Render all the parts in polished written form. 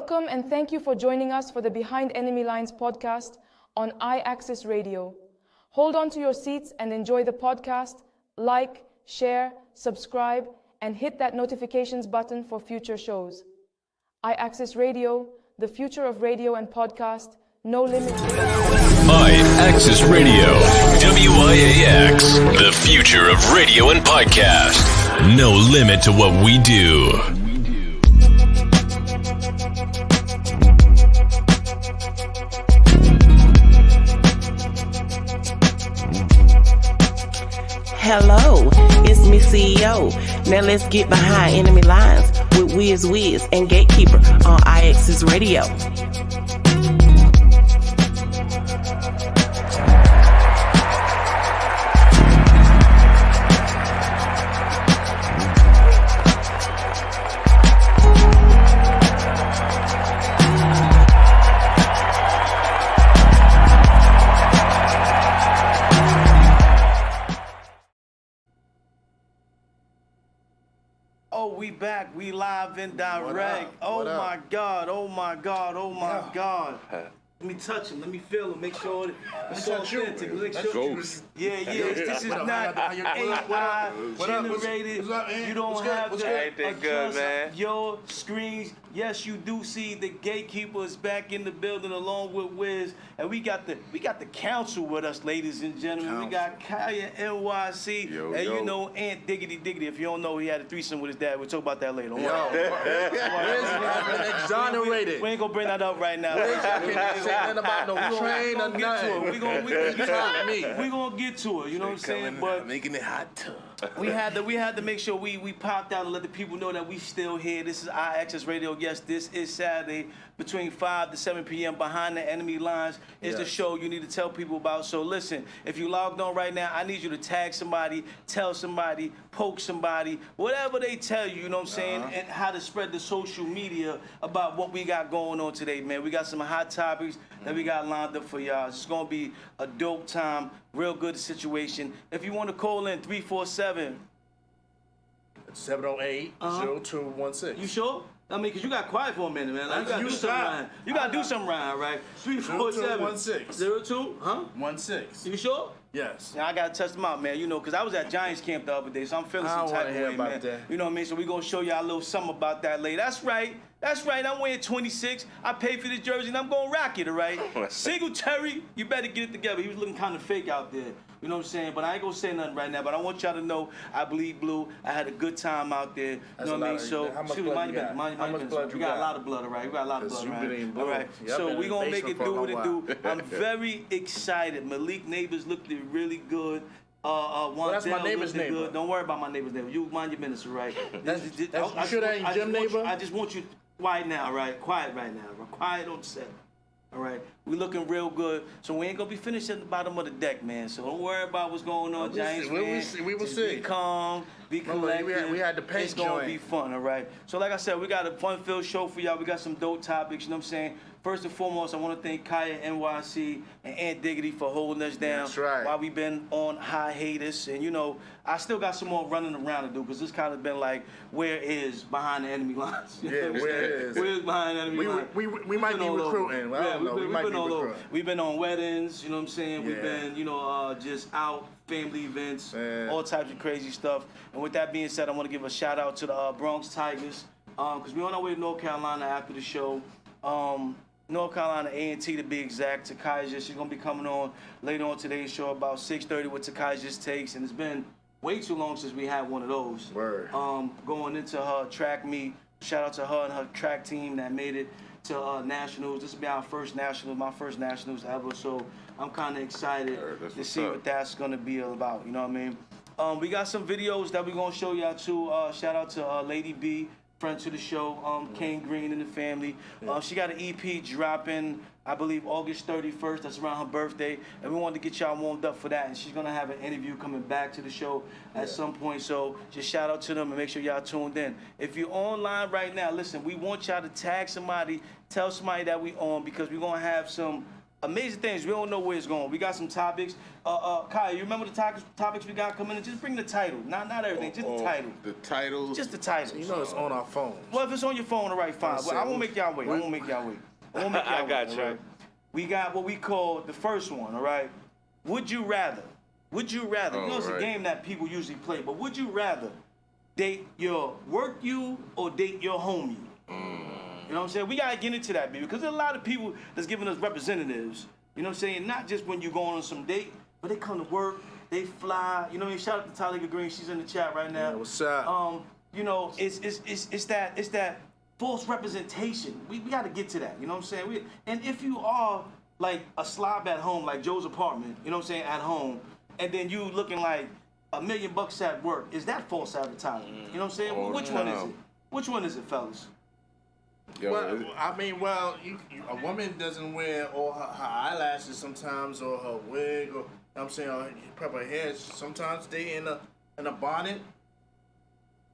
Welcome and thank you for joining us for the Behind Enemy Lines podcast on iAccess Radio. Hold on to your seats and enjoy the podcast. Like, share, subscribe, and hit that notifications button for future shows. iAccess Radio, the future of radio and podcast, no limit. iAccess Radio, WIAX, the future of radio and podcast. No limit to what we do. Hello, it's me CEO. Now let's get behind enemy lines with WIZZ and Gatekeeper on iAccess Radio. We back, we live and direct. Oh my God, oh my God, oh my God. Let me touch him, let me feel him, make sure it's authentic. Make sure yeah, this is not AI generated. You don't have to adjust your screens. Yes, you do see the Gatekeeper is back in the building along with WIZZ, and we got the council with us, ladies and gentlemen. We got Kaya NYC, you know Aunt Diggity. If you don't know, he had a threesome with his dad. We'll talk about that later. Exonerated. We ain't gonna bring that up right now. Nothing about no train or nothing. We gonna get to it. You know what I'm saying? But making it hot tub. We had to make sure we popped out and let the people know that we still here. This is iAccess Radio. Yes, this is Saturday between 5 to 7 p.m. Behind the Enemy Lines is the show you need to tell people about. So listen, if you logged on right now, I need you to tag somebody, tell somebody, poke somebody, whatever they tell you, you know what I'm saying, and how to spread the social media about what we got going on today, man. We got some hot topics that we got lined up for y'all. It's going to be a dope time, real good situation. If you want to call in, 347 708-0216. You sure? I mean, because you got quiet for a minute, man. Like, you got to do something right. You got to do something right, all right? 347 16. You sure? Yes. Now, I got to test them out, man, you know, because I was at Giants camp the other day, so I'm feeling some type of way, man. That. You know what I mean? So we're going to show y'all a little something about that later. That's right. I'm wearing 26. I paid for this jersey, and I'm going to rock it, all right? Singletary, you better get it together. He was looking kind of fake out there. You know what I'm saying? But I ain't going to say nothing right now. But I want y'all to know I bleed blue. I had a good time out there. You know what I mean? So, excuse me, mind your business. You got a lot of blood, all right? You got a lot of blood, right? All right. So we're going to make it do what it do. I'm very excited. Malik Neighbors looked really good. That's my neighbor's neighbor. Good. Don't worry about my neighbor's neighbor. You mind your business, right? You sure that ain't Jim neighbor? I just want you quiet now, right? Quiet right now. Quiet on the set. All right, we looking real good, so we ain't gonna be finished at the bottom of the deck, man. So don't worry about what's going on, Giants fans. We will see. Be calm, be collected. We had the paint It's gonna be fun, all right. So like I said, we got a fun-filled show for y'all. We got some dope topics. You know what I'm saying? First and foremost, I want to thank Kaya NYC and Aunt Diggity for holding us down. That's right. While we've been on hiatus, and you know, I still got some more running around to do because this kind of been like, where is Behind the Enemy Lines? Where is? Where's Behind the Enemy Lines? We might be recruiting. We've been on weddings, you know what I'm saying? We've been, just out, family events, all types of crazy stuff. And with that being said, I want to give a shout out to the Bronx Tigers because we're on our way to North Carolina after the show. North Carolina A&T to be exact. Takaya, she's going to be coming on later on today's show about 6:30 with Takaya's Takes. And it's been way too long since we had one of those. Word. Going into her track meet. Shout out to her and her track team that made it to nationals. This will be our first nationals, my first nationals ever. So I'm kind of excited to see what that's going to be about. You know what I mean? We got some videos that we're going to show y'all too. Shout out to Lady B, friend to the show, Kane Green and the family. She got an EP dropping, I believe, August 31st. That's around her birthday. And we wanted to get y'all warmed up for that. And she's going to have an interview coming back to the show at some point. So just shout out to them and make sure y'all tuned in. If you're online right now, listen, we want y'all to tag somebody, tell somebody that we on because we're going to have some amazing things. We don't know where it's going. We got some topics. Kyle, you remember the topics we got coming in? Just bring the title. Not everything, just the title. The title. Just the title. You know it's on our phones. Well, if it's on your phone, all right, fine. But I won't make y'all wait. I got you. Right? We got what we call the first one, all right? Would you rather? Would you rather? You know, it's a game that people usually play, but would you rather date your work you or date your home you? You know what I'm saying? We got to get into that, baby, because there's a lot of people that's giving us representatives. You know what I'm saying? Not just when you're going on some date, but they come to work, they fly. You know what I mean? Shout out to Talia Green. She's in the chat right now. Yeah, what's up? You know, it's that false representation. We got to get to that. You know what I'm saying? And if you are like a slob at home, like Joe's apartment, you know what I'm saying, at home, and then you looking like $1 million at work, is that false advertising? You know what I'm saying? Oh, Which one is it? Which one is it, fellas? Well, I mean, a woman doesn't wear all her eyelashes sometimes, or her wig, or you know what I'm saying, or prep her hair. Sometimes they in a bonnet. You know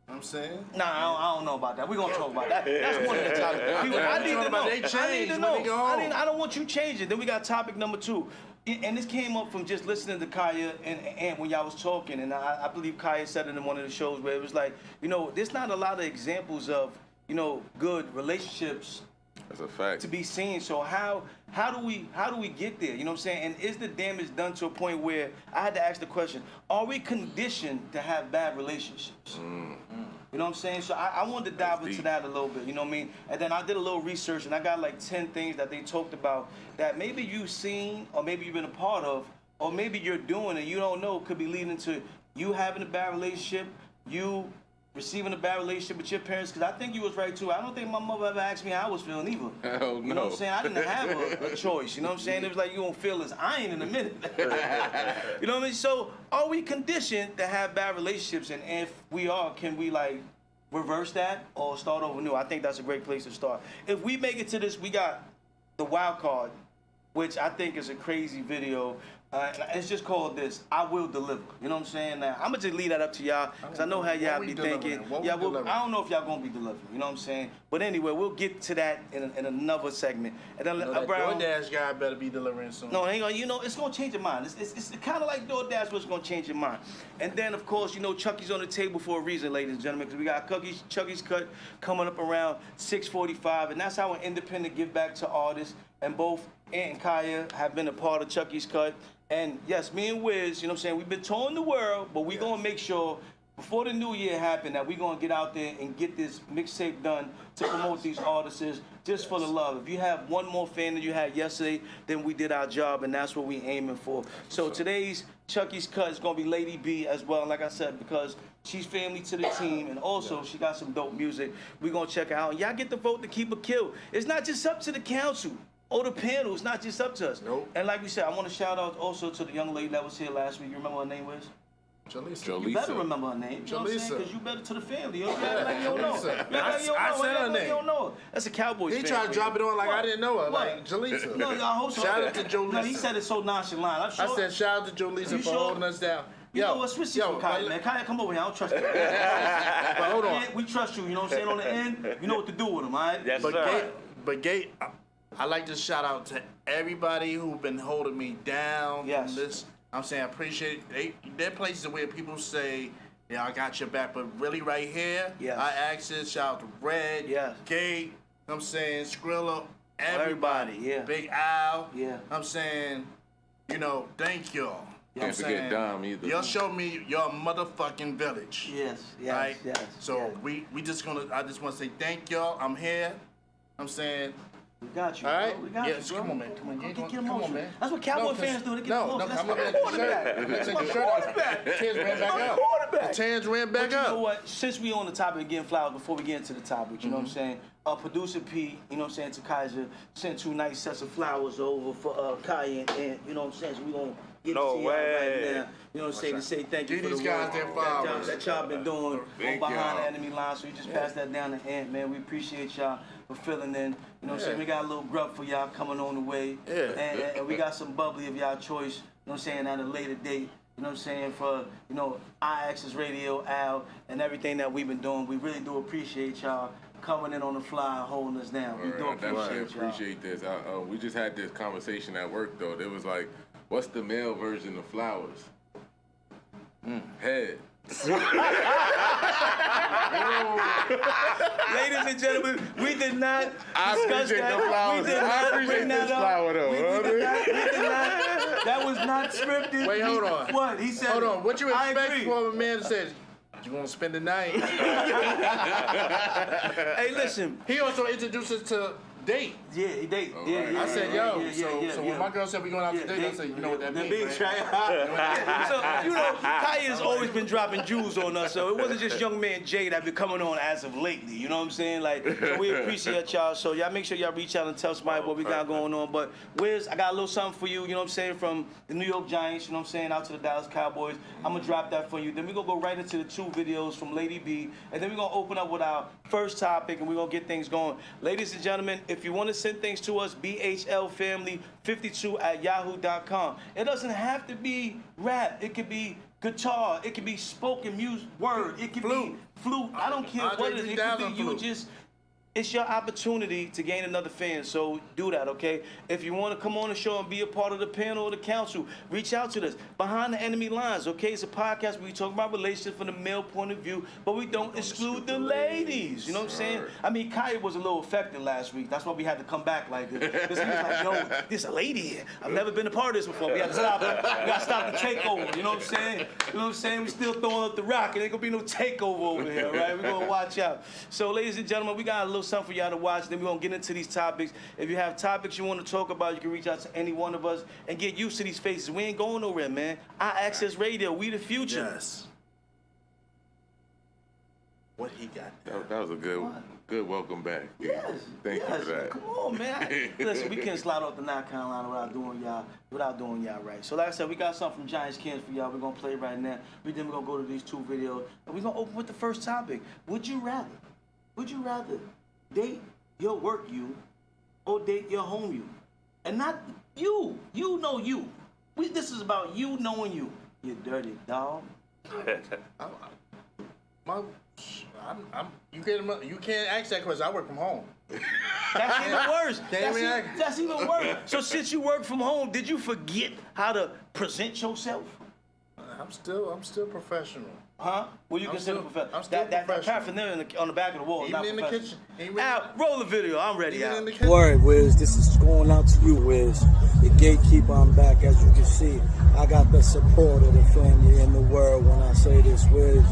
what I'm saying? Nah, I don't know about that. We're going to talk about that. That's one of the topics. I need to know. I need to know. I don't want you changing. Then we got topic number 2. And this came up from just listening to Kaya and when y'all was talking. And I believe Kaya said it in one of the shows where it was like, you know, there's not a lot of examples of, you know, good relationships. That's a fact. To be seen. So how do we get there? You know what I'm saying? And is the damage done to a point where I had to ask the question, are we conditioned to have bad relationships? You know what I'm saying? So I wanted to dive into that a little bit, you know what I mean? And then I did a little research and I got like 10 things that they talked about that maybe you've seen or maybe you've been a part of or maybe you're doing and you don't know could be leading to you having a bad relationship, you receiving a bad relationship with your parents, because I think you was right too. I don't think my mother ever asked me how I was feeling either. Hell no. You know what I'm saying? I didn't have a choice. You know what I'm saying? It was like, you gonna feel this iron in a minute. You know what I mean? So are we conditioned to have bad relationships? And if we are, can we like reverse that or start over new? I think that's a great place to start. If we make it to this, we got the wild card, which I think is a crazy video. It's just called this, I Will Deliver. You know what I'm saying? Now, I'm going to just leave that up to y'all, because I know how y'all be thinking. I don't know if y'all going to be delivering, you know what I'm saying? But anyway, we'll get to that in another segment. And then that DoorDash guy better be delivering soon. No, hang on, you know, it's going to change your mind. It's kind of like DoorDash, what's going to change your mind. And then, of course, you know, Chucky's on the table for a reason, ladies and gentlemen, because we got Chucky's Cut coming up around 6:45, and that's our independent give back to artists. And both Ant and Kaya have been a part of Chucky's Cut. And yes, me and Wiz, you know what I'm saying, we've been touring the world, but we're going to make sure before the new year happen that we're going to get out there and get this mixtape done to promote these artists just for the love. If you have one more fan than you had yesterday, then we did our job, and that's what we're aiming for. So today's Chucky's Cut is going to be Lady B as well, like I said, because she's family to the team, and also she got some dope music. We're going to check her out. And y'all get the vote to keep her killed. It's not just up to the council. Or the panel, it's not just up to us. Nope. And like we said, I want to shout out also to the young lady that was here last week. You remember her name was? Jaleesa. You better remember her name. You know what I'm saying? Because you better to the family. You don't like you don't know. I said her name. You don't know. That's a Cowboys fan. He tried to drop it on like I didn't know her, like Jaleesa. No, I hope so. Shout out to Jaleesa. No, he said it so nonchalant. I'm sure. I said shout out to Jaleesa for holding us down. You know what? Switch from Kaya, man. Kaya, come over here. I don't trust you. But hold on. We trust you. You know what I'm saying? On the end, you know what to do with him, all right? Yes, sir. But Gate, I like to shout out to everybody who's been holding me down. Yes. From this. I'm saying I appreciate it. There are places where people say, yeah, I got your back, but really right here, yes. I access, shout out to Red, yes. Gate, you know what I'm saying, Skrilla, everybody. Yeah. Big Al. Yeah. I'm saying, you know, thank y'all. Can't forget Dom either. Y'all show me your motherfucking village. Yes, right? yes. So we just I just want to say thank y'all. I'm here. I'm saying. We got you. All right? Bro. We got you, bro. Come on, man. Come on, Get come on, man. That's what Cowboy fans do. They get no, emotional. That's come my on, quarterback. That's my quarterback. The Tans ran back up. The Tans ran back But up. you know what? Since we on the topic of getting flowers, before we get into the topic, you know what I'm saying? Producer P, you know what I'm saying, to Kaiser, sent 2 nice sets of flowers over for Kaya and you know what I'm saying? So we gonna get to y'all right now. You know what I'm saying? To say thank you for these the guys work their flowers. that y'all been doing Thank behind y'all. the enemy line. So you just pass that down to Ant, man. We appreciate y'all for filling in. You know what I'm saying? We got a little grub for y'all coming on the way. Yeah. And we got some bubbly of y'all choice, you know what I'm saying, at a later date. You know what I'm saying, for, you know, iAccess Radio, Al, and everything that we've been doing. We really do appreciate y'all. coming in on the fly and holding us down. We do appreciate this. We just had this conversation at work, though. It was like, what's the male version of flowers? Head. Ladies and gentlemen, we did not discuss that. We did not bring that up. That was not scripted. Wait, hold on. What? He said. Hold on. What you expect from a man that says, you want to spend the night? Hey, listen. He also introduced us to date. Yeah, he date. Oh, Yeah, right. yeah. I said, so when my girl said we going out to date, I said, you know what that means, right? So, you know, Kai has always been dropping jewels on us, so it wasn't just young man Jay that been coming on as of lately, you know what I'm saying? Like, so we appreciate y'all, so y'all make sure y'all reach out and tell somebody what we got going on. But WIZZ, I got a little something for you, you know what I'm saying, from the New York Giants, you know what I'm saying, out to the Dallas Cowboys. I'm gonna drop that for you. Then we're gonna go right into the 2 videos from Lady B, and then we're gonna open up with our first topic, and we're gonna get things going. Ladies and gentlemen, if you want to send things to us, BHLFamily52@yahoo.com. It doesn't have to be rap. It could be guitar. It could be spoken music, word. It could be flute. I don't care what it is. It could be you just. It's your opportunity to gain another fan, so do that, okay? If you want to come on the show and be a part of the panel or the council, reach out to us. Behind the Enemy Lines, okay? It's a podcast where we talk about relationships from the male point of view, but we don't exclude the ladies. You know what I'm saying? I mean, Kaya was a little affected last week. That's why we had to come back like this. Because he was like, yo, there's a lady here. I've never been a part of this before. We had to stop it. We got to stop the takeover. You know what I'm saying? You know what I'm saying? We still throwing up the rock. It ain't going to be no takeover over here, right? We're going to watch out. So, ladies and gentlemen, we got a little something for y'all to watch. Then we're going to get into these topics. If you have topics you want to talk about, you can reach out to any one of us and get used to these faces. We ain't going nowhere, man. iAccess Radio, we the future. Yes. What he got? That was a good welcome back. Yes. Thank you for that. Come on, man. Listen, we can't slide off the North Carolina without doing y'all right. So like I said, we got something from Giants Cans for y'all. We're going to play right now. We're going to go to these 2 videos. And we're going to open with the first topic. Would you rather date your work you or date your home you? And not you. You know you. This is about you knowing you. You dirty dog. You can't ask that question. I work from home. That's even worse. That's even worse. So since you work from home, did you forget how to present yourself? I'm still professional. Huh? Well, you consider professional. I'm still that professional. paraphernalia on the back of the wall is Even not in the professional. kitchen. Al, roll the video. I'm ready. Even Al. in the kitchen. Word, WIZZ. This is going out to you, WIZZ. The gatekeeper, I'm back. As you can see, I got the support of the family in the world when I say this, WIZZ.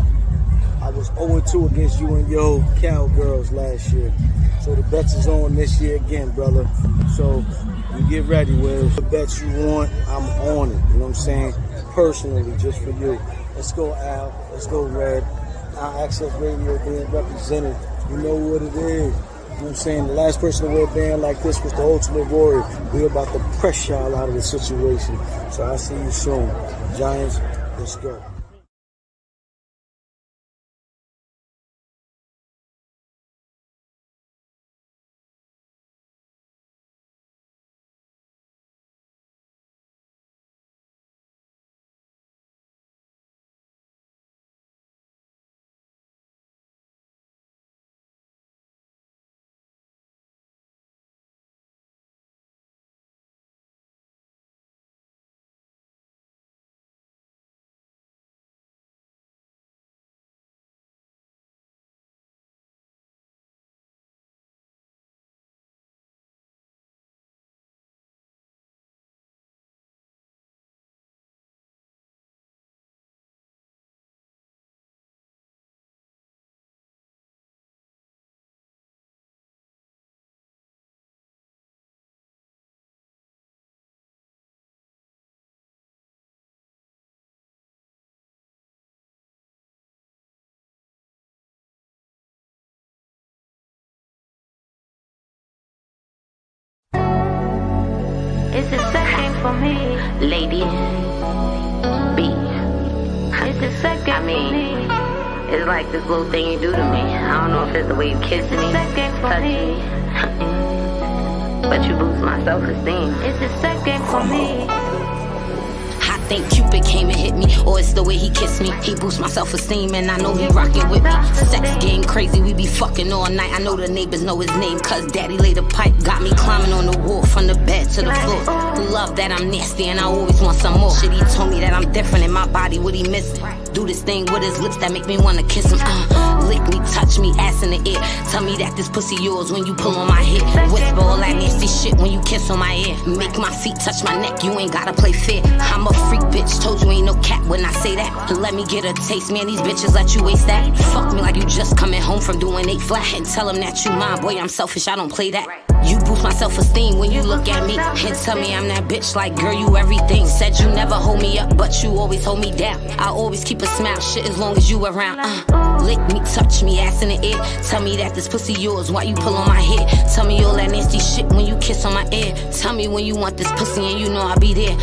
I was 0-2 against you and your Cowgirls last year. So the bets is on this year again, brother. So you get ready, WIZZ. The bets you want, I'm on it. You know what I'm saying? Personally, just for you. Let's go, Al. Let's go, Red. iAccess Radio being represented. You know what it is. You know what I'm saying? The last person to wear a band like this was the Ultimate Warrior. We're about to press y'all out of the situation. So I'll see you soon. Giants, let's go. It's a second for me, lady. B. It's a second for me. It's like this little thing you do to me. I don't know if it's the way you kiss me, touch me, but you boost my self-esteem. It's a second for me. Hot think Cupid came and hit me, or it's the way he kissed me. He boosts my self-esteem and I know he rockin' with me. Sex game crazy, we be fucking all night. I know the neighbors know his name, cause daddy laid a pipe. Got me climbing on the wall from the bed to the floor. Love that I'm nasty and I always want some more. Shit, he told me that I'm different in my body, what he missing? Do this thing with his lips that make me wanna kiss him. Lick me, touch me, ass in the ear. Tell me that this pussy yours when you pull on my head. Whisper all that nasty shit when you kiss on my ear. Make my feet touch my neck, you ain't gotta play fair. I'm a freak bitch, told you ain't no cat when I say that. Let me get a taste, man, these bitches let you waste that. Fuck me like you just coming home from doing 8 flat. And tell them that you mine, boy, I'm selfish, I don't play that. You boost my self-esteem when you look at me and tell me I'm that bitch like, girl, you everything. Said you never hold me up, but you always hold me down. I always keep a smile, shit, as long as you around. Lick me, touch me, ass in the ear. Tell me that this pussy yours, why you pull on my head? Tell me all that nasty shit when you kiss on my ear. Tell me when you want this pussy and you know I'll be there.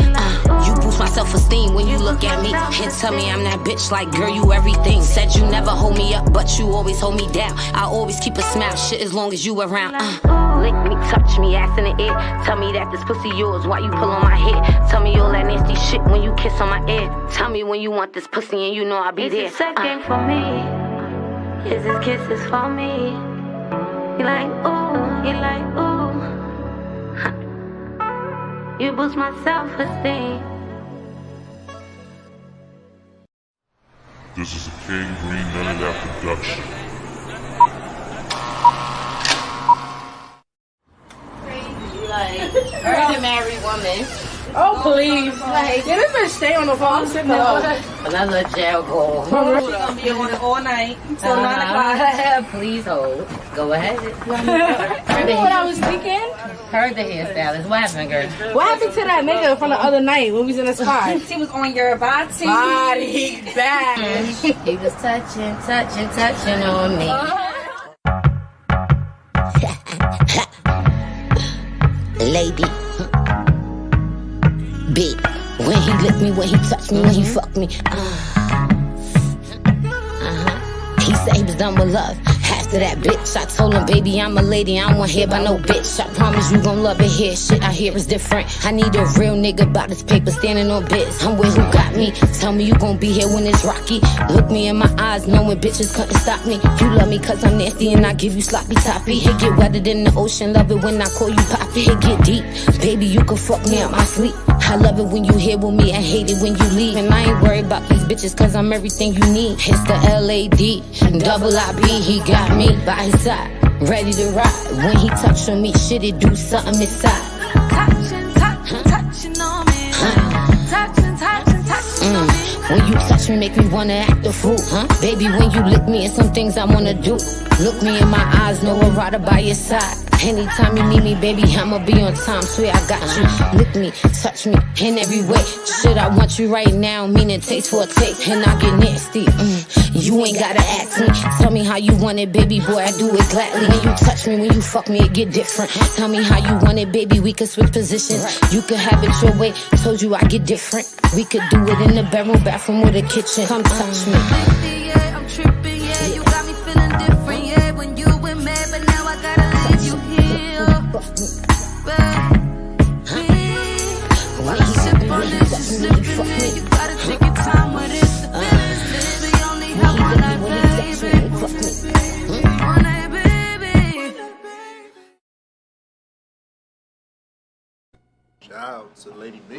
You boost my self-esteem when you look at me and tell me I'm that bitch like, girl, you everything. Said you never hold me up, but you always hold me down. I always keep a smile, shit, as long as you around. Lick me, touch me, ass in the ear. Tell me that this pussy yours, why you pull on my head? Tell me all that nasty shit when you kiss on my ear. Tell me when you want this pussy and you know I'll be there. Is it second for me? Is his kisses for me? You like ooh, you like ooh. You boost my self-esteem. This is a King Green None of That production. Early married woman. Oh, please. Like, yeah, this bitch stay on the phone. I'm sitting there. Another jail goal. She's gonna be on it all night till 9 o'clock. Please hold. Go ahead. You know what I was thinking? Heard the hairstylist. What happened, girl? What happened to that nigga from the other night when we was in the spot? She was on your body. Body back. He was touching on me. Lady. Big. When he licked me, when he touched me, when he fucked me. He said he was done with love. After that bitch, I told him, baby, I'm a lady, I don't want to hear about no bitch. I promise you gon' love it here, shit I hear is different. I need a real nigga about this paper standing on biz. I'm with who got me, tell me you gon' be here when it's rocky. Look me in my eyes, knowing bitches couldn't stop me. You love me cause I'm nasty and I give you sloppy toppy. It get wetter than the ocean, love it when I call you poppy. It get deep, baby, you can fuck me out my sleep. I love it when you here with me, I hate it when you leave. And I ain't worried about these bitches cause I'm everything you need. It's the L-A-D, double I-B, he got me by his side, ready to ride. When he touch on me, shit, it do something inside. Touching on me. Touching on me. When you touch me, make me wanna act a fool, huh? Baby, when you lick me, it's some things I wanna do. Look me in my eyes, know a rider by your side. Anytime you need me, baby, I'ma be on time. Swear I got you. Lick me, touch me in every way. Shit, I want you right now, meaning taste for a taste. And I get nasty. You ain't gotta ask me. Tell me how you want it, baby boy, I do it gladly. When you touch me, when you fuck me, it get different. Tell me how you want it, baby, we could switch positions. You could have it your way, told you I get different. We could do it in the bedroom, bathroom, or the kitchen. Come touch me. Yeah, I'm tripping, yeah, you got me feeling different, yeah. When you were mad, but now I gotta leave you here. While I sip on this, you slipping in. You gotta take your time with it. The feelings, baby, only have one night, baby. One night, baby. Shout out to Lady B.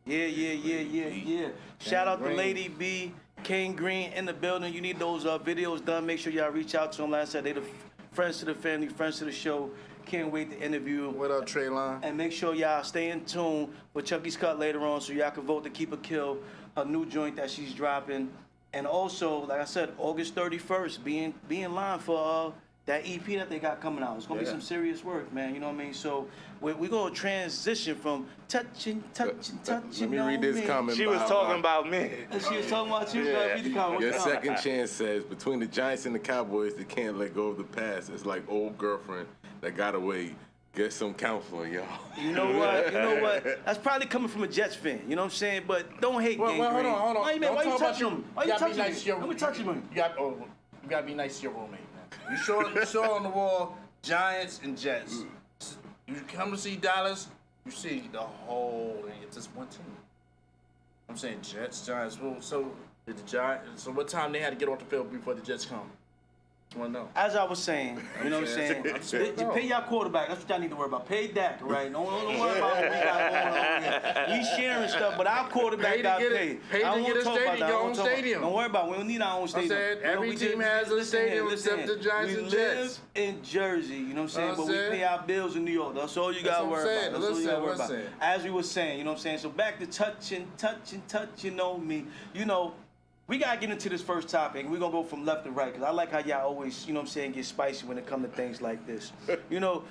Yeah. Shout out to Lady B, King Green in the building. You need those videos done. Make sure y'all reach out to them. Like I said, they the friends to the family, friends to the show. Can't wait to interview him. What up, Traylon? And make sure y'all stay in tune with Chucky's Cut later on so y'all can vote to keep a kill, her new joint that she's dropping. And also, like I said, August 31st, be in line for that EP that they got coming out. It's going to be some serious work, man. You know what I mean? So we're going to transition from touching. Let me read this comment. She was talking about me. She was talking about you? Yeah. Read the comment. Your second chance says, between the Giants and the Cowboys, they can't let go of the past. It's like old girlfriend that got away. Get some counseling, y'all. You know what? That's probably coming from a Jets fan. You know what I'm saying? But don't hate Gang Green. Hold on. Why you touching him? Why you touching him? Let me touch him. You got to be nice to your roommate, man. You saw on the wall Giants and Jets. You come to see Dallas, you see the whole thing. It's just one team. I'm saying Jets, Giants. Well, so did the Giants? So what time they had to get off the field before the Jets come? I want to know. As I was saying, you know what I'm saying? You pay your quarterback. That's what y'all need to worry about. Pay Dak, right? Don't worry about what we got going on here. We sharing stuff, but our quarterback got paid. Pay to get a stadium, your own stadium. Don't worry about it. We don't need our own stadium. I said every team has a stadium except the Giants and Jets. We live in Jersey, you know what I'm saying? But we pay our bills in New York. That's all you got to worry about. That's all you got to worry about. As we were saying, you know what I'm saying? So back to touching on me. You know, we got to get into this first topic. We're going to go from left to right because I like how y'all always, you know what I'm saying, get spicy when it comes to things like this. You know,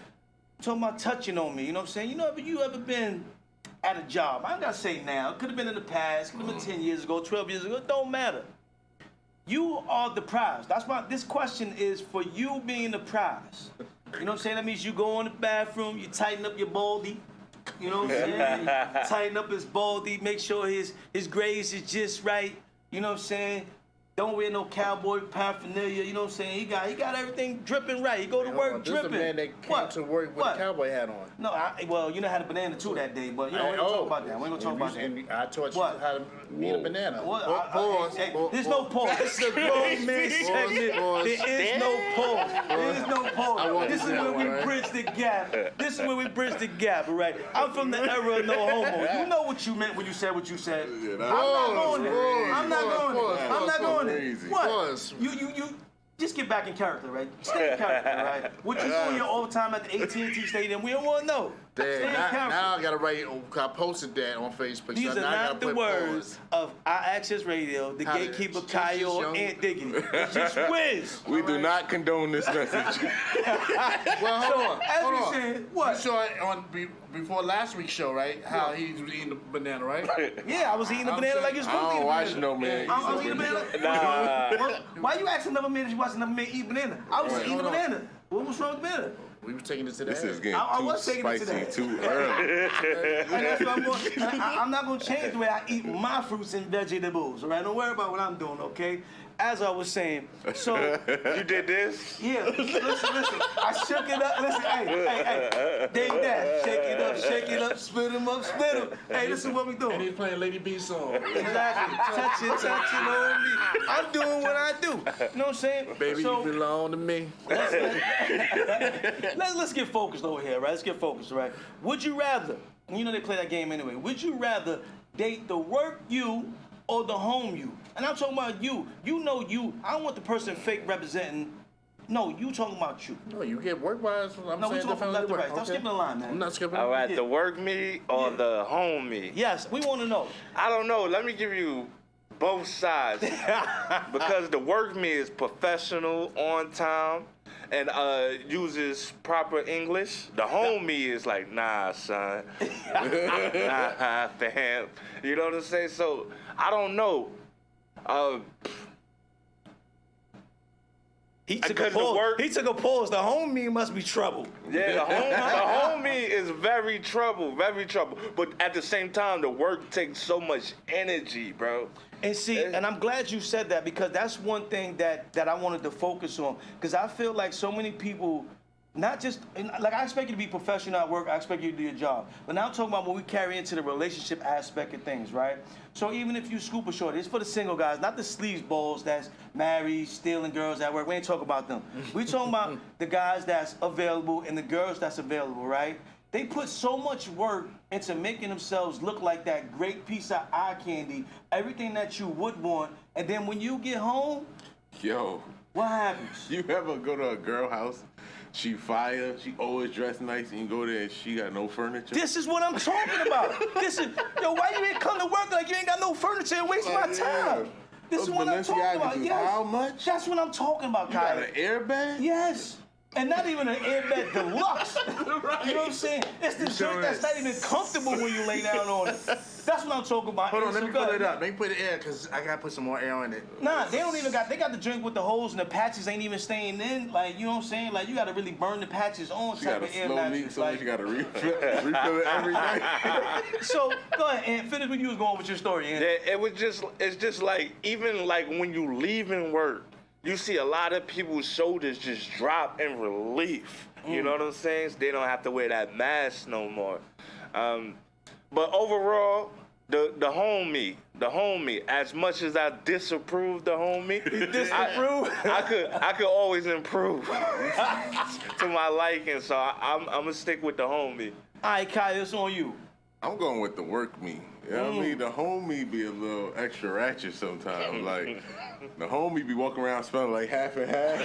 talking about touching on me, you know what I'm saying? You ever been at a job? I ain't got to say now. It could have been in the past. Could have been 10 years ago, 12 years ago. It don't matter. You are the prize. That's why this question is for you being the prize. You know what I'm saying? That means you go in the bathroom, you tighten up your baldy. You know what I'm saying? Tighten up his baldy, make sure his grades is just right. You know what I'm saying? Don't wear no cowboy paraphernalia. You know what I'm saying? He got everything dripping right. He go to work dripping. This is a man that came to work with a cowboy hat on. No, well, you know, had a banana too that day, but you know, we ain't gonna talk about that. We ain't gonna talk about that. And I taught you how to eat a banana. Pause. There's no pause. This is a grown man segment. There is no pause. There is no pause. This is where we bridge the gap. This is where we bridge the gap, all right? I'm from the era of no homo. You know what you meant when you said what you said. I'm not going there. I'm not going there. What? You just get back in character, right? Stay in character, right? What you doing here all the time at the AT&T Stadium? We don't want to know. Now I gotta write. I posted that on Facebook. These are not the words of iAccess Radio, the gatekeeper, Kyle, and Diggity. It's just WIZZ. We do not condone this message. Well, hold on. As we said, what? You saw it on before last week's show, right? How he was eating the banana, right? Yeah, I was eating the banana like you're supposed to eat a banana. I don't watch no man. I was eating a banana. Nah. Why you asking another man if you watch another man eat banana? I was eating a banana. What was wrong with banana? We were taking it to the This is getting I too was taking it to spicy that. too early. And that's what I'm going. I'm not going to change the way I eat my fruits and vegetables. All right, don't worry about what I'm doing. Okay. As I was saying, so you did this? Yeah. Listen. I shook it up. Listen, hey, dig that. Shake it up, split them up. Hey, this is what we doing. And he's playing Lady B song. Exactly. Touching on me. I'm doing what I do. You know what I'm saying? Baby, so, you belong to me. Let's get focused over here, right? Let's get focused, right? Would you rather, you know they play that game anyway, would you rather date the work you or the home you? And I'm talking about you. You know you. I don't want the person fake representing. No, you talking about you. No, you get work by us. No, we talking from left to right. Stop skipping the line, man. I'm not skipping. All right, the work me or the home me? Yes, we want to know. I don't know. Let me give you both sides. Because the work me is professional, on time, and uses proper English. The home me is like, nah, son. Nah, fam. You know what I'm saying? So, I don't know. He took a pause. The homie must be trouble. Yeah, the homie is very trouble. But at the same time, the work takes so much energy, bro. And see, and I'm glad you said that because that's one thing that I wanted to focus on. Because I feel like so many people, not just, like I expect you to be professional at work, I expect you to do your job. But now I'm talking about when we carry into the relationship aspect of things, right? So even if you scoop a shorty, it's for the single guys, not the sleazeballs that's married, stealing girls at work. We ain't talking about them. We talking about the guys that's available and the girls that's available, right? They put so much work into making themselves look like that great piece of eye candy, everything that you would want, and then when you get home, yo, what happens? You ever go to a girl house? She fire, she always dressed nice, and you go there and she got no furniture. This is what I'm talking about. Why you ain't come to work like you ain't got no furniture and waste my time? This is what I'm talking about. Yes. How much? That's what I'm talking about, Kyle. You got an airbag? Yes. And not even an airbag deluxe. You know what I'm saying? It's the drink that's not even comfortable when you lay down on it. That's what I'm talking about. Hold on, let me pull it up. Let me put the air, because I got to put some more air in it. Nah, they don't even got, they got the drink with the holes and the patches ain't even staying in. Like, you know what I'm saying? Like, you got to really burn the patches on type of air mattress. So you got to refill it every night. So, go ahead, and finish what you was going with your story, Ann. Yeah, it's just like, even like when you leaving work, you see a lot of people's shoulders just drop in relief. You know what I'm saying? So they don't have to wear that mask no more. But overall, The homie. As much as I disapprove the homie, I could always improve to my liking. So I'm gonna stick with the homie. All right, Kai, it's on you. I'm going with the work me. You know what I mean? The homie be a little extra ratchet sometimes. Like, the homie be walking around smelling like half and half.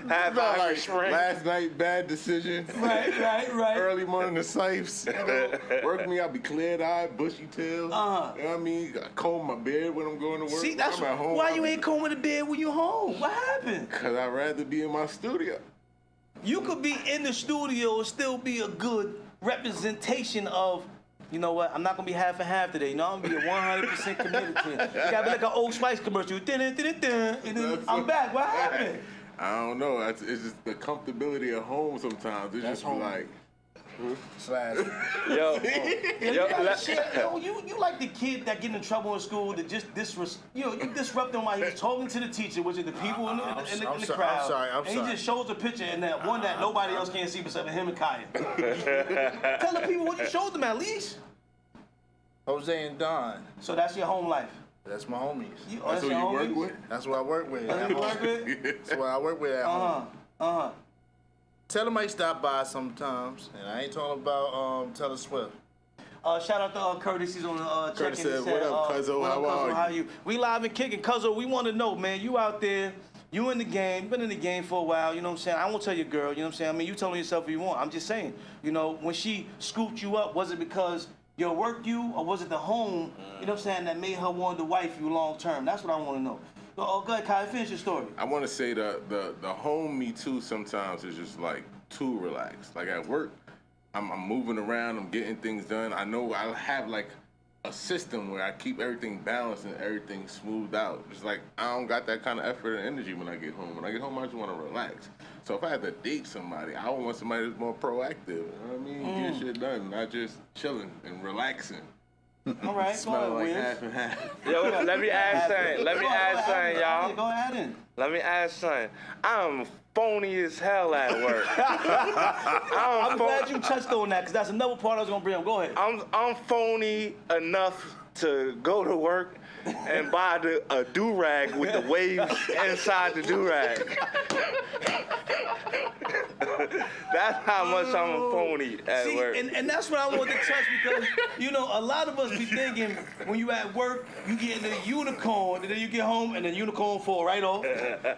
Half like spring. Last night, bad decision. Right. Early morning, the sipes. You know, work me, I'll be clear-eyed, bushy tail. You know what I mean? I comb my beard when I'm going to work. See, that's I'm at home. why you ain't combing the beard when you home. What happened? Because I'd rather be in my studio. You could be in the studio and still be a good representation of, you know what, I'm not going to be half and half today. No, I'm going to be 100% committed to it. You got to be like an Old Spice commercial. And then I'm back. What happened? I don't know. It's just the comfortability of home sometimes. It's just like... Slash. Yo, you like the kid that get in trouble in school that just you disrupt them while he's talking to the teacher, which is the people in the crowd. I'm sorry. And he just shows a picture and that one that nobody else can see besides him and Kaya. Tell the people what you showed them at least. Jose and Don. So that's your home life. That's my homies. That's who you work with? That's what I work with. That's who you work with? That's what I work with at home. Tell them I stop by sometimes, and I ain't talking about Taylor Swift. Shout out to Curtis. He's on the Curtis check-in. said, what up, Cuzzo? How are you? We live and kicking. Cuzzo, we want to know, man, you out there, you in the game, been in the game for a while, you know what I'm saying? I won't tell your girl, you know what I'm saying? I mean, you telling yourself what you want. I'm just saying, you know, when she scooped you up, was it because your work you, or was it the home, you know what I'm saying, that made her want to wife you long term? That's what I want to know. Go ahead, Kai, finish your story. I want to say the home me too sometimes is just like too relaxed. Like at work, I'm moving around, I'm getting things done. I know I have like a system where I keep everything balanced and everything smoothed out. It's like I don't got that kind of effort and energy when I get home. When I get home, I just want to relax. So if I had to date somebody, I would want somebody that's more proactive. You know what I mean? Get shit done, not just chilling and relaxing. All right, Smelling like half and half. Yo, let me ask something. Y'all. Go ahead and. Let me ask something. I'm phony as hell at work. I'm glad you touched on that, because that's another part I was gonna bring up. Go ahead. I'm phony enough to go to work and buy a do-rag with the waves inside the do-rag. That's how much I'm a phony at work. And that's what I want to touch, because, you know, a lot of us be thinking when you at work, you get in the unicorn, and then you get home, and the unicorn fall right off.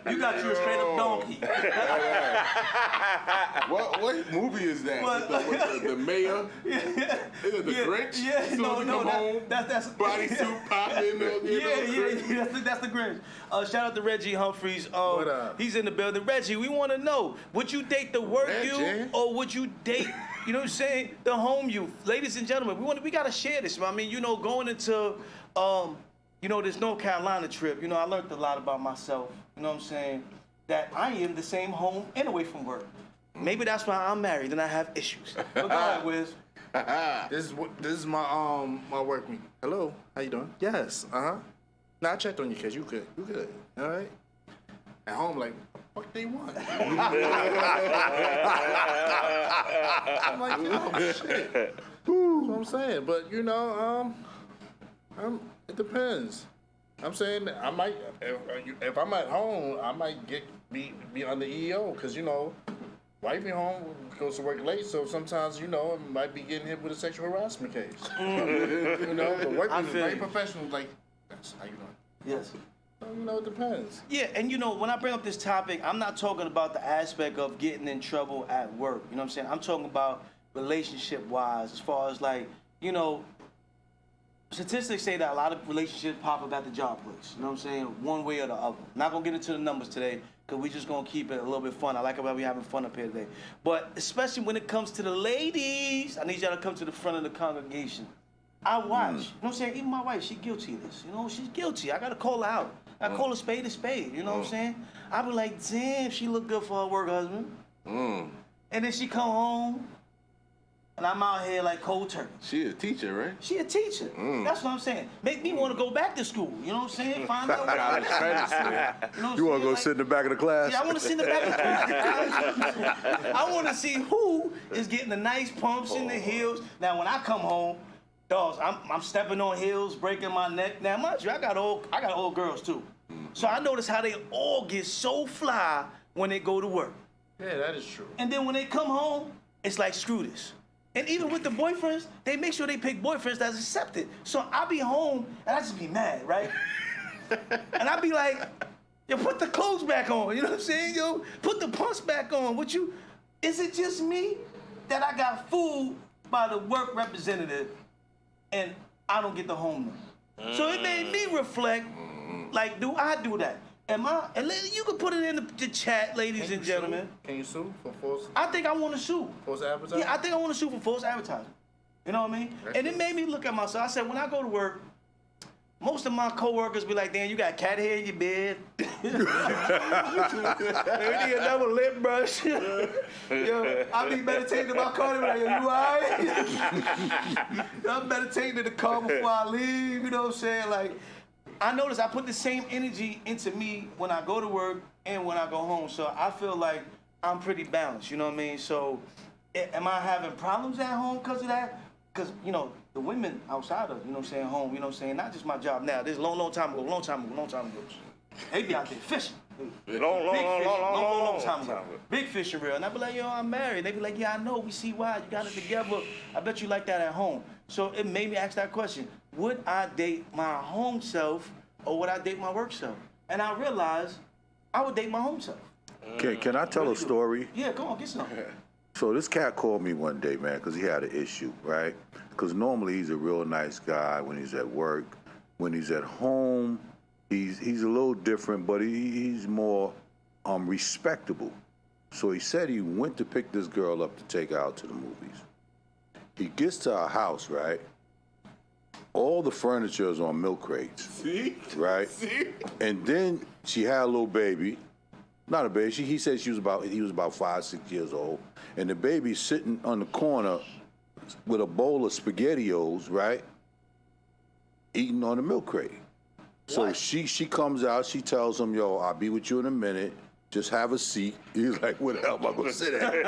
You got you a straight-up donkey. What movie is that? With the mayor? Is it the Grinch? Yeah, no, that's bodysuit popping. That's the Grinch. Shout out to Reggie Humphreys. What up? He's in the building. Reggie, we want to know, would you date the work you, or would you date, you know what I'm saying, the home you? Ladies and gentlemen, we got to share this. I mean, you know, going into, you know, this North Carolina trip, you know, I learned a lot about myself. You know what I'm saying? That I am the same home and away from work. Maybe that's why I'm married and I have issues. But go ahead, Wiz. This is my my work meet. Hello, how you doing? Yes, Now I checked on you, cause you good. All right. At home, like, what they want? I'm like, oh shit. That's what I'm saying. But you know, it depends. I'm saying that I might, if I'm at home, I might be under EO, cause you know, wifey home goes to work late, so sometimes, you know, it might be getting hit with a sexual harassment case. You know, but work is very professional, like, that's how you doing? Yes. So, you know, it depends. Yeah, and you know, when I bring up this topic, I'm not talking about the aspect of getting in trouble at work. You know what I'm saying? I'm talking about relationship-wise, as far as like, you know, statistics say that a lot of relationships pop up at the job place. You know what I'm saying? One way or the other. Not gonna get into the numbers today, because we just gonna keep it a little bit fun. I like it when we having fun up here today. But especially when it comes to the ladies, I need y'all to come to the front of the congregation. I watch. You know what I'm saying? Even my wife, she's guilty of this. You know, she's guilty. I gotta call her out. I call a spade a spade. You know what I'm saying? I be like, damn, she look good for her work husband. And then she come home, and I'm out here like cold turkey. She a teacher, right? She a teacher. That's what I'm saying. Make me want to go back to school. You know what I'm saying? Find out what I You want to go sit in the back of the class? Yeah, I want to sit in the back of the class. I want to see who is getting the nice pumps in the heels. Now, when I come home, dogs, I'm stepping on heels, breaking my neck. Now, mind you, I got old girls too. So I notice how they all get so fly when they go to work. Yeah, that is true. And then when they come home, it's like, screw this. And even with the boyfriends, they make sure they pick boyfriends that's accepted. So I be home and I just be mad, right? And I be like, yo, put the clothes back on. You know what I'm saying? Yo, put the pumps back on. Is it just me that I got fooled by the work representative and I don't get the home number? So it made me reflect, like, do I do that? And you can put it in the chat, ladies and gentlemen. Can you sue for false? I think I want to sue. False advertising? Yeah, I think I want to sue for false advertising. You know what I mean? And it made me look at myself. I said, when I go to work, most of my coworkers be like, damn, you got cat hair in your bed. We need another lip brush. Yo, I be meditating in my car. Like, yo, you all right? I'm meditating in the car before I leave. You know what I'm saying? Like, I notice I put the same energy into me when I go to work and when I go home. So I feel like I'm pretty balanced, you know what I mean? So am I having problems at home because of that? Because, you know, the women outside of, you know what I'm saying, home, you know what I'm saying, not just my job now. This long time ago. They be out there fishing. Long time ago. Big fishing reel. And I be like, yo, I'm married. They be like, yeah, I know. We see why. You got it together. I bet you like that at home. So it made me ask that question. Would I date my home self or would I date my work self? And I realized I would date my home self. Can I tell a story? Yeah, go on, get some. So this cat called me one day, man, because he had an issue, right? Because normally he's a real nice guy when he's at work. When he's at home, he's a little different, but he's more respectable. So he said he went to pick this girl up to take her out to the movies. He gets to our house, right? All the furniture is on milk crates. See? Right? See? And then she had a little baby. Not a baby. He said he was about 5, 6 years old. And the baby's sitting on the corner with a bowl of SpaghettiOs, right? Eating on the milk crate. So she comes out, she tells him, yo, I'll be with you in a minute. Just have a seat. He's like, what the hell am I gonna sit at?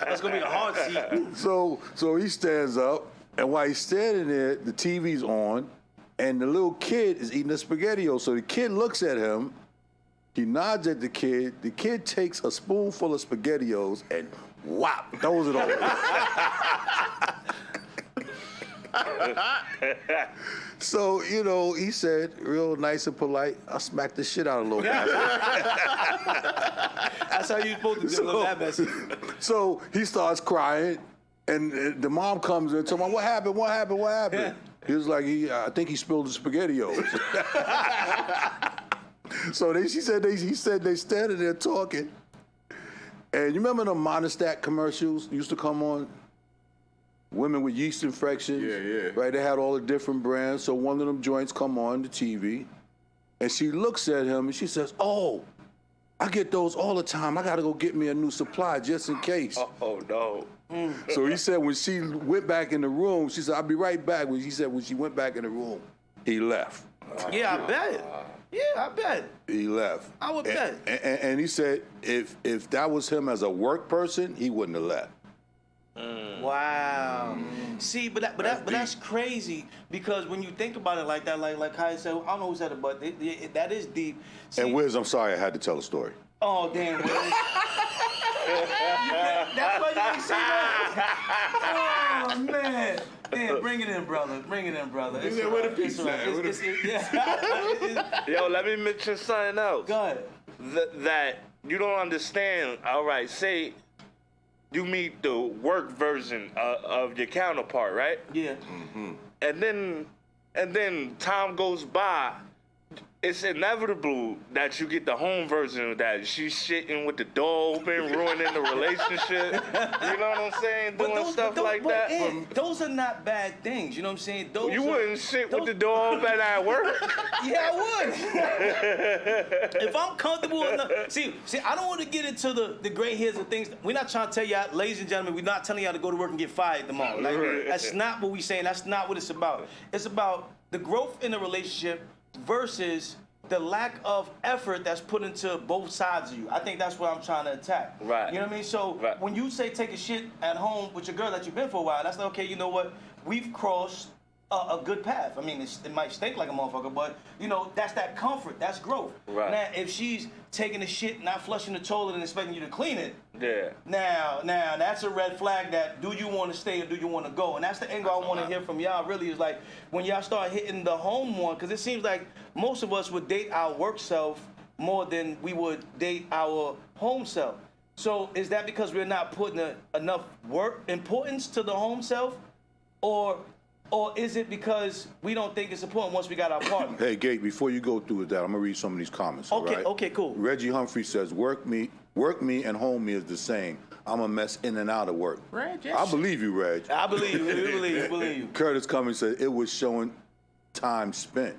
That's gonna be the hard seat. So he stands up, and while he's standing there, the TV's on, and the little kid is eating the SpaghettiOs. So the kid looks at him, he nods at the kid takes a spoonful of SpaghettiOs and whop, throws it on. So, you know, he said, real nice and polite, I smacked the shit out of little guy. That's how you're supposed to do that message. So he starts crying, and the mom comes in and tells him, what happened? He was like, I think he spilled the SpaghettiOs. So he said they standing there talking. And you remember the Monistat commercials used to come on? Women with yeast infections. Yeah. Right, they had all the different brands. So one of them joints come on the TV, and she looks at him and she says, oh, I get those all the time. I gotta go get me a new supply just in case. Oh no. So he said when she went back in the room, she said, I'll be right back. He said when she went back in the room, he left. Yeah, I bet. Yeah, I bet. He left. I would bet. And he said if that was him as a work person, he wouldn't have left. Wow. See, but that's crazy because when you think about it like that, like Kai said, I don't know who said it, but that is deep. See, And Wiz, I'm sorry I had to tell a story. Oh damn, Wiz. That's why you ain't say that. Oh man. Damn, bring it in, brother. Is it where the pizza at? Yo, let me mention something else. Go ahead. That you don't understand. All right, say you meet the work version of your counterpart, right? Yeah. And then time goes by, it's inevitable that you get the home version of that. She's shitting with the door open, ruining the relationship. You know what I'm saying? Doing stuff like that. Those are not bad things. You know what I'm saying? You wouldn't shit with the door open at work? Yeah, I would. If I'm comfortable enough. See, I don't want to get into the gray hairs and things. We're not trying to tell y'all, ladies and gentlemen, we're not telling y'all to go to work and get fired tomorrow. Like, that's not what we're saying. That's not what it's about. It's about the growth in the relationship versus the lack of effort that's put into both sides of you. I think that's what I'm trying to attack. Right. You know what I mean? So when you say take a shit at home with your girl that you've been for a while, that's like, okay, you know what? We've crossed a good path. I mean, it might stink like a motherfucker, but, you know, that's that comfort. That's growth. Right. Now, if she's taking the shit, not flushing the toilet and expecting you to clean it, yeah. Now, that's a red flag that do you want to stay or do you want to go? And that's the angle I want to hear from y'all, really, is like when y'all start hitting the home one, because it seems like most of us would date our work self more than we would date our home self. So is that because we're not putting enough importance to the home self? Or is it because we don't think it's important once we got our partner? Hey, Gate, before you go through with that, I'm going to read some of these comments, all right? Okay, cool. Reggie Humphrey says, work me and home me is the same. I'm a mess in and out of work. Reg, I believe you, Reg. I believe you. We believe you. Curtis Cummings said it was showing time spent.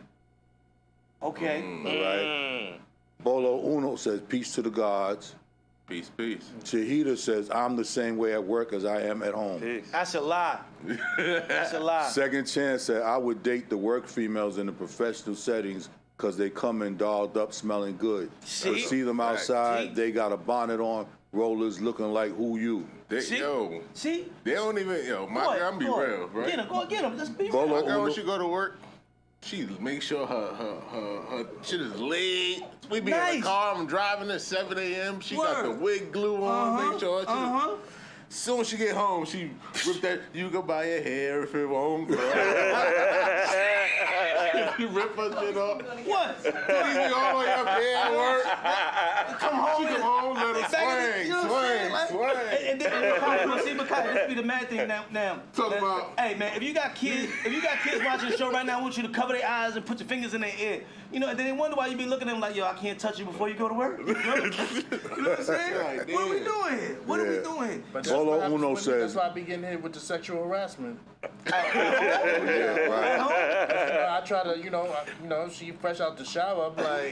Okay. All right. Bolo Uno says, peace to the gods. Peace, peace. Shahida says, I'm the same way at work as I am at home. Peace. That's a lie. That's a lie. Second Chance said, I would date the work females in the professional settings because they come in dolled up, smelling good. See them outside, they got a bonnet on, rollers looking like who you. See? They don't even, my girl, I'm be real, right? Get him. Let's be real. real. My girl, when she go to work, she make sure her shit is laid. We be in the car, I'm driving at 7 a.m. She got the wig glue on, make sure she... Soon as she get home, she rip that. You go buy your hair if it won't grow. You rip her shit off. What? Leave me all the way up there at work. Come home. She come home, let her swing. And then, see, because this be the mad thing now. Talk about. Hey man, if you got kids watching the show right now, I want you to cover their eyes and put your fingers in their ear. You know, and then they wonder why you be looking at them like, yo, I can't touch you before you go to work. You know what I'm saying? Right, what are we doing here? What are we doing? Bolo Uno says. That's why I be getting hit with the sexual harassment. Yeah, right. I try to, she fresh out the shower. I'm like,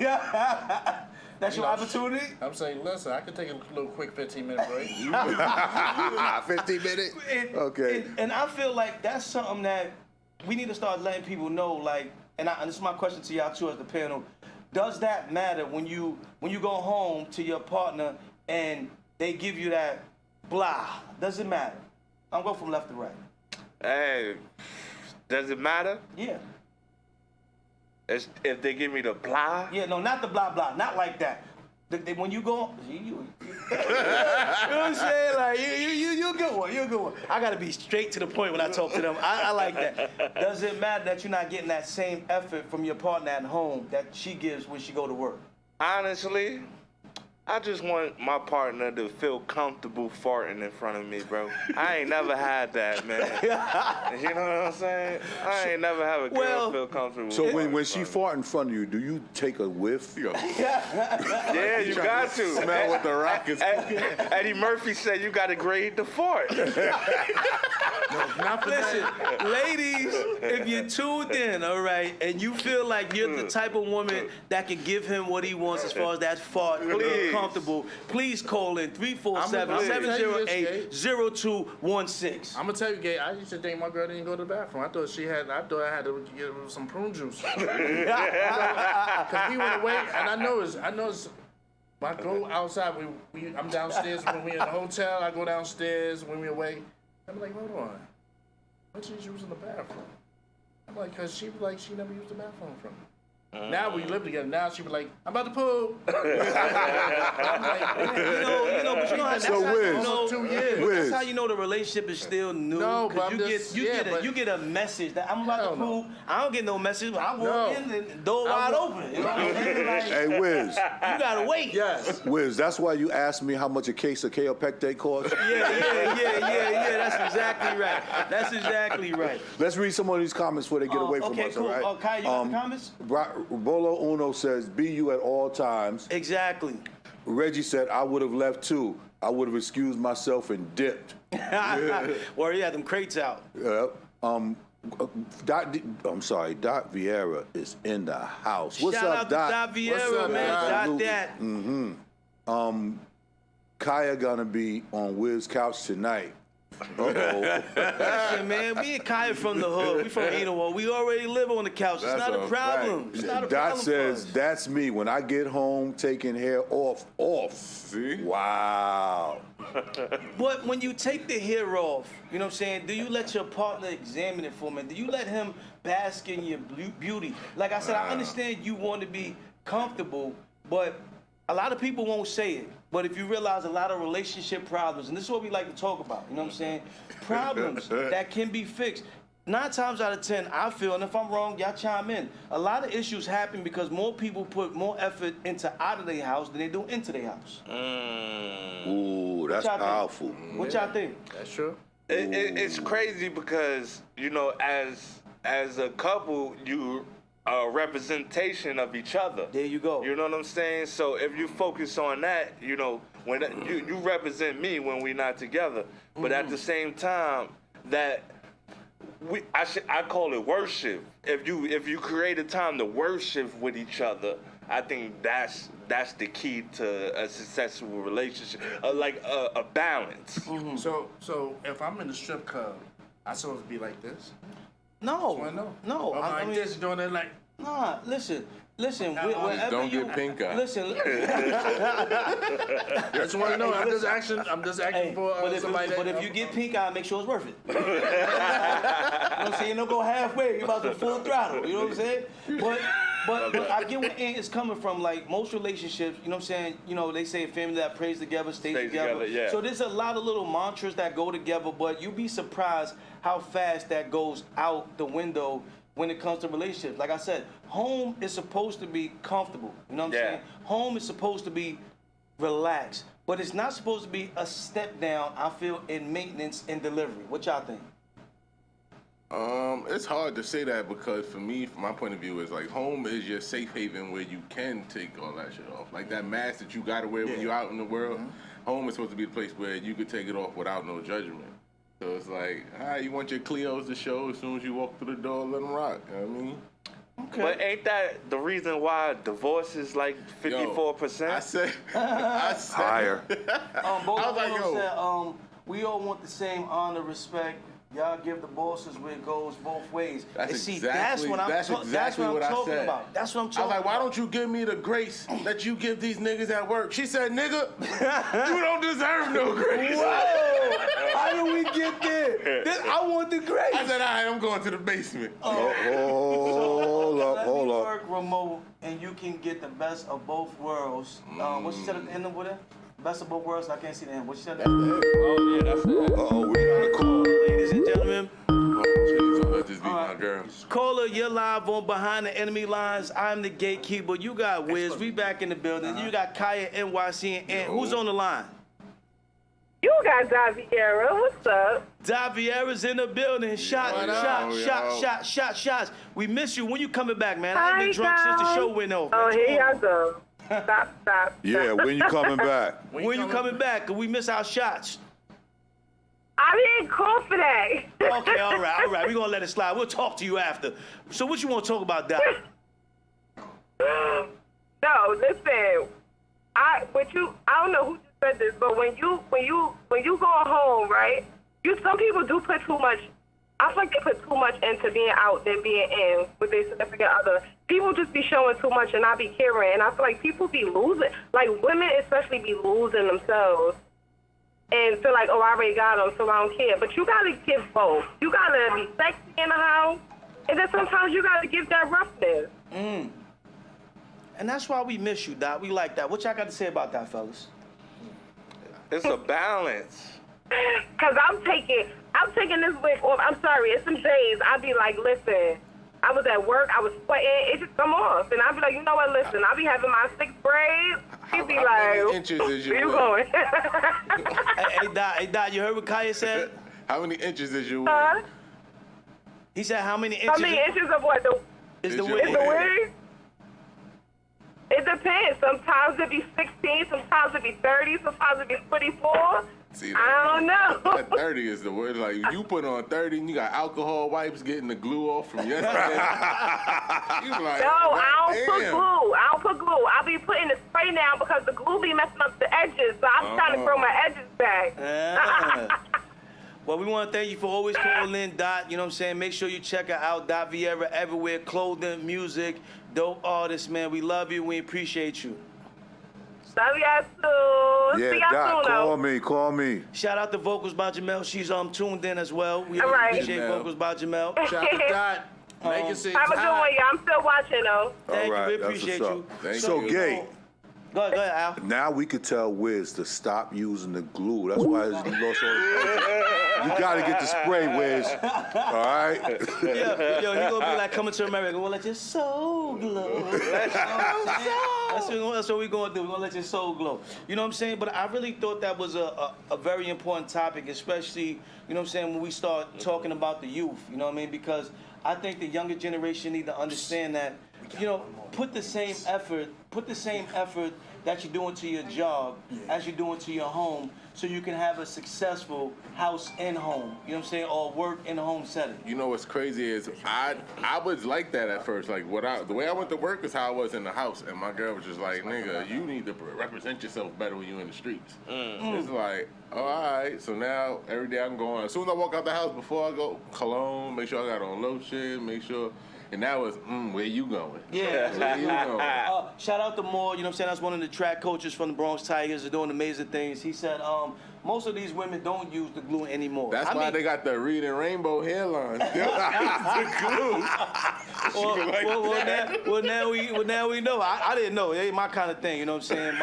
that's your opportunity? I'm saying, listen, I can take a little quick 15-minute break. 15 minutes? Okay. And I feel like that's something that we need to start letting people know, like, and this is my question to y'all too as the panel. Does that matter when you go home to your partner and they give you that blah? Does it matter? I'm going from left to right. Hey, does it matter? Yeah. If they give me the blah? Yeah, no, not the blah blah, not like that. When you go, you know what I'm saying? Like you a good one, you're a good one. I gotta be straight to the point when I talk to them. I like that. Does it matter that you're not getting that same effort from your partner at home that she gives when she go to work? Honestly, I just want my partner to feel comfortable farting in front of me, bro. I ain't never had that, man. You know what I'm saying? I ain't never have a girl feel comfortable. So when she fart in front of you, do you take a whiff? Yeah, you got to. Smell what the rock is cooking. Eddie Murphy said you got to grade the fart. Listen, ladies, if you're tuned in, all right, and you feel like you're the type of woman that can give him what he wants as far as that fart, comfortable, please call in 347-708-0216. I'm gonna tell you, Gay, I used to think my girl didn't go to the bathroom. I thought I had to give her some prune juice. Cause we went away, and I know it's. When I go outside, I'm downstairs when we in the hotel. I go downstairs when we away. I'm like, hold on, what's she using the bathroom? I'm like, cause she was like, she never used the bathroom from me. Now we live together. Now she was like, I'm about to poo. I'm like, but you know, that's so how Wiz, you know, 2 years. That's how you know the relationship is still new. No, but you get a message that I'm about to poo. I don't get no message. But I walk in and the door wide open. You know what I'm saying? Like, Hey, Wiz. You gotta wait. Yes. Wiz, that's why you asked me how much a case of Kaopectate costs? Yeah. That's exactly right. Let's read some of these comments before they get away from us, cool. all right? Kai, you got the comments? Bolo Uno says, be you at all times. Exactly. Reggie said, I would have left too. I would have excused myself and dipped. Well, he had them crates out. Yeah. Doc Vieira is in the house. What's Shout up, out Doc? to Doc Vieira, What's up, man? Doc that. Mm-hmm. Kaya gonna be on WIZZ couch tonight. Listen, man, we and Kaya from the hood. We from Enowa. We already live on the couch. It's not a problem. It's not a Doc problem says, for us. that's me. When I get home, taking hair off. See? Wow. But when you take the hair off, you know what I'm saying, do you let your partner examine it for me? Do you let him bask in your beauty? Like I said, I understand you want to be comfortable, but a lot of people won't say it. But if you realize a lot of relationship problems, and this is what we like to talk about, you know what I'm saying? Problems that can be fixed. 9 times out of 10, I feel, and if I'm wrong, y'all chime in. A lot of issues happen because more people put more effort into out of their house than they do into their house. Ooh, that's powerful. What y'all think? That's true. It's crazy because, you know, as a couple, you a representation of each other. There you go. You know what I'm saying? So if you focus on that, you know, when you represent me when we're not together, but at the same time, that I call it worship. If you create a time to worship with each other, I think that's the key to a successful relationship, like a balance. So if I'm in the strip club, I supposed to be like this? No. No. I Like mean, this, doing it like. Nah, listen. Wherever Don't you get pink eye. listen. I just want to know. I'm just asking for somebody. But if you get pink eye, make sure it's worth it. You know what I'm saying? Don't go halfway. You're about to full throttle. You know what I'm saying? But I get where Ant is coming from. Like most relationships, you know what I'm saying? You know, they say a family that prays together stays together. Yeah. So there's a lot of little mantras that go together, but you'd be surprised how fast that goes out the window when it comes to relationships. Like I said, home is supposed to be comfortable. You know what I'm saying? Home is supposed to be relaxed, but it's not supposed to be a step down, I feel, in maintenance and delivery. What y'all think? It's hard to say that because for me, from my point of view, is like home is your safe haven where you can take all that shit off. Like that mask that you gotta wear when you're out in the world, home is supposed to be the place where you could take it off without no judgment. So it's like, you want your Cleos to show as soon as you walk through the door, let them rock. You know what I mean? Okay. But ain't that the reason why divorce is like 54%? I said higher. We all want the same honor, respect. Y'all give the bosses where it goes both ways. That's that's what I'm talking about. That's what I'm talking about. I was like, why don't you give me the grace that you give these niggas at work? She said, nigga, you don't deserve no grace. Whoa! How did we get there? I want the grace. I said, all right, I'm going to the basement. Hold up. Work remote, and you can get the best of both worlds. What she said at the end of it? Best of both worlds. I can't see the end. What she said? Oh yeah, that's it. Uh-oh, we got a call. Ladies and gentlemen. Jeez, just be my girl. Caller, you're live on Behind the Enemy Lines. I'm the gatekeeper. You got Wiz. We back in the building. You got Kaya, NYC, and Ant. Who's on the line? You got Daviera. What's up? Daviera's in the building. Shots. We miss you. When you coming back, man? I ain't been drunk since the show went over. Oh, here y'all go. Stop. Yeah, when you coming back? When you coming back? Cause we miss our shots. I didn't call for that. Okay, all right. We're gonna let it slide. We'll talk to you after. So what you want to talk about, Doc? No, listen. I don't know who just said this, but when you go home, right? Some people do put too much. I feel like they put too much into being out than being in with their significant other. People just be showing too much and not be caring. And I feel like people be losing. Like women especially be losing themselves. And feel like, oh, I already got them, so I don't care. But you got to give both. You got to be sexy in the house, and then sometimes you got to give that roughness. And that's why we miss you, Doc. We like that. What y'all got to say about that, fellas? It's a balance. Because I'm taking this week off. I'm sorry. It's some days I be like, listen, I was at work. I was sweating. It just come off. And I be like, you know what? Listen, I be having my 6th grade. He'd be like, how many inches is your where you going? Hey, Doc, you heard what Kaya said? How many inches is your Huh? wig? He said how many inches? How many inches of what? Is the wig? It depends. Sometimes it be 16, sometimes it be 30, sometimes it be 24. See, I don't know. That 30 is the word. Like, you put on 30 and you got alcohol wipes getting the glue off from yesterday. You like, No, I don't put damn. glue. I don't put glue. I'll be putting the spray now because the glue be messing up the edges. So I'm trying to grow my edges back. Well, we want to thank you for always calling in, Dot. You know what I'm saying? Make sure you check her out, Dot Vieira, everywhere. Clothing, music, dope artist, man. We love you. We appreciate you. Love y'all too. Yeah, See y'all Doc, soon, call me. Shout out to Vocals by Jamel. She's tuned in as well. We All right. appreciate Vocals by Jamel. Shout out to Dot. Make it Have a good one, y'all. I'm still watching, though. Thank All right, you. We that's appreciate what's you. up. So, Gay, Go ahead, Al. now we could tell Wiz to stop using the glue. That's why he lost all his You got to get the spray, Wiz. All right? Yo, he gonna be like Coming to America. We'll let your soul glow. That's what we gonna do. We're gonna let your soul glow. You know what I'm saying? But I really thought that was a very important topic, especially, you know what I'm saying, when we start talking about the youth. You know what I mean? Because I think the younger generation need to understand that, you know, put the same effort that you're doing to your job as you're doing to your home, so you can have a successful house and home. You know what I'm saying? Or work in a home setting. You know what's crazy is I was like that at first. Like the way I went to work is how I was in the house, and my girl was just like, "Nigga, you need to represent yourself better when you're in the streets." It's like, all right. So now every day I'm going. As soon as I walk out the house, before I go, cologne, make sure I got on lotion, make sure. And now it's, where you going? Yeah. Where you going? Shout out to Moore, you know what I'm saying? That's one of the track coaches from the Bronx Tigers. They're doing amazing things. He said most of these women don't use the glue anymore. That's why they got the Reed and Rainbow hairline. The glue. Now we know. I didn't know. It ain't my kind of thing, you know what I'm saying?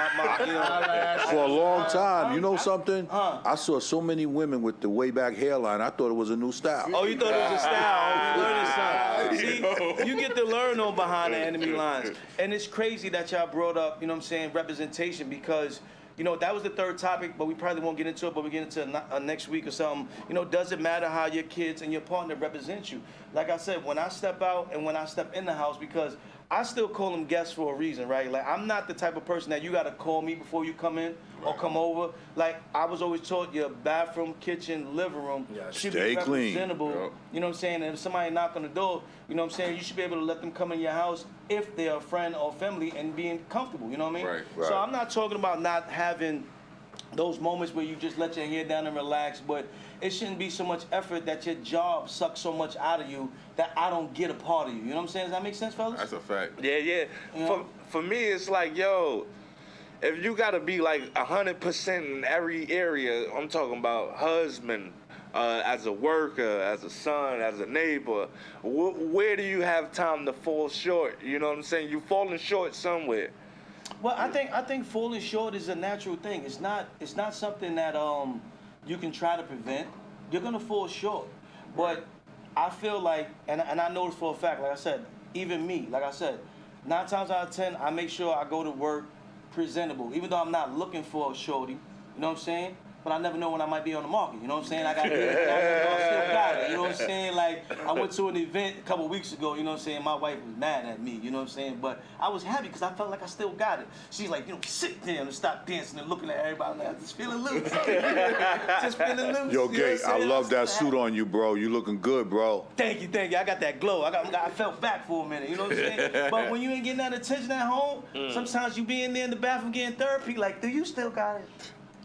For a long time, you know something? I saw so many women with the way back hairline. I thought it was a new style. Oh, you thought it was a style? You learning something. See, you get to learn on Behind the Enemy Lines. And it's crazy that y'all brought up, you know what I'm saying, representation, because, you know, that was the third topic, but we probably won't get into it, but we get into it next week or something. You know, does it matter how your kids and your partner represent you? Like I said, when I step out and when I step in the house, because I still call them guests for a reason, right? Like, I'm not the type of person that you got to call me before you come in or come over. Like, I was always taught your bathroom, kitchen, living room should be representable. You know what I'm saying? And if somebody knock on the door, you know what I'm saying, you should be able to let them come in your house if they're a friend or family and being comfortable, you know what I mean? Right. So I'm not talking about not having those moments where you just let your hair down and relax, but it shouldn't be so much effort that your job sucks so much out of you that I don't get a part of you. You know what I'm saying? Does that make sense, fellas? That's a fact. Yeah. You know? For me, it's like, yo, if you gotta be like 100% in every area, I'm talking about husband, as a worker, as a son, as a neighbor, where do you have time to fall short? You know what I'm saying? You're falling short somewhere. Well, I think falling short is a natural thing. It's not something that you can try to prevent. You're gonna fall short, but I feel like, and I know this for a fact. Like I said, even me, like I said, 9 times out of 10, I make sure I go to work presentable, even though I'm not looking for a shorty. You know what I'm saying? But I never know when I might be on the market. You know what I'm saying? I still got it. You know what I'm saying? Like, I went to an event a couple weeks ago. You know what I'm saying? My wife was mad at me. You know what I'm saying? But I was happy because I felt like I still got it. She's like, you know, sit down and stop dancing and looking at everybody. I'm like, I'm just feeling loose. Just feeling loose. Yo, Gay, I love that suit on you, bro. You looking good, bro. Thank you. I got that glow. I felt back for a minute. You know what I'm saying? But when you ain't getting that attention at home, sometimes you be in there in the bathroom getting therapy. Like, do you still got it?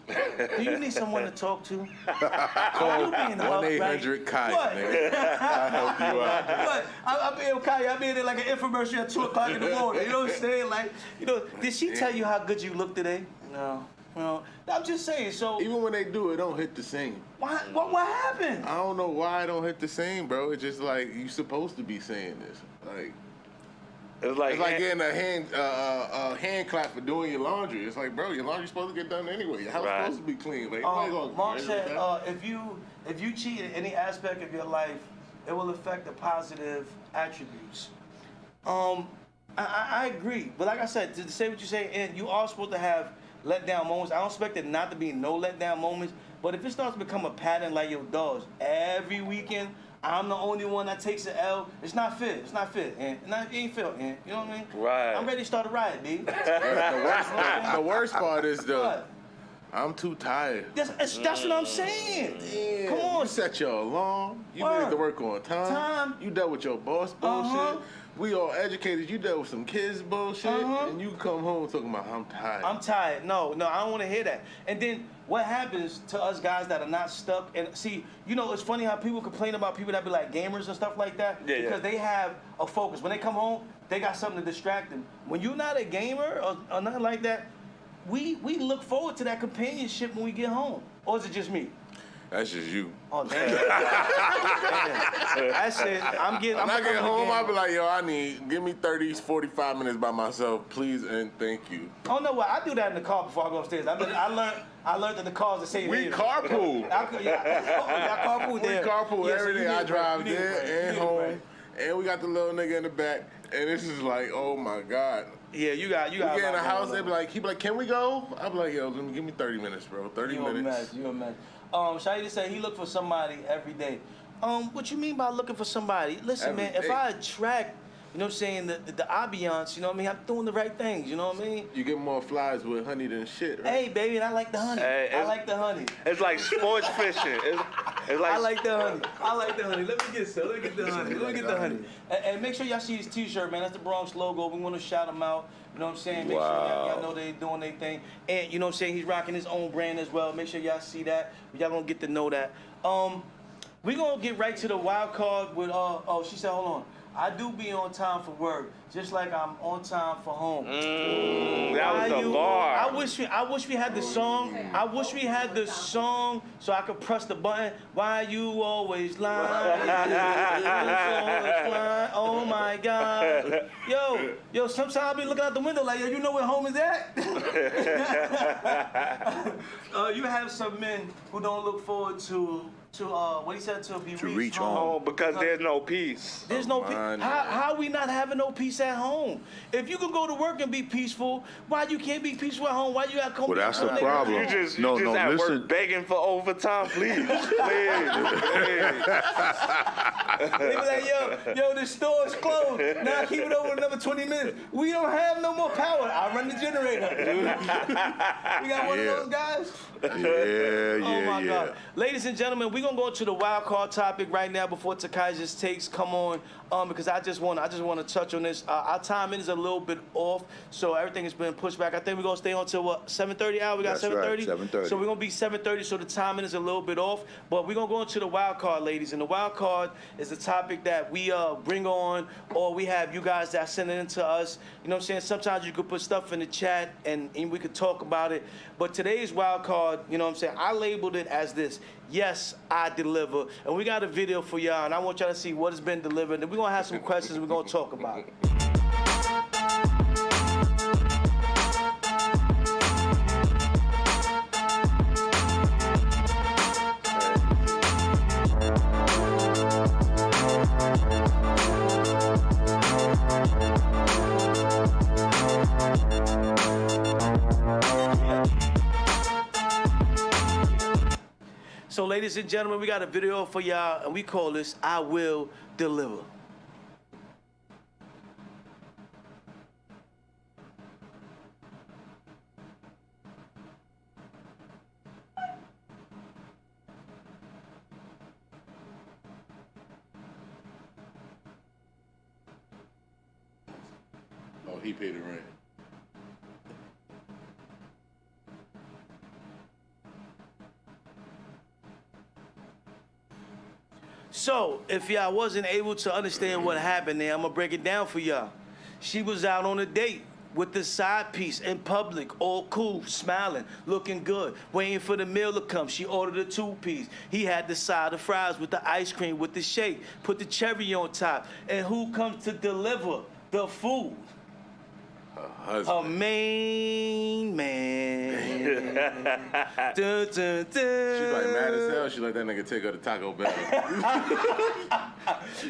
Do you need someone to talk to? Call 1-800-KAI, nigga. I'll help you out. But I be okay. I be in there like an infomercial at 2 o'clock in the morning. You know what I'm saying? Like, you know, did she tell you how good you look today? No. No. I'm just saying. So even when they do, it don't hit the same. Why? What happened? I don't know why it don't hit the same, bro. It's just like you supposed to be saying this, like. It's like getting a hand clap for doing your laundry. It's like, bro, your laundry's supposed to get done anyway. Your house supposed to be clean. Like, Mark said, if you cheat in any aspect of your life, it will affect the positive attributes. I agree, but like I said, to say what you say, and you are supposed to have letdown moments. I don't expect it not to be no letdown moments, but if it starts to become a pattern like your dogs, every weekend I'm the only one that takes an L. It's not fair. It's not fair. And it ain't fair, man. You know what I mean? Right. I'm ready to start a riot, B. The worst part is What? I'm too tired. That's what I'm saying. Yeah. Come on. You set your alarm. You Word. made to work on time. You dealt with your boss bullshit. We all educated. You dealt with some kids bullshit. And you come home talking about, I'm tired. I'm tired. No, I don't want to hear that. And then what happens to us guys that are not stuck? And see, you know, it's funny how people complain about people that be like gamers and stuff like that. Yeah, because they have a focus. When they come home, they got something to distract them. When you're not a gamer or nothing like that, we look forward to that companionship when we get home. Or is it just me? That's just you. Oh, damn. That's it. I'm When I get home, I'll be like, yo, give me 30, 45 minutes by myself, please, and thank you. Oh, no, well, I do that in the car before I go upstairs. I learned that the cars are saying We carpool. Y'all carpool there. We carpool every day. I drive there and home. Right. And we got the little nigga in the back. And this is like, oh my God. Yeah, you got. We get in the house, he be like, can we go? I be like, yo, give me 30 minutes, bro. 30 minutes. You a mess. Shahidi said he look for somebody every day. What you mean by looking for somebody? Listen, Every man, day. if I attract, you know what I'm saying, the ambiance, you know what I mean? I'm doing the right things, you know what I mean? You get more flies with honey than shit, right? Hey, baby, and I like the honey. Hey, I like the honey. It's like sports fishing. It's like I like the honey. Let me get the honey. And make sure y'all see his t-shirt, man. That's the Bronx logo. We want to shout him out. You know what I'm saying? Make sure y'all know they doing their thing. And you know what I'm saying? He's rocking his own brand as well. Make sure y'all see that. Y'all gonna get to know that. We gonna get right to the wild card with she said, hold on. I do be on time for work, just like I'm on time for home. That was the bar. I wish we had the song. I wish we had the song so I could press the button. Why you always lying? Oh my God. Yo, sometimes I be looking out the window like, yo, you know where home is at? You have some men who don't look forward to what he said, to reach home. Because there's no peace. There's no peace. How we not having no peace at home? If you can go to work and be peaceful, why you can't be peaceful at home? Why you got to come? Well, that's the problem. You just at work begging for overtime, please. Please. They be like, yo, the store is closed. Now keep it over another 20 minutes. We don't have no more power. I run the generator. We got one of those guys? Oh my God. Ladies and gentlemen, we're gonna go to the wild card topic right now before Takai's takes come on. Because I just want to touch on this. Our timing is a little bit off, so everything has been pushed back. I think we're gonna stay on till 7:30 hour. We got 7:30. 7:30. So we're gonna be 7:30. So the timing is a little bit off. But we're gonna go into the wild card, ladies. And the wild card is a topic that we bring on, or we have you guys that send it in to us. You know what I'm saying? Sometimes you could put stuff in the chat and we could talk about it. But today's wild card, you know what I'm saying? I labeled it as this. Yes, I deliver. And we got a video for y'all, and I want y'all to see what has been delivered. And we're going to have some questions we're going to talk about it. So, ladies and gentlemen, we got a video for y'all, and we call this I Will Deliver. Oh, he paid the rent. So, if y'all wasn't able to understand what happened there, I'm going to break it down for y'all. She was out on a date with the side piece in public, all cool, smiling, looking good, waiting for the meal to come. She ordered a 2-piece. He had the side of fries with the ice cream, with the shake, put the cherry on top. And who comes to deliver the food? A main man. Dun, dun, dun. She's like mad as hell. She let that nigga take her to Taco Bell.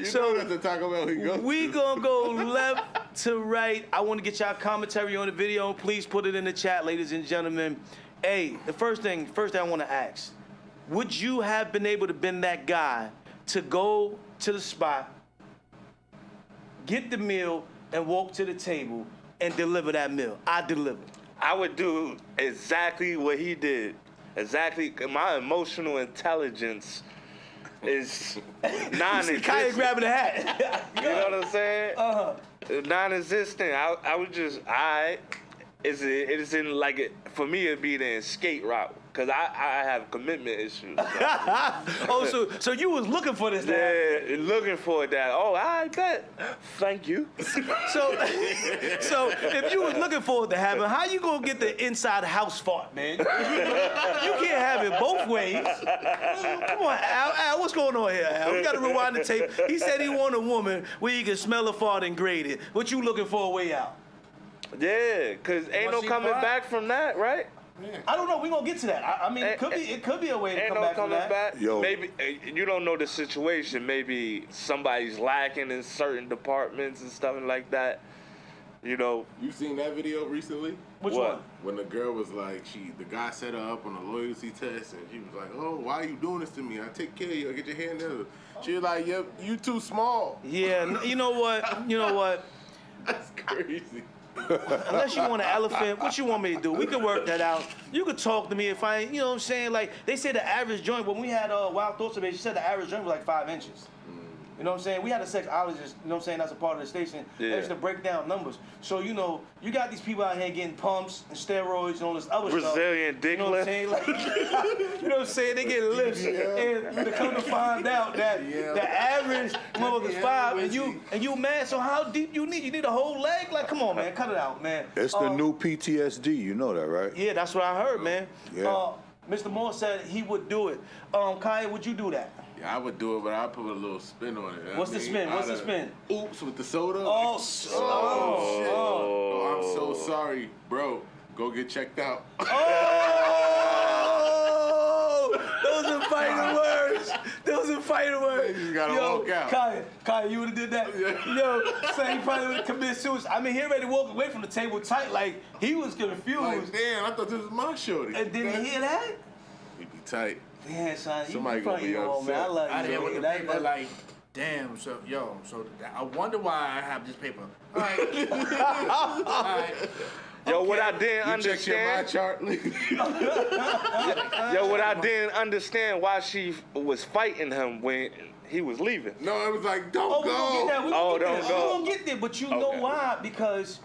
So at the Taco Bell he goes. We gonna go left to right. I want to get y'all commentary on the video. Please put it in the chat, ladies and gentlemen. Hey, the first thing I want to ask: would you have been able to been that guy to go to the spot, get the meal, and walk to the table and deliver that meal. I deliver. I would do exactly what he did. Exactly. My emotional intelligence is non-existent. Kaya grabbing the hat. You know what I'm saying? Non-existent. I would just, it is in like, for me it'd be the escape route. Cause I have commitment issues. So you was looking for this? Yeah, looking for that. Oh, I bet. Thank you. So if you was looking for it to happen, how you gonna get the inside house fart, man? You can't have it both ways. Come on, Al, what's going on here, Al? We gotta rewind the tape. He said he want a woman where you can smell a fart and grade it. What you looking for a way out? Yeah, cause ain't no coming back from that, right? Yeah. I don't know. We're gonna get to that. I mean, it could be a way to come back from that. Back. Yo. Maybe you don't know the situation. Maybe somebody's lacking in certain departments and stuff like that. You know. You seen that video recently? Which one? When the girl was like, the guy set her up on a loyalty test, and she was like, "Oh, why are you doing this to me? I take care of you. I get your hand in." She was like, "Yep, you too small." Yeah. You know what? That's crazy. Unless you want an elephant, what you want me to do? We can work that out. You could talk to me if I, you know what I'm saying? Like, they said the average joint, when we had Wild Thoughts today, she said the average joint was like 5 inches. You know what I'm saying? We had a sexologist, you know what I'm saying, that's a part of the station. Yeah. That used to break down numbers. So, you know, you got these people out here getting pumps and steroids and all this other Brazilian stuff. dick You know what I'm lift. saying? Like, you know what I'm saying? They get lifts. And to come to find out that the average motherfucker's 5 and you mad, so how deep you need? You need a whole leg? Like, come on, man, cut it out, man. It's the new PTSD, you know that, right? Yeah, that's what I heard, man. Yeah. Mr. Moore said he would do it. Kaya, would you do that? Yeah, I would do it, but I'd put a little spin on it. What's the spin? What's the spin? Oops with the soda. Oh, shit. I'm so sorry, bro. Go get checked out. Oh! Those are fighting words. Those are fighting words. You gotta walk out. Kaya, you would have did that? Yo, so he probably would have committed suicide. I mean, he ready to walk away from the table tight, like he was confused. Like, damn, I thought this was my shorty. And didn't he hear that? He'd be tight. Yeah, son. Somebody gonna be upset. Man. I love you. I didn't with the paper like, damn. So I wonder why I have this paper. All right. All right. Yo, what I didn't You check your my understand. chart. Yo, what I didn't understand why she was fighting him when he was leaving. No, it was like, don't Oh, we go. gonna get there. We Oh, gonna get don't there. go. We gonna get there, but you know Okay. why? Because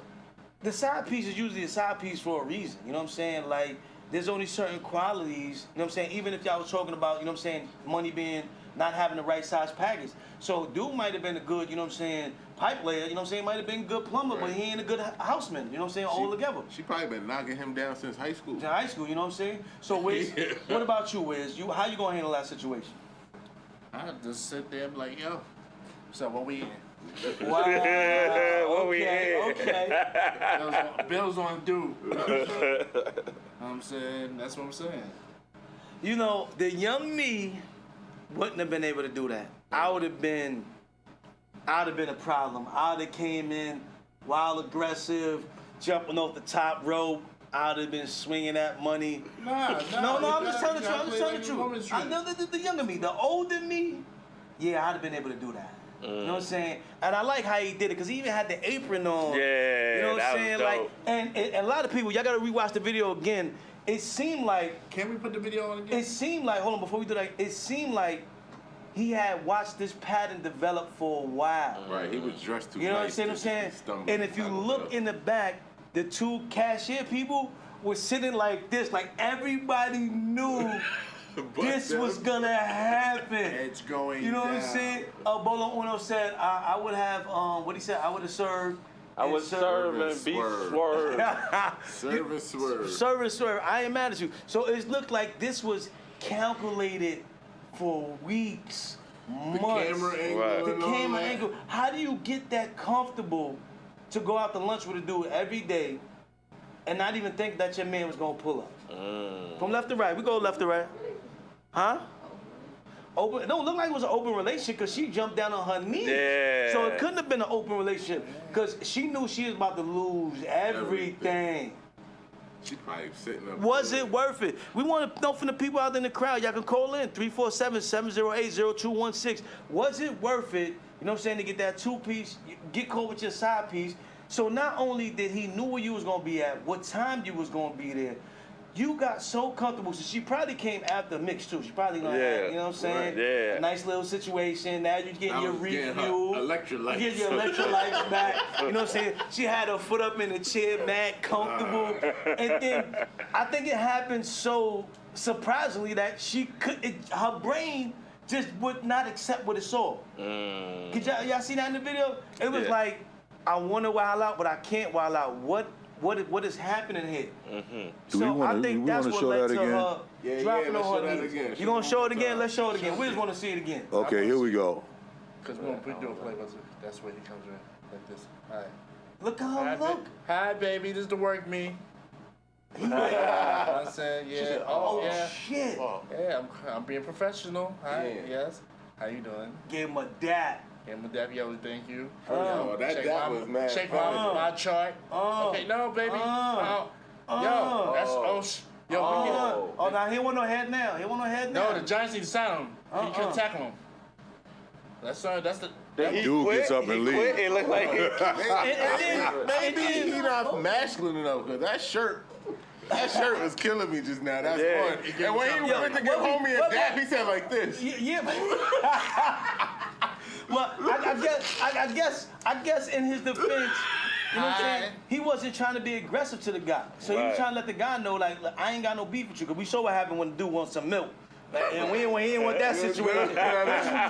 the side piece is usually a side piece for a reason. You know what I'm saying? Like, there's only certain qualities, you know what I'm saying? Even if y'all was talking about, you know what I'm saying, money being, not having the right size package. So dude might have been a good, you know what I'm saying, pipe layer, you know what I'm saying, might have been a good plumber, but he ain't a good houseman, you know what I'm saying, all together. She probably been knocking him down since high school. In high school, you know what I'm saying? So Wiz, what about you, Wiz? How you gonna handle that situation? I just sit there and be like, yo, so what we in? Wow. What we in? Okay. Bills on due. You know what I'm saying? That's what I'm saying. You know, the young me wouldn't have been able to do that. I'd have been a problem. I'd have came in wild aggressive, jumping off the top rope. I'd have been swinging that money. Nah. No, I'm just telling the truth. I'm just telling the Woman's truth. I know the younger me, the older me, yeah, I'd have been able to do that. You know what I'm saying? And I like how he did it, because he even had the apron on. Yeah, you know what I'm that saying? was Like, dope. and a lot of people, y'all gotta rewatch the video again. It seemed like, Can we put the video on again? it seemed like, hold on, before we do that, it seemed like he had watched this pattern develop for a while. Right, he was dressed too You know what I'm nice saying? to stumble And if you out of look the- in the back, the two cashier people were sitting like this, like everybody knew this was gonna happen. It's going You know what I'm down. saying? Bolo Uno said, I would have, what he said, I would have served. I was serving beef swerve. Serve and swerve. Serve and swerve. I ain't mad at you. So it looked like this was calculated for weeks, months. camera angle Right. The and all camera that. angle. How do you get that comfortable to go out to lunch with a dude every day and not even think that your man was gonna pull up? From left to right. We go left to right. Huh? Open. It don't look like it was an open relationship because she jumped down on her knees. Yeah. So it couldn't have been an open relationship because she knew she was about to lose everything. She probably sitting up. Was it worth it? We want to know from the people out in the crowd. Y'all can call in 347-708-0216. Was it worth it? You know what I'm saying? To get that 2-piece, get caught with your side piece. So not only did he knew where you was gonna be at, what time you was gonna be there, you got so comfortable. So she probably came after mix too. She probably gonna have, you know what I'm saying? Right, yeah. A nice little situation. Now you're getting your refuel. Electrolytes. You get your electrolytes back. You know what I'm saying? She had her foot up in the chair, mad comfortable. And then I think it happened so surprisingly that her brain just would not accept what it saw. Could y'all see that in the video? It was like, I want to wild out, but I can't wild out. What is happening here? So I think that's what led to her dropping on her knees. You gonna show it again? Let's show it again. We just want to see it again. Okay, here we go. Because we're going to do a play, that's where he comes in, like this. Hi. Look at her look. Hi, baby, this is the work me. You know what I'm saying? Yeah. Said, shit. Yeah, I'm being professional. Hi, yes. How you doing? Give him a dap. Give him a dap, yo, thank you. That was mad. Shake my chart. Okay, no, baby. Yo, that's, now he want no head now. He want no head now. No, the Giants need to sign him. He couldn't tackle him. That's the... That dude gets up and leaves. It looked like maybe he not masculine enough, because that shirt was killing me just now. That's fun. And when he went to get homie a dap, he said like this. Yeah. Well, I guess in his defense, you know what I'm saying? He wasn't trying to be aggressive to the guy. So he was trying to let the guy know, like, look, I ain't got no beef with you, because we saw what happened when the dude wants some milk. Like, and he didn't want that situation.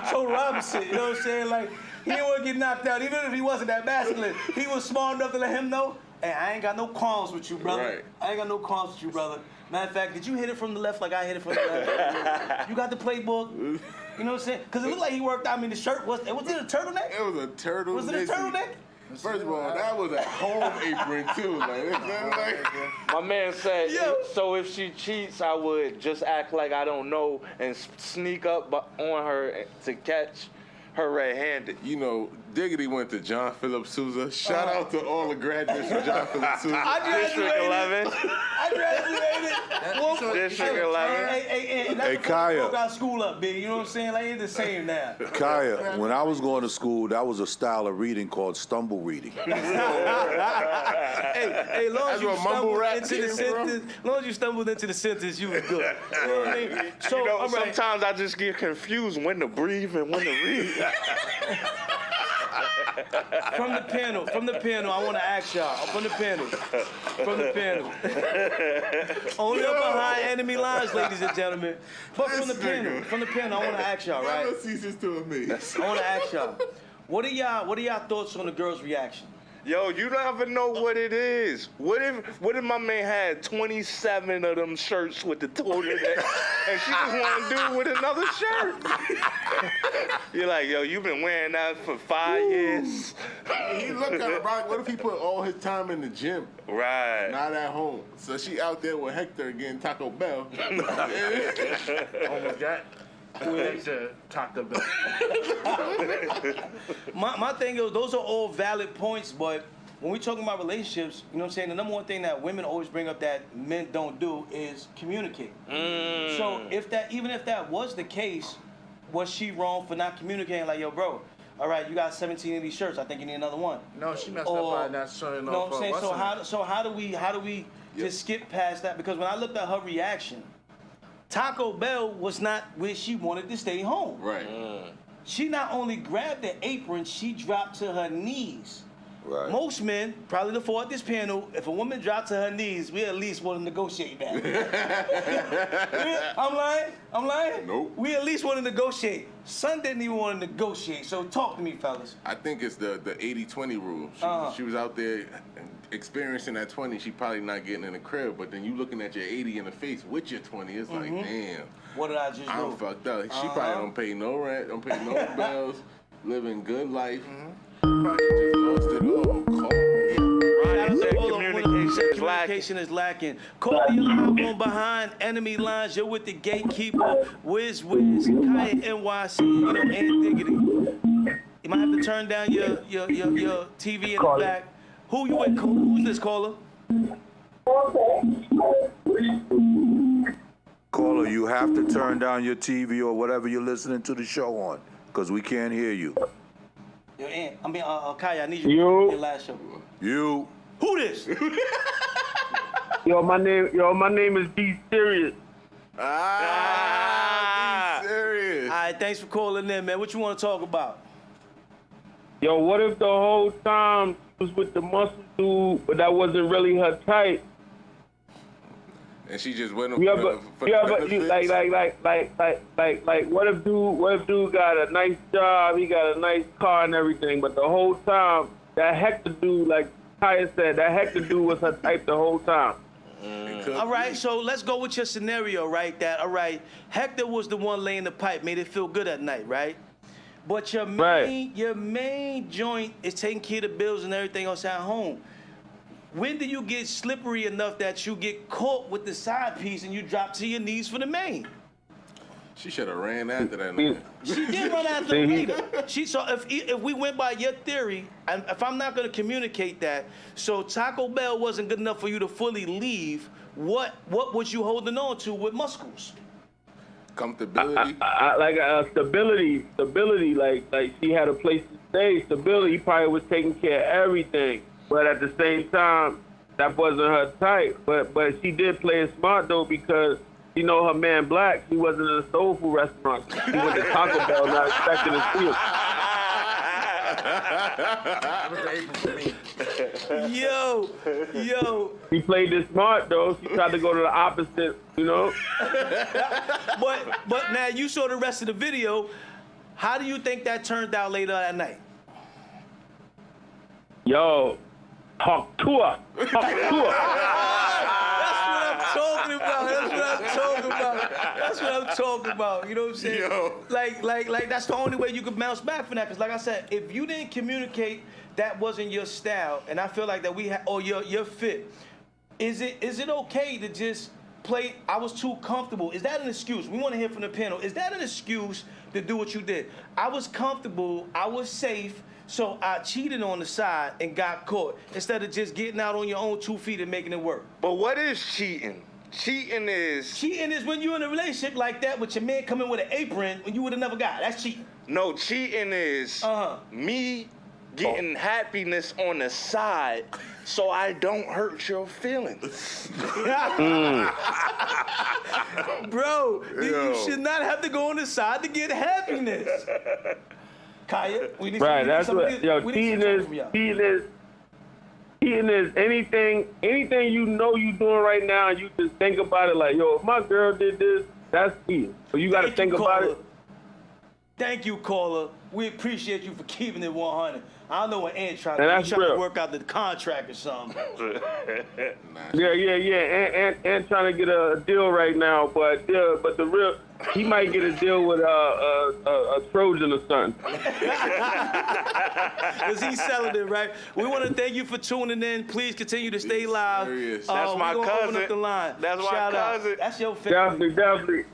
Total opposite, you know what I'm saying? Like, he didn't want to get knocked out, even if he wasn't that masculine. He was smart enough to let him know, hey, I ain't got no qualms with you, brother. Right. I ain't got no qualms with you, brother. Matter of fact, did you hit it from the left like I hit it from the left? You got the playbook? You know what I'm saying? Because it looked like he worked out. I mean, the shirt was it a turtleneck? It was a turtleneck. Was it a turtleneck? First of all, that was a home apron too. My man said, so if she cheats, I would just act like I don't know and sneak up on her to catch her red-handed. You know, Diggity went to John Philip Sousa. Shout out to all the graduates from John Philip Sousa. District 11. I graduated. District 11. Hey, Kaya. Got school up, big. You know what I'm saying? Like, it's the same now. Kaya, when I was going to school, that was a style of reading called stumble reading. Hey, long as you stumbled into the sentence, you was good. You know what I mean? So, sometimes I just get confused when to breathe and when to read. From the panel, I want to ask y'all. From the panel. Only up behind enemy lines, ladies and gentlemen. But from the panel, I want to ask y'all, right? Never ceases to me. I want to ask y'all. What are y'all thoughts on the girl's reaction? Yo, you never know what it is. What if my man had 27 of them shirts with the turtleneck and she just want to do it with another shirt? You're like, yo, you've been wearing that for 5 years. He looked at her, right? What if he put all his time in the gym? Right. Not at home. So she out there with Hector getting Taco Bell. Almost got Taco Bell. My thing is, those are all valid points, but when we're talking about relationships, you know what I'm saying, the number one thing that women always bring up that men don't do is communicate. So even if that was the case, was she wrong for not communicating? Like, yo, bro, all right, you got 17 of these shirts. I think you need another one. No, she messed up by not showing off. You know what I'm saying? So how do we just skip past that? Because when I looked at her reaction, Taco Bell was not where she wanted to stay home. Right. She not only grabbed the apron, she dropped to her knees. Right. Most men, probably the four at this panel, if a woman dropped to her knees, we at least want to negotiate that. I'm lying? Nope. We at least want to negotiate. Son didn't even want to negotiate, so talk to me, fellas. I think it's the 80-20 rule. She was out there experiencing that 20, she probably not getting in the crib, but then you looking at your 80 in the face with your 20, it's like, damn. What did I just do? I'm fucked up. She probably don't pay no rent, don't pay no bills, living good life. Probably just lost it all. Communication is lacking. Call you live on behind enemy lines. You're with the gatekeeper, WIZZ, Kaya NYC, you know, and Diggity. You might have to turn down your TV in the back. Who you with? Who's this caller? Caller, you have to turn down your TV or whatever you're listening to the show on, because we can't hear you. Yo, Kaya, I need you to your last show. You. Who this? Yo, my name is D Serious. D Serious. All right, thanks for calling in, man. What you want to talk about? Yo, what if the whole time she was with the muscle dude, but that wasn't really her type? And she just went Like, what if dude got a nice job, he got a nice car and everything, but the whole time, that Hector dude, like Kaya said, that Hector dude was her type the whole time. All right, so let's go with your scenario, right? Hector was the one laying the pipe, made it feel good at night, right? But your main joint is taking care of the bills and everything else at home. When do you get slippery enough that you get caught with the side piece and you drop to your knees for the main? She should have ran after that nigga. She did run after the leader. So if we went by your theory, and if I'm not going to communicate that, so Taco Bell wasn't good enough for you to fully leave, what was you holding on to with Muscles? Comfortability. Stability. Like she had a place to stay. Stability. He probably was taking care of everything. But at the same time, that wasn't her type. But she did play it smart, though, because, you know, her man Black, he wasn't in a soul food restaurant. He went to Taco Bell not expecting to see him. Yo. He played this smart, though. She tried to go to the opposite, you know? But now you saw the rest of the video. How do you think that turned out later that night? Yo. Talk to her. That's what I'm talking about. You know what I'm saying? Yo. Like that's the only way you could bounce back from that. Because like I said, if you didn't communicate that wasn't your style, and I feel like that your fit, is it okay to just play, I was too comfortable? Is that an excuse? We want to hear from the panel. Is that an excuse to do what you did? I was comfortable, I was safe, so I cheated on the side and got caught instead of just getting out on your own 2 feet and making it work. But what is cheating? Cheating is when you're in a relationship like that with your man coming with an apron when you would have never got. That's cheating. No, cheating is me getting happiness on the side so I don't hurt your feelings. Bro, you should not have to go on the side to get happiness. Kaya, we need that's what, cheating is anything you know you doing right now and you just think about it like, yo, if my girl did this, that's cheating. So you got to think about it. Thank you, caller. We appreciate you for keeping it 100. I don't know what Ant trying to work out the contract or something. Yeah. Ant trying to get a deal right now, but the real, he might get a deal with a Trojan or something. Because he's selling it, right? We want to thank you for tuning in. Please continue to stay live. That's my cousin. Open up the line. That's my cousin. That's your family. Definitely.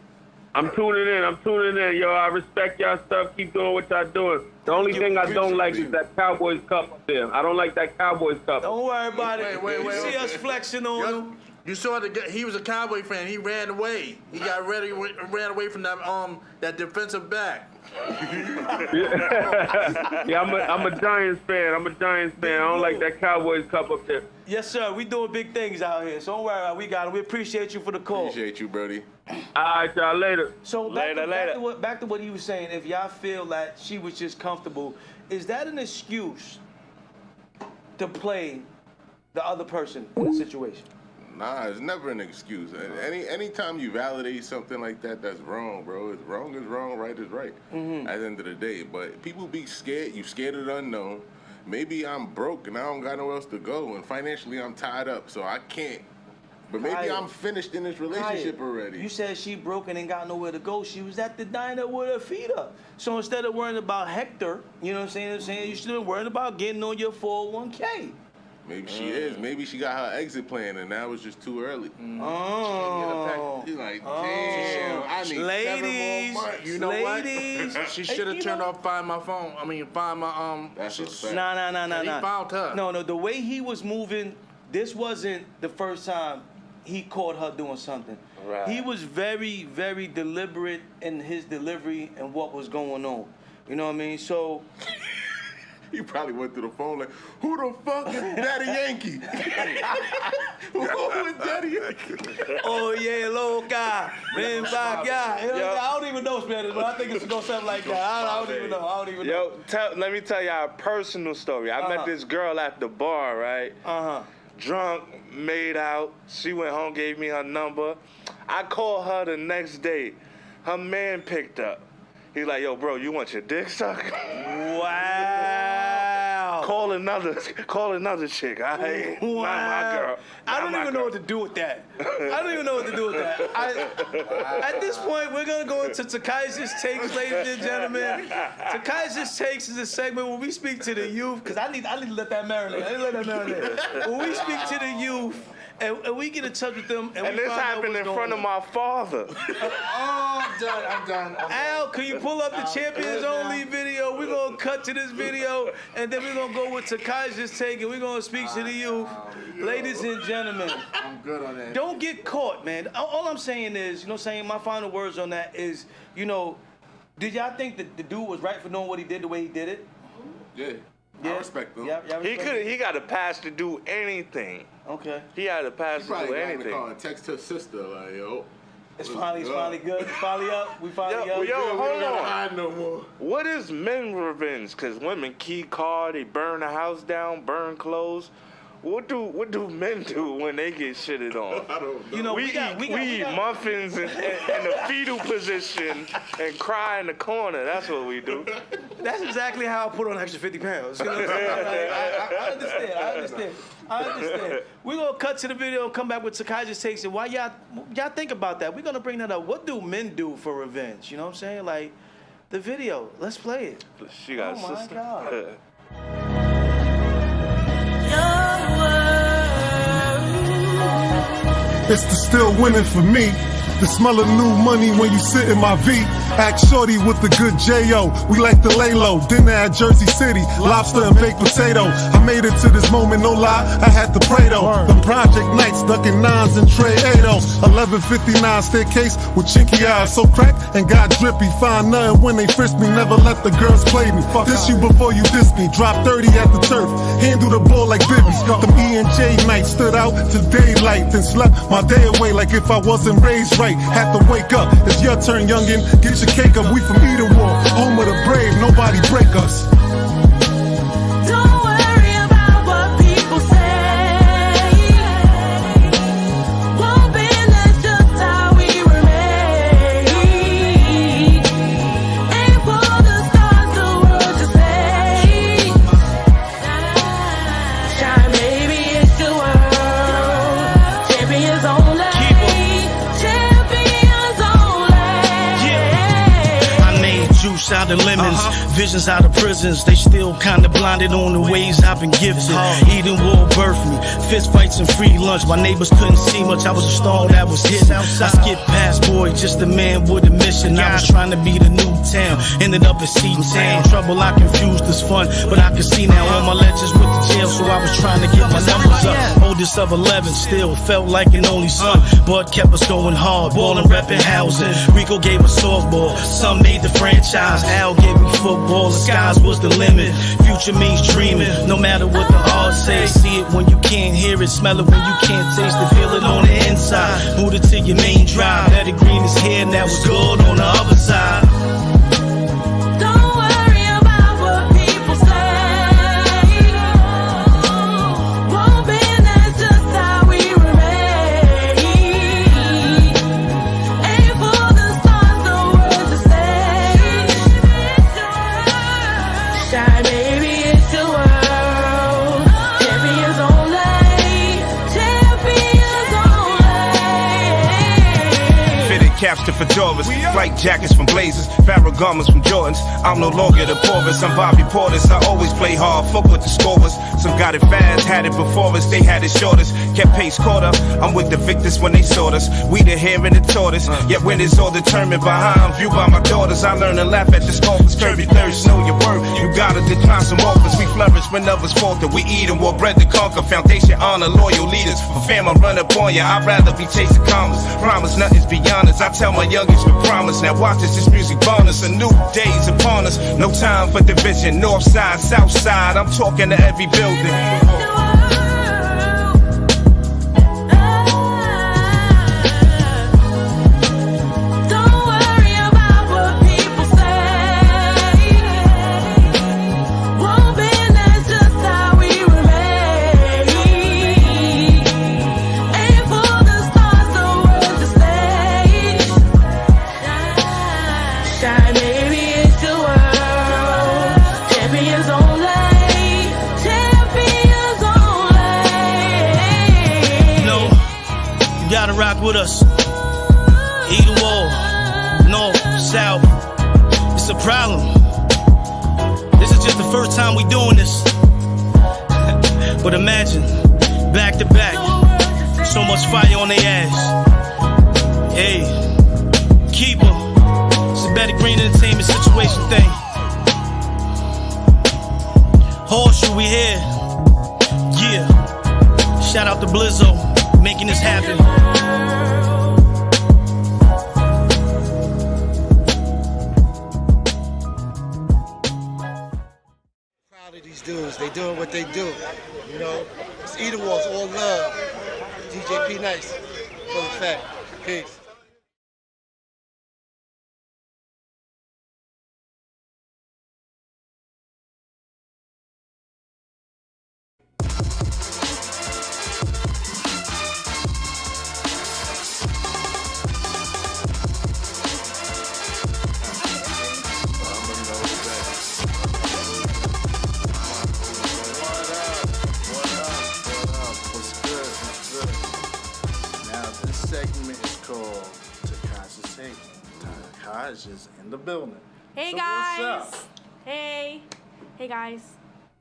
I'm tuning in. Yo, I respect y'all stuff. Keep doing what y'all doing. The only thing I don't like is that Cowboys Cup up there. I don't like that Cowboys Cup. Don't worry about it. You see us flexing on him. You saw he was a Cowboy fan. He ran away. He got ready, ran away from that defensive back. Yeah, I'm a Giants fan. I don't like that Cowboys Cup up there. Yes, sir. We doing big things out here. So don't worry about it. We got it. We appreciate you for the call. Appreciate you, Brody. All right, y'all. Later. So back to what he was saying. If y'all feel that she was just comfortable, is that an excuse to play the other person in the situation? Nah, it's never an excuse. Anytime you validate something like that, that's wrong, bro. It's wrong is wrong, right is right. At the end of the day. But people be scared. You scared of the unknown. Maybe I'm broke and I don't got nowhere else to go, and financially I'm tied up, so I can't. But maybe I'm finished in this relationship already. You said she broke and ain't got nowhere to go. She was at the diner with her feet up. So instead of worrying about Hector, you know what I'm saying? You should have been worrying about getting on your 401k. Maybe she is. Maybe she got her exit plan and now it's just too early. Oh. She's like, damn, I need 7 more months. You know what? She should have turned off Find My Phone. Find My, That's a fact. Nah. He found her. No, the way he was moving this wasn't the first time he caught her doing something. Right. He was very, very deliberate in his delivery and what was going on. You know what I mean? So he probably went through the phone like, who the fuck is Daddy Yankee? Who is Daddy Yankee? Oh yeah, little guy, man, bye guy. I don't even know Spanish, but I think it's gonna sound like that. I don't even know. Yo, let me tell y'all a personal story. I met this girl at the bar, right? Drunk, made out. She went home, gave me her number. I called her the next day. Her man picked up. He's like, yo, bro, you want your dick sucked? Wow. Call another chick. Not my girl. I don't even know what to do with that. At this point, we're going to go into Takai's Takes, ladies and gentlemen. Takai's Takes is a segment where we speak to the youth, because I need to let that marinate. When we speak to the youth, and we get in touch with them, and this happened in front of my father. I'm done. Al, can you pull up the Champions Only video? We're going to cut to this video, and then we're going to go with Takai's Take, and we're going to speak to the youth. Ladies and gentlemen, I'm good on that. Don't get caught, man. All I'm saying is, you know what I'm saying, my final words on that is, you know, did y'all think that the dude was right for doing what he did the way he did it? Yeah. I respect him. He got a pass to do anything. Okay. He had a pass to do anything. He call and text her sister like, yo. It's finally good. It's finally up. We finally up. Yo, hold on. Hide no more. What is men revenge? Because women key card, they burn the house down, burn clothes. What do men do when they get shitted on? I don't know. You know, we eat muffins in the fetal position and cry in the corner. That's what we do. That's exactly how I put on an extra 50 pounds. You know what I'm saying? I understand. We're going to cut to the video and come back with Takai's Takes. And while y'all think about that, we're going to bring that up. What do men do for revenge? You know what I'm saying? Like, the video. Let's play it. She got a sister. God. It's the still winning for me. The smell of new money when you sit in my V. Act shorty with the good J.O. We like to lay low. Dinner at Jersey City, lobster and baked potato. I made it to this moment, no lie, I had to pray though. Them project nights, ducking nines and tray 8-0s. 1159 staircase with chinky eyes. So cracked and got drippy. Find nothing when they frisk me, never let the girls play me. Diss you before you diss me. Drop 30 at the turf, handle the ball like Bibby. Them E&J nights stood out to daylight, then slept my day away like if I wasn't raised right. Had to wake up, it's your turn, youngin'. Get your cake up, we from Eden War, home of the brave, nobody break us. Don't worry about what people say. Won't be, that's just how we remain. Aim for the stars, the world to say. Shine, baby, it's your world. Champions only. Juice out of lemons, visions out of prisons. They still kinda blinded on the ways I've been gifted. Eden War birthed me, fist fights and free lunch. My neighbors couldn't see much, I was a star that was hidden. I skipped past boy, just a man with a mission. I was trying to be the new town, ended up in Seton Town. Trouble I confused as fun, but I can see now all my legends with the jail, so I was trying to get my numbers up. Oldest of 11, still felt like an only son. Bud kept us going hard, ballin', reppin' housing. Rico gave us softball, some made the franchise. Al gave me football, the skies was the limit. Future means dreaming, no matter what the odds say. See it when you can't hear it, smell it when you can't taste it, feel it on the inside. Boot it to your main drive, let it green is here, and that was good on the other side. Don't worry about what people say. Won't be, that's just how we remain. Aim for the stars, the world to say. Shine, baby, it's your world. Champions only. Champions only. Fitted caps to fedoras, flight jackets from Blazers, Farrah garments from Jordans. I'm no longer the poorest, I'm Bobby Portis. I always play hard, fuck with the scorers. Some got it fast, had it before us, they had it shortest. Kept pace caught up, I'm with the victors when they sought us. We the hare and the tortoise, yet when it's all determined by how I'm viewed by my daughters. I learn to laugh at the scoffers, curvy thirst, know your worth. You gotta decline some offers. We flourish when others falter. We eat and war bread to conquer. Foundation, honor, loyal leaders. For fam, I run up on ya. I'd rather be chasing commas. Promise nothing's beyond us. I tell my youngest we promise. Now watch this music bonus. A new day's upon us. No time for division. North side, south side. I'm talking to every building. Rock with us. Either war, north, south. It's a problem. This is just the first time we doing this. But imagine, back to back, so much fire on their ass. Hey, keeper. It's a better green entertainment situation thing. Horseshoe, we here. Yeah. Shout out to Blizzo, making this happen. These dudes, they doing what they do. You know, it's Either Walls, all love. DJ P Nice, full effect. Peace. Is in the building. Hey so guys. What's up? Hey guys.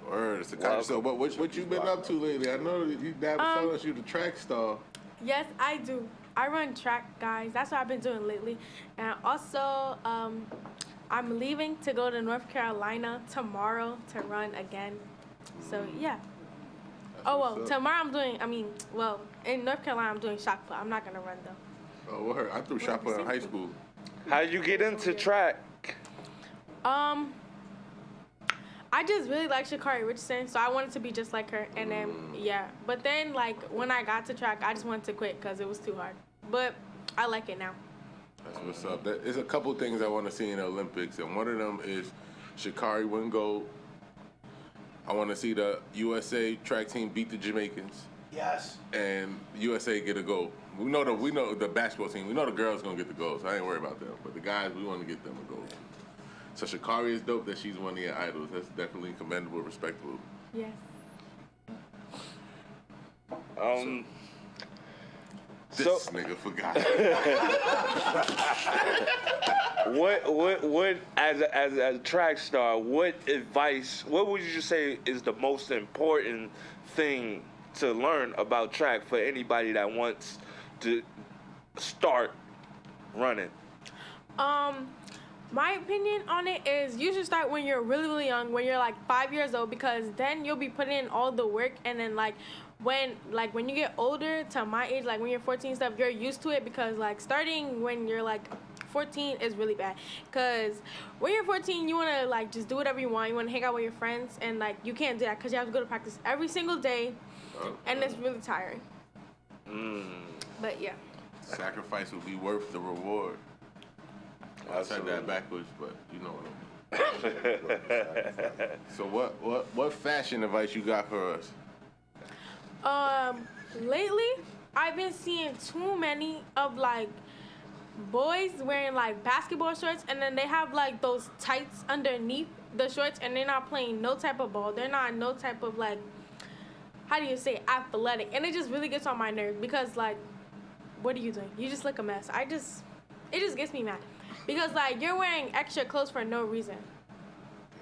Word, it's Takashi. So what you been up to lately? I know you telling us you the track star. Yes, I do. I run track, guys. That's what I've been doing lately. And also, I'm leaving to go to North Carolina tomorrow to run again. So yeah. Tomorrow in North Carolina I'm doing shot put. I'm not gonna run though. Oh, word. I threw shot put in high school. How you get into track? I just really like Sha'Carri Richardson, so I wanted to be just like her. And then, yeah. But then, like, when I got to track, I just wanted to quit because it was too hard. But I like it now. That's what's up. There's a couple things I want to see in the Olympics, and one of them is Sha'Carri win gold. I want to see the USA track team beat the Jamaicans. Yes. And USA get a gold. We know the basketball team. We know the girls gonna get the gold, so I ain't worried about them. But the guys, we want to get them a gold. So Sha'Carri is dope that she's one of your idols. That's definitely commendable, respectable. Yes. This nigga forgot. What as a track star, what would you say is the most important thing to learn about track for anybody that wants to start running? My opinion on it is you should start when you're really, really young, when you're like 5 years old, because then you'll be putting in all the work, and then when you get older, to my age, like when you're 14 and stuff, you're used to it, because like starting when you're like 14 is really bad, because when you're 14 you want to like just do whatever you want, you want to hang out with your friends, and like you can't do that because you have to go to practice every single day, and it's really tiring. But yeah, sacrifice will be worth the reward. I said that backwards, but you know what I mean. So what fashion advice you got for us? Lately I've been seeing too many of like boys wearing like basketball shorts, and then they have like those tights underneath the shorts, and they're not playing no type of ball. They're not no type of like, how do you say, athletic, and it just really gets on my nerves, because like, what are you doing? You just look a mess. It just gets me mad, because like you're wearing extra clothes for no reason.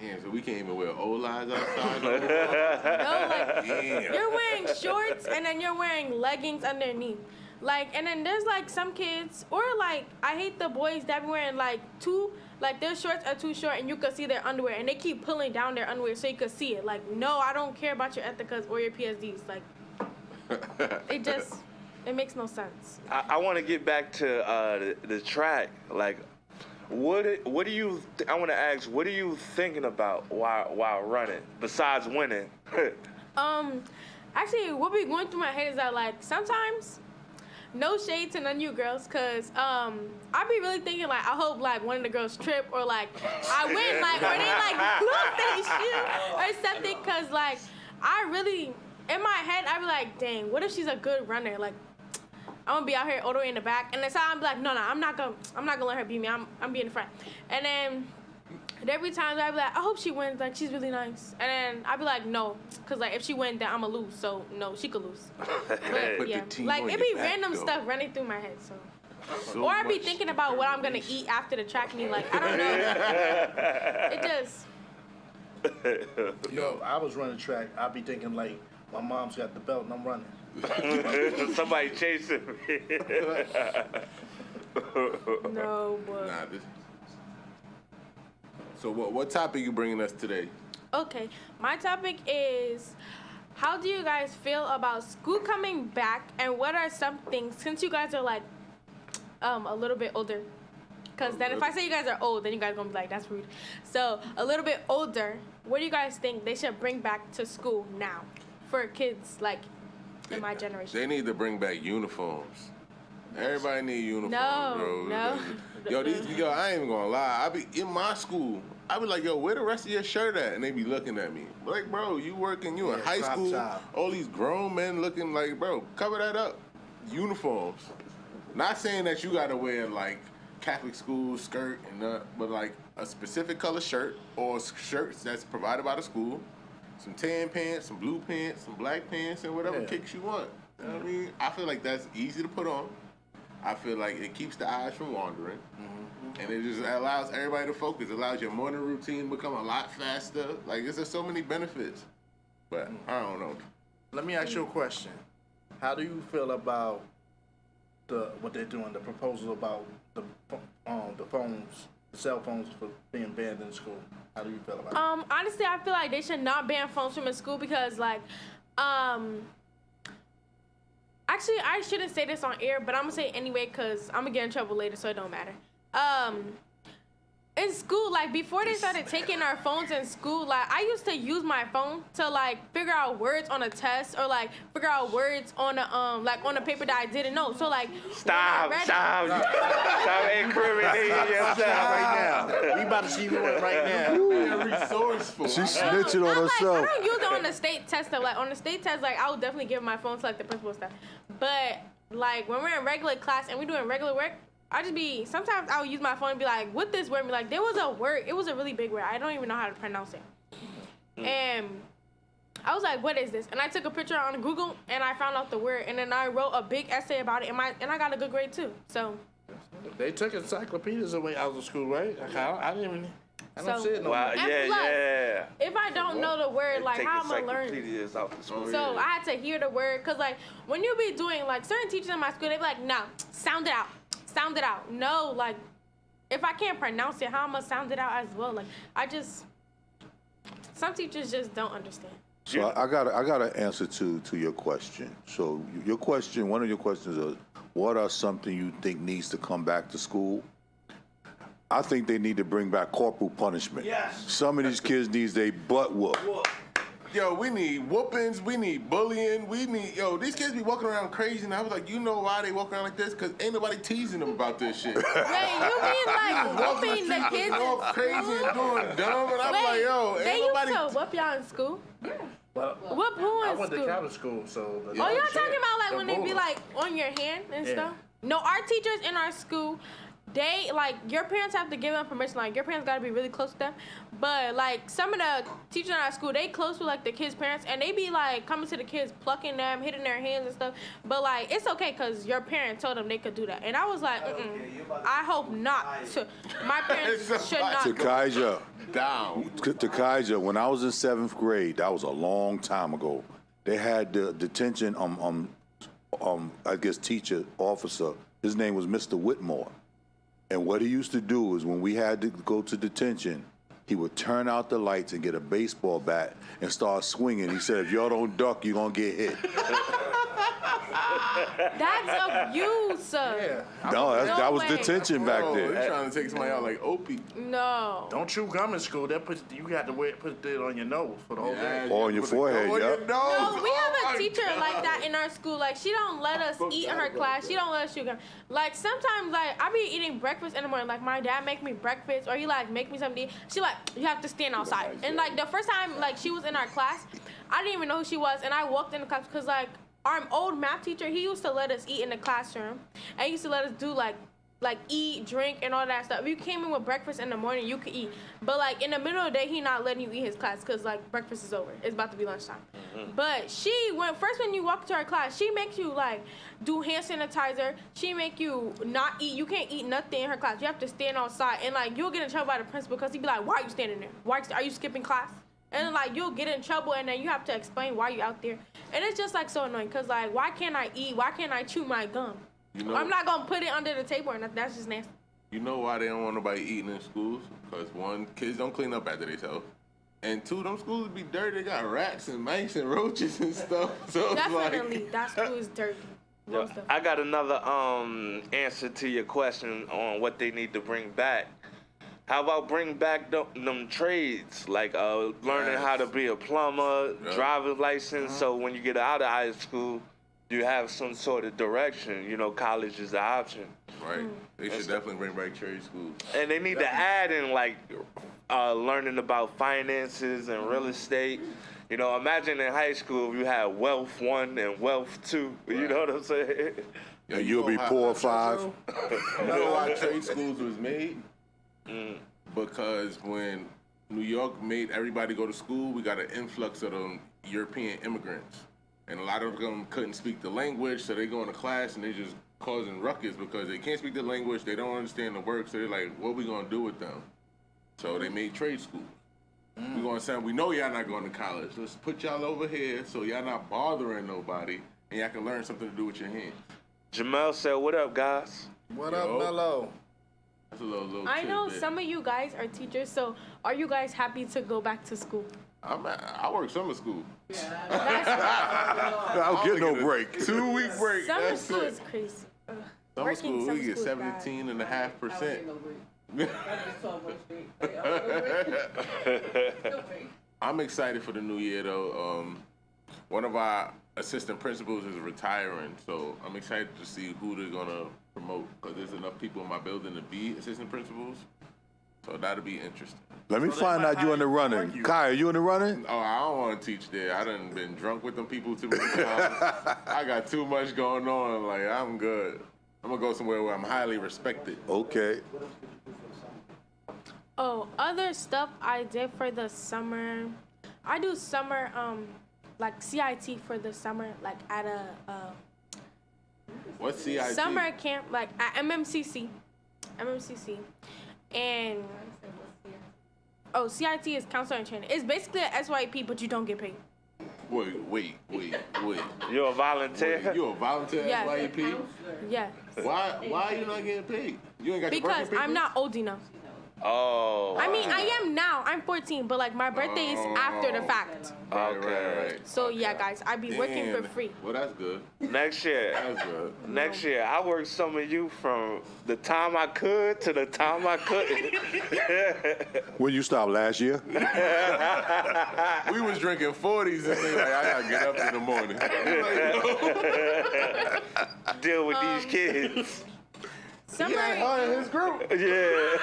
Damn, so we can't even wear Olas outside. No, like, you're wearing shorts and then you're wearing leggings underneath. Like, and then there's like some kids, or like I hate the boys that be wearing like their shorts are too short and you can see their underwear, and they keep pulling down their underwear so you can see it. Like, no, I don't care about your ethicas or your PhDs. Like, it makes no sense. I want to get back to the track. Like, what do you? I want to ask, what are you thinking about while running besides winning? Actually, what be going through my head is that like sometimes, no shade to none of you girls, cause I be really thinking like I hope like one of the girls trip or like I win like or they like lose their shoe or something, cause like I really in my head I be like, dang, what if she's a good runner? Like I'm gonna be out here all the way in the back, and then so I'm like, no, I'm not gonna let her beat me. I'm being in the front, and then. And every time I be like, I hope she wins, like she's really nice. And then I be like, no, cause like if she wins, then I'ma lose. So no, she could lose. But yeah, like it be random stuff running through my head. So or I be thinking about what I'm gonna eat after the track meet. Like I don't know. It just. Yo, I was running track. I be thinking like my mom's got the belt and I'm running. Somebody chasing me. No, but. Nah, So what topic you bringing us today? Okay, my topic is, how do you guys feel about school coming back, and what are some things, since you guys are like a little bit older, because then if I say you guys are old, then you guys gonna be like, that's rude. So a little bit older, what do you guys think they should bring back to school now for kids like in my generation? They need to bring back uniforms. Everybody need uniforms, bro. No. Yo, I ain't even gonna lie. I be in my school. I be like, yo, where the rest of your shirt at? And they be looking at me. Like, bro, you in high school. Child. All these grown men looking like, bro, cover that up. Uniforms. Not saying that you gotta wear like Catholic school skirt and but like a specific color shirt or shirts that's provided by the school. Some tan pants, some blue pants, some black pants, and whatever kicks you want. You know what I mean? I feel like that's easy to put on. I feel like it keeps the eyes from wandering. And it just allows everybody to focus. It allows your morning routine to become a lot faster. Like, there's just so many benefits. But I don't know. Let me ask you a question. How do you feel about what they're doing, the proposal about the phones, the cell phones for being banned in school? How do you feel about it? Honestly, I feel like they should not ban phones from the school because, like, actually, I shouldn't say this on air, but I'm gonna say it anyway because I'm gonna get in trouble later, so it don't matter. In school, like before they started taking our phones in school, like I used to use my phone to like figure out words on a test or like figure out words on a like on a paper that I didn't know. So like stop incriminating yourself right now. We about to see you right now. You're resourceful. She's snitching on herself. I don't use it on the state test though. Like on the state test, like I would definitely give my phone to like the principal and stuff. But like when we're in regular class and we're doing regular work, sometimes I would use my phone and be like, what this word? Like, there was a word, it was a really big word. I don't even know how to pronounce it. And I was like, what is this? And I took a picture on Google and I found out the word. And then I wrote a big essay about it and I got a good grade too. So. They took encyclopedias away out of school, right? I don't see it no more. Yeah. If I don't know the word, like, how am I learn? Out the school. So I had to hear the word. Because, like, when you be doing, like, certain teachers in my school, they be like, no, sound it out. Sound it out. No, like, if I can't pronounce it, how am I sound it out as well? Like, some teachers just don't understand. So I got an answer to your question. So your question, one of your questions is, what are something you think needs to come back to school? I think they need to bring back corporal punishment. Yes. Some of these kids need their butt whooped. Yo, we need whoopings, we need bullying, these kids be walking around crazy, and I was like, you know why they walk around like this? Because ain't nobody teasing them about this shit. Wait, you mean like whooping the kids all crazy and doing dumb, and I'm like, yo, they ain't nobody... used to whoop y'all in school? Well, whoop who in I went school? to Catholic school, so... Oh, y'all talking about like when they be like on your hand and stuff? No, our teachers in our school, they, like, your parents have to give them permission. Like, your parents got to be really close to them. But, like, some of the teachers in our school, they close with, like, the kids' parents. And they be, like, coming to the kids, plucking them, hitting their hands and stuff. But, like, it's okay because your parent told them they could do that. And I was like, I hope not. My parents should not. Takaija. Down. Takaija, when I was in 7th grade, that was a long time ago, they had the detention I guess, teacher, officer. His name was Mr. Whitmore. And what he used to do is when we had to go to detention, he would turn out the lights and get a baseball bat and start swinging. He said, if y'all don't duck, you're going to get hit. That's abuse. No, that was detention back You're then. trying to take somebody out like Opie. No. Don't chew gum in school. You got to put it on your nose for the whole day. Or on your forehead, yeah. No, we have a teacher like that in our school. Like, she don't let us eat in her class. She don't let us chew gum. Like, sometimes, like, I be eating breakfast in the morning. Like, my dad make me breakfast, or he, like, make me something to eat. She, like, you have to stand outside. And, like, the first time, like, she was in our class, I didn't even know who she was. And I walked in the class because, like, our old math teacher, he used to let us eat in the classroom. And he used to let us do, like eat, drink, and all that stuff. If you came in with breakfast in the morning, you could eat. But, like, in the middle of the day, he not letting you eat his class because, like, breakfast is over. It's about to be lunchtime. But when you walk to her class, she makes you, like, do hand sanitizer. She make you not eat. You can't eat nothing in her class. You have to stand outside. And, like, you'll get in trouble by the principal because he'd be like, why are you standing there? Are you skipping class? And, like, you'll get in trouble, and then you have to explain why you out there. And it's just, like, so annoying because, like, why can't I eat? Why can't I chew my gum? You know, I'm not going to put it under the table, and that's just nasty. You know why they don't want nobody eating in schools? Because, one, kids don't clean up after themselves. And, two, them schools be dirty. They got rats and mice and roaches and stuff. So Definitely. Like, that school is dirty. Yo, I got another answer to your question on what they need to bring back. How about bring back them trades, like learning how to be a plumber, driver's license, so when you get out of high school, you have some sort of direction. You know, college is an option. Right. They should definitely bring back trade schools. And they need to add in, like, learning about finances and real estate. You know, imagine in high school you had Wealth 1 and Wealth 2. Right. You know what I'm saying? Yeah, you'll be poor 5. You know why trade schools was made? Because when New York made everybody go to school, we got an influx of them European immigrants. And a lot of them couldn't speak the language, so they go into class and they just causing ruckus because they can't speak the language, they don't understand the work, so they're like, what are we gonna do with them? So they made trade schools. We're gonna say, we know y'all not going to college. Let's put y'all over here so y'all not bothering nobody and y'all can learn something to do with your hands. Jamel said, what up, guys? What up, Mello? That's a little I know tidbit. some of you guys are teachers, so are you guys happy to go back to school? I work summer school. I don't get no break. 2-week break. Summer That's school it. is crazy. Summer school, we get 17.5%. I'm excited for the new year, though. One of our assistant principals is retiring, so I'm excited to see who they're gonna promote because there's enough people in my building to be assistant principals. So that'll be interesting. Let me find out you in the running. Kai, are you in the running? Oh, I don't want to teach there. I done been drunk with them people too many times. I got too much going on. Like, I'm good. I'm going to go somewhere where I'm highly respected. Okay. Oh, other stuff I did for the summer. I do summer, like CIT for the summer, like at a What's CIT? summer camp, like at MMCC. And CIT is counselor and training. It's basically a SYP, but you don't get paid. Wait. You're a volunteer? You're a volunteer Yes. at YEP? Yes. Why are you not getting paid? You ain't got your Because birthday I'm papers? not old enough. Oh. I mean, I am now. I'm 14, but like my birthday is after the fact. Okay. So yeah, guys, I be working for free. Well, that's good. Next year. That's good. Next year, I worked some of you from the time I could to the time I couldn't. When you stopped last year? We was drinking 40s and they like, I gotta get up in the morning. Deal with these kids. Summer, his group. Yeah.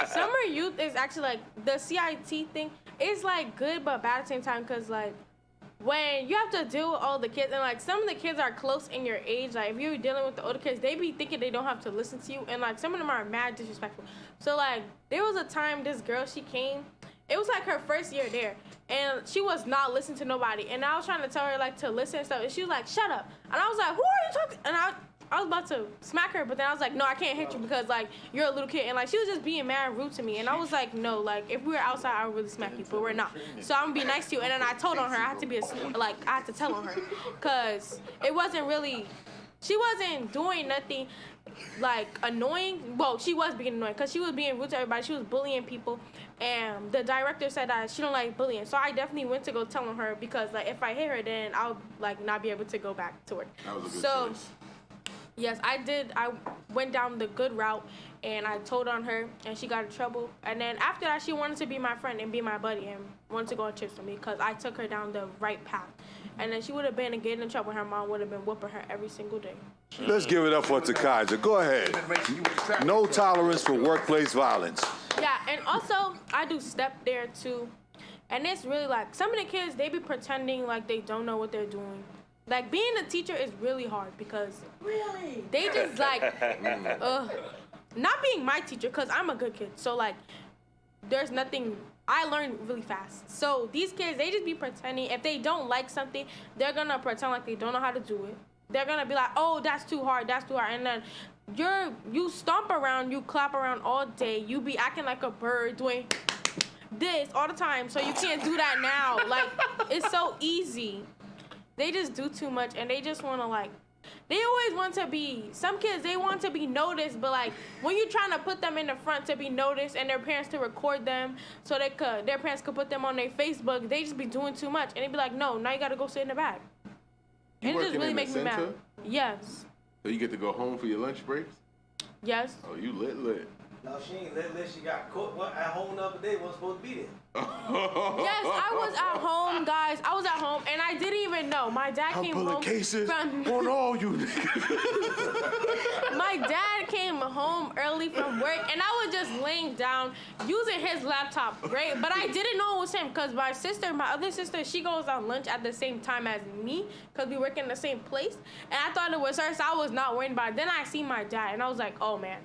Summer youth is actually like the CIT thing is like good but bad at the same time because like when you have to deal with all the kids and like some of the kids are close in your age, like if you're dealing with the older kids, they be thinking they don't have to listen to you and like some of them are mad disrespectful. So like there was a time this girl, she came, it was like her first year there and she was not listening to nobody and I was trying to tell her like to listen and stuff and she was like, shut up. And I was like, who are you talking to? And I was about to smack her, but then I was like, no, I can't hit you because like you're a little kid, and like she was just being mad rude to me, and I was like, no, like if we were outside, I would really smack you, but we're not. So I'm gonna be nice to you, and then I told on her, I had to tell on her, cause it wasn't really, she wasn't doing nothing like annoying. Well, she was being annoying because she was being rude to everybody. She was bullying people, and the director said that she don't like bullying. So I definitely went to go tell on her because like if I hit her, then I'll like not be able to go back to work. That was a good so. choice. Yes, I did. I went down the good route, and I told on her, and she got in trouble. And then after that, she wanted to be my friend and be my buddy and wanted to go on trips with me because I took her down the right path. And then she would have been getting in trouble. Her mom would have been whooping her every single day. Let's give it up for Takaiza. Go ahead. No tolerance for workplace violence. Yeah, and also, I do step there, too. And it's really like, some of the kids, they be pretending like they don't know what they're doing. Like, being a teacher is really hard because they just, like, not being my teacher, because I'm a good kid. So, like, there's nothing, I learn really fast. So, these kids, they just be pretending. If they don't like something, they're going to pretend like they don't know how to do it. They're going to be like, oh, that's too hard, that's too hard. And then you stomp around, you clap around all day. You be acting like a bird doing this all the time. So, you can't do that now. Like, it's so easy. They just do too much, and they just want to, like, they always want to be, some kids, they want to be noticed, but, like, when you're trying to put them in the front to be noticed and their parents to record them so their parents could put them on their Facebook, they just be doing too much. And they be like, no, now you got to go sit in the back. You and it just working really in makes the me mad. center? Yes. So you get to go home for your lunch breaks? Yes. Oh, you lit. No, she ain't lit. She got caught at home the other day. Wasn't supposed to be there. Yes, I was at home, guys. I was at home, and I didn't even know. My dad came home cases from on all you niggas. My dad came home early from work, and I was just laying down using his laptop, right? But I didn't know it was him because my other sister, she goes on lunch at the same time as me because we work in the same place. And I thought it was her, so I was not worried about it. Then I see my dad, and I was like, oh, man.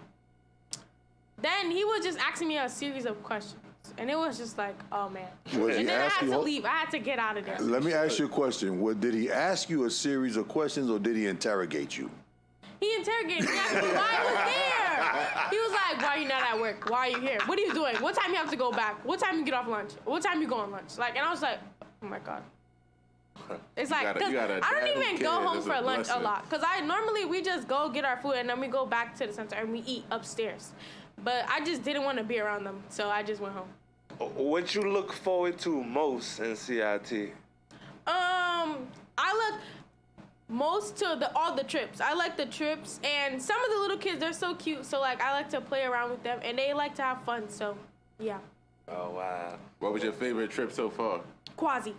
Then he was just asking me a series of questions. And it was just like, oh, man. And then I had to leave. I had to get out of there. Let me ask you a question. Did he ask you a series of questions or did he interrogate you? He interrogated me. He asked me why I was here. He was like, why are you not at work? Why are you here? What are you doing? What time you have to go back? What time you get off lunch? What time you go on lunch? Like, and I was like, oh, my God. It's like, cause I don't even go home for lunch a lot. Because normally we just go get our food and then we go back to the center and we eat upstairs. But I just didn't want to be around them, so I just went home. What you look forward to most in CIT? I look most to all the trips. I like the trips, and some of the little kids, they're so cute. So like I like to play around with them, and they like to have fun. So yeah. Oh wow. What was your favorite trip so far? Quasi.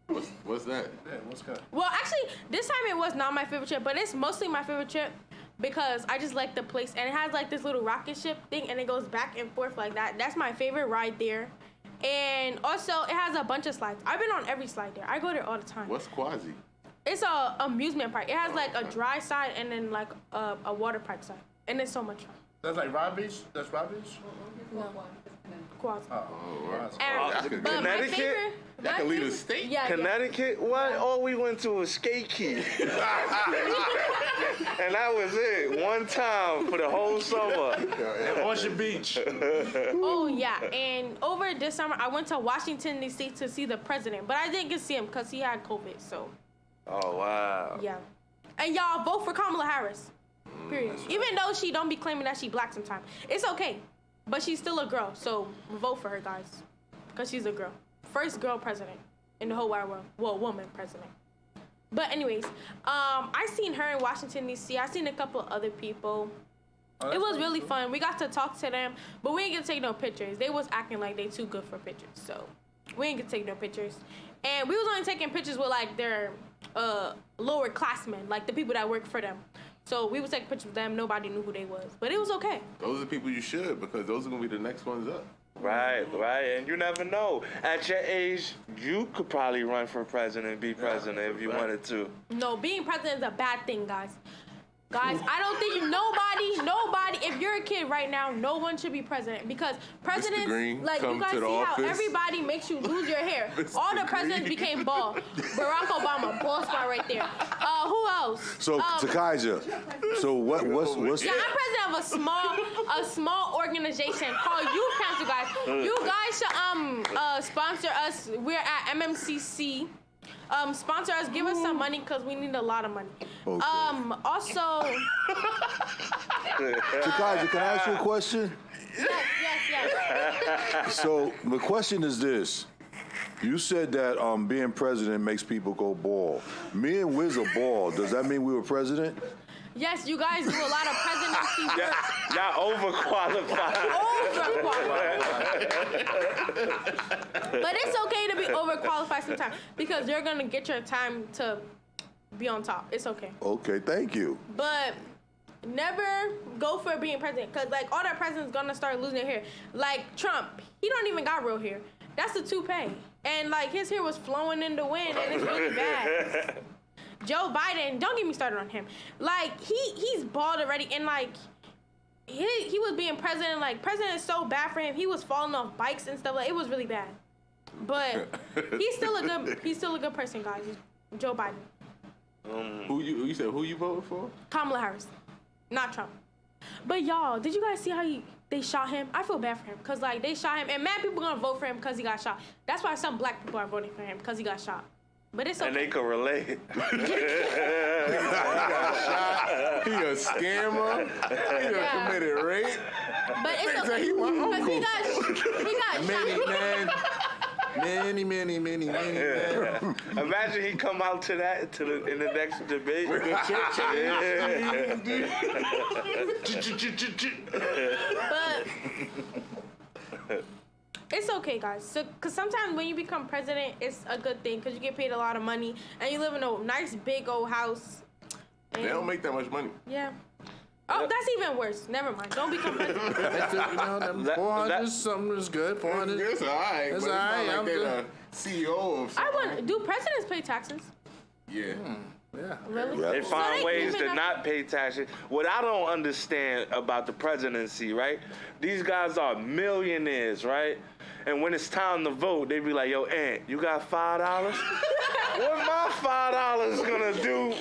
What's that? Yeah, what's good? Well, actually, this time it was not my favorite trip, but it's mostly my favorite trip because I just like the place, and it has like this little rocket ship thing, and it goes back and forth like that. That's my favorite ride there. And also, it has a bunch of slides. I've been on every slide there. I go there all the time. What's Quasi? It's a amusement park. It has like a dry side and then like a water park side. And it's so much fun. That's like Rod Beach? That's Rod Beach? No. Quasi. Connecticut? That can lead a state? Yeah, Connecticut? What? All we went to was Skate Key. And that was it. One time for the whole summer. Ocean Beach. Oh, yeah. And over this summer, I went to Washington, D.C. to see the president. But I didn't get to see him because he had COVID, so. Oh, wow. Yeah. And y'all vote for Kamala Harris. Period. Even though she don't be claiming that she black sometimes. It's okay. But she's still a girl, so vote for her, guys. Because she's a girl. First girl president in the whole wide world. Well, woman president. But anyways, I seen her in Washington, D.C. I seen a couple of other people. It was really fun. We got to talk to them, but we ain't get to take no pictures. They was acting like they too good for pictures, so we ain't get to take no pictures. And we was only taking pictures with, like, their lower classmen, like the people that work for them. So we was taking pictures with them. Nobody knew who they was, but it was okay. Those are the people you should, because those are going to be the next ones up. Right. And you never know. At your age, you could probably run for president, be president if you wanted to. No, being president is a bad thing, guys. Guys, I don't think nobody, if you're a kid right now, no one should be president because presidents, Green, like you guys see how everybody makes you lose your hair. All the presidents became bald. Barack Obama, bald spot right there. Who else? So, Takaija, so what's... Yeah, I'm president of a small organization called Youth Council, guys. You guys should sponsor us. We're at MMCC. Sponsor us, give us some money because we need a lot of money. Okay. Also, Takaija, can I ask you a question? Yes. So the question is this. You said that being president makes people go bald. Me and Wiz are bald. Does that mean we were president? Yes, you guys do a lot of presidency work. Y'all overqualified. But it's okay to be overqualified sometimes because you're going to get your time to be on top. It's okay. Okay, thank you. But never go for being president because, like, all that presidents going to start losing their hair. Like Trump, he don't even got real hair. That's the toupee. And, like, his hair was flowing in the wind, and it's really bad. Joe Biden, don't get me started on him. Like, he's bald already, and, like, he was being president. Like, president is so bad for him. He was falling off bikes and stuff. Like, it was really bad. But he's still a good person, guys. Joe Biden. Who you voted for? Kamala Harris, not Trump. But y'all, did you guys see how they shot him? I feel bad for him because, like, they shot him, and mad people gonna vote for him because he got shot. That's why some black people are voting for him because he got shot. But it's okay. And they can relate. He a scammer. He done committed rape. But it's okay. He my uncle. He got Many, man. Imagine he come out to that in the next debate. But it's okay, guys. So, cause sometimes when you become president, it's a good thing because you get paid a lot of money and you live in a nice big old house. They don't make that much money. Yeah. Oh, that's even worse. Never mind. Don't become president. 400 something is good. 400. It's all right. It's But all right. It's not I'm like good. they're the CEO of something. Do presidents pay taxes? Yeah. Yeah. Really? They find So ways they to even not pay taxes. What I don't understand about the presidency, right? These guys are millionaires, right? And when it's time to vote, they be like, yo, Aunt, you got $5? What my $5 gonna do?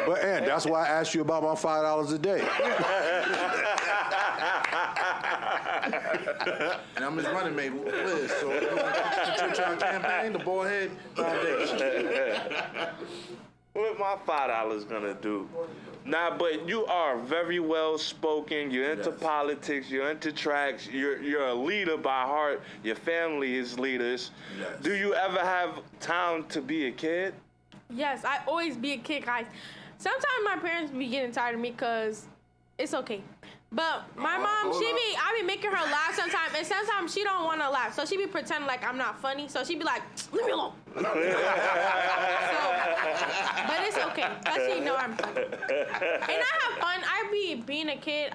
But, Aunt, that's why I asked you about my $5 a day. And I'm his running mate, Liz. So, Church campaign, the Boyhead Foundation. What my $5 gonna do? Nah, but you are very well spoken. You're into politics. You're into tracks. You're a leader by heart. Your family is leaders. Yes. Do you ever have time to be a kid? Yes, I always be a kid, guys. Sometimes my parents be getting tired of me because it's okay. But my mom, I be making her laugh sometimes, and sometimes she don't want to laugh. So she be pretending like I'm not funny. So she be like, leave me alone. But it's okay. Cause she know I'm funny. And I have fun. I be being a kid.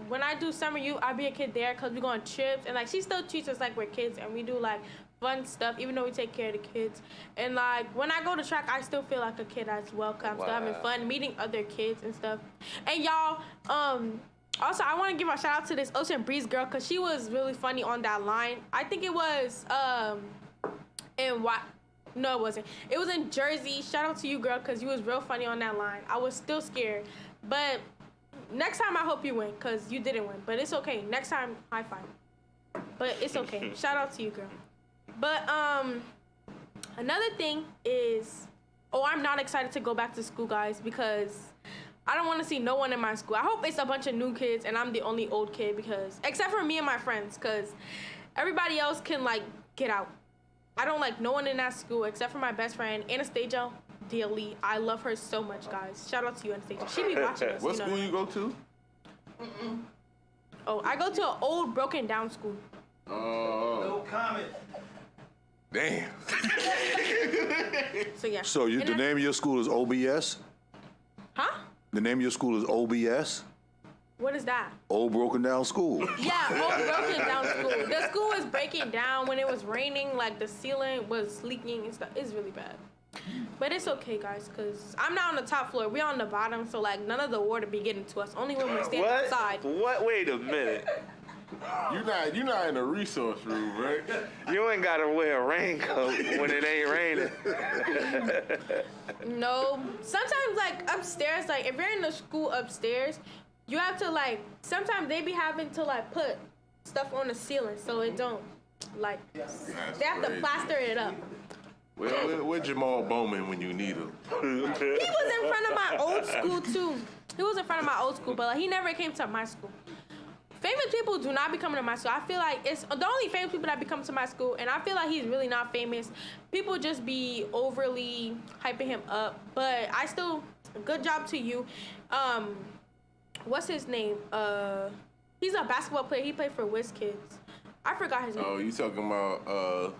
When I do summer youth, I be a kid there because we go on trips. And, like, she still treats us like we're kids. And we do, like, fun stuff, even though we take care of the kids. And, like, when I go to track, I still feel like a kid as well because I'm still having fun, meeting other kids and stuff. And, y'all, also, I want to give a shout out to this Ocean Breeze girl because she was really funny on that line. I think it was no, it wasn't. It was in Jersey. Shout out to you, girl, because you was real funny on that line. I was still scared. But next time, I hope you win because you didn't win. But it's okay. Next time, high five. But it's okay. Shout out to you, girl. But another thing is, I'm not excited to go back to school, guys, because I don't want to see no one in my school. I hope it's a bunch of new kids and I'm the only old kid except for me and my friends, because everybody else can, like, get out. I don't like no one in that school except for my best friend, Anastasia Daly. I love her so much, guys. Shout out to you, Anastasia. She be watching us. What school you go to? Oh, I go to an old, broken down school. No comment. Damn. So, yeah. So the name of your school is OBS? Huh? The name of your school is OBS? What is that? Old Broken Down School. Yeah, old broken down school. The school was breaking down when it was raining. Like, the ceiling was leaking and stuff. It's really bad. But it's okay, guys, because I'm not on the top floor. We're on the bottom, so, like, none of the water be getting to us. Only when we're standing outside. What? Wait a minute. You're not in a resource room, right? You ain't gotta wear a raincoat when it ain't raining. No. Sometimes, like, upstairs, like, if you're in the school upstairs, you have to, like, sometimes they be having to, like, put stuff on the ceiling so it don't, like, they have to plaster it up. Where Jamal Bowman when you need him? He was in front of my old school, too. He was in front of my old school, but, like, he never came to my school. Famous people do not be coming to my school. I feel like it's the only famous people that be coming to my school, and I feel like he's really not famous. People just be overly hyping him up, but I still, good job to you. What's his name? He's a basketball player. He played for WIZZ Kids. I forgot his name. Oh, you talking about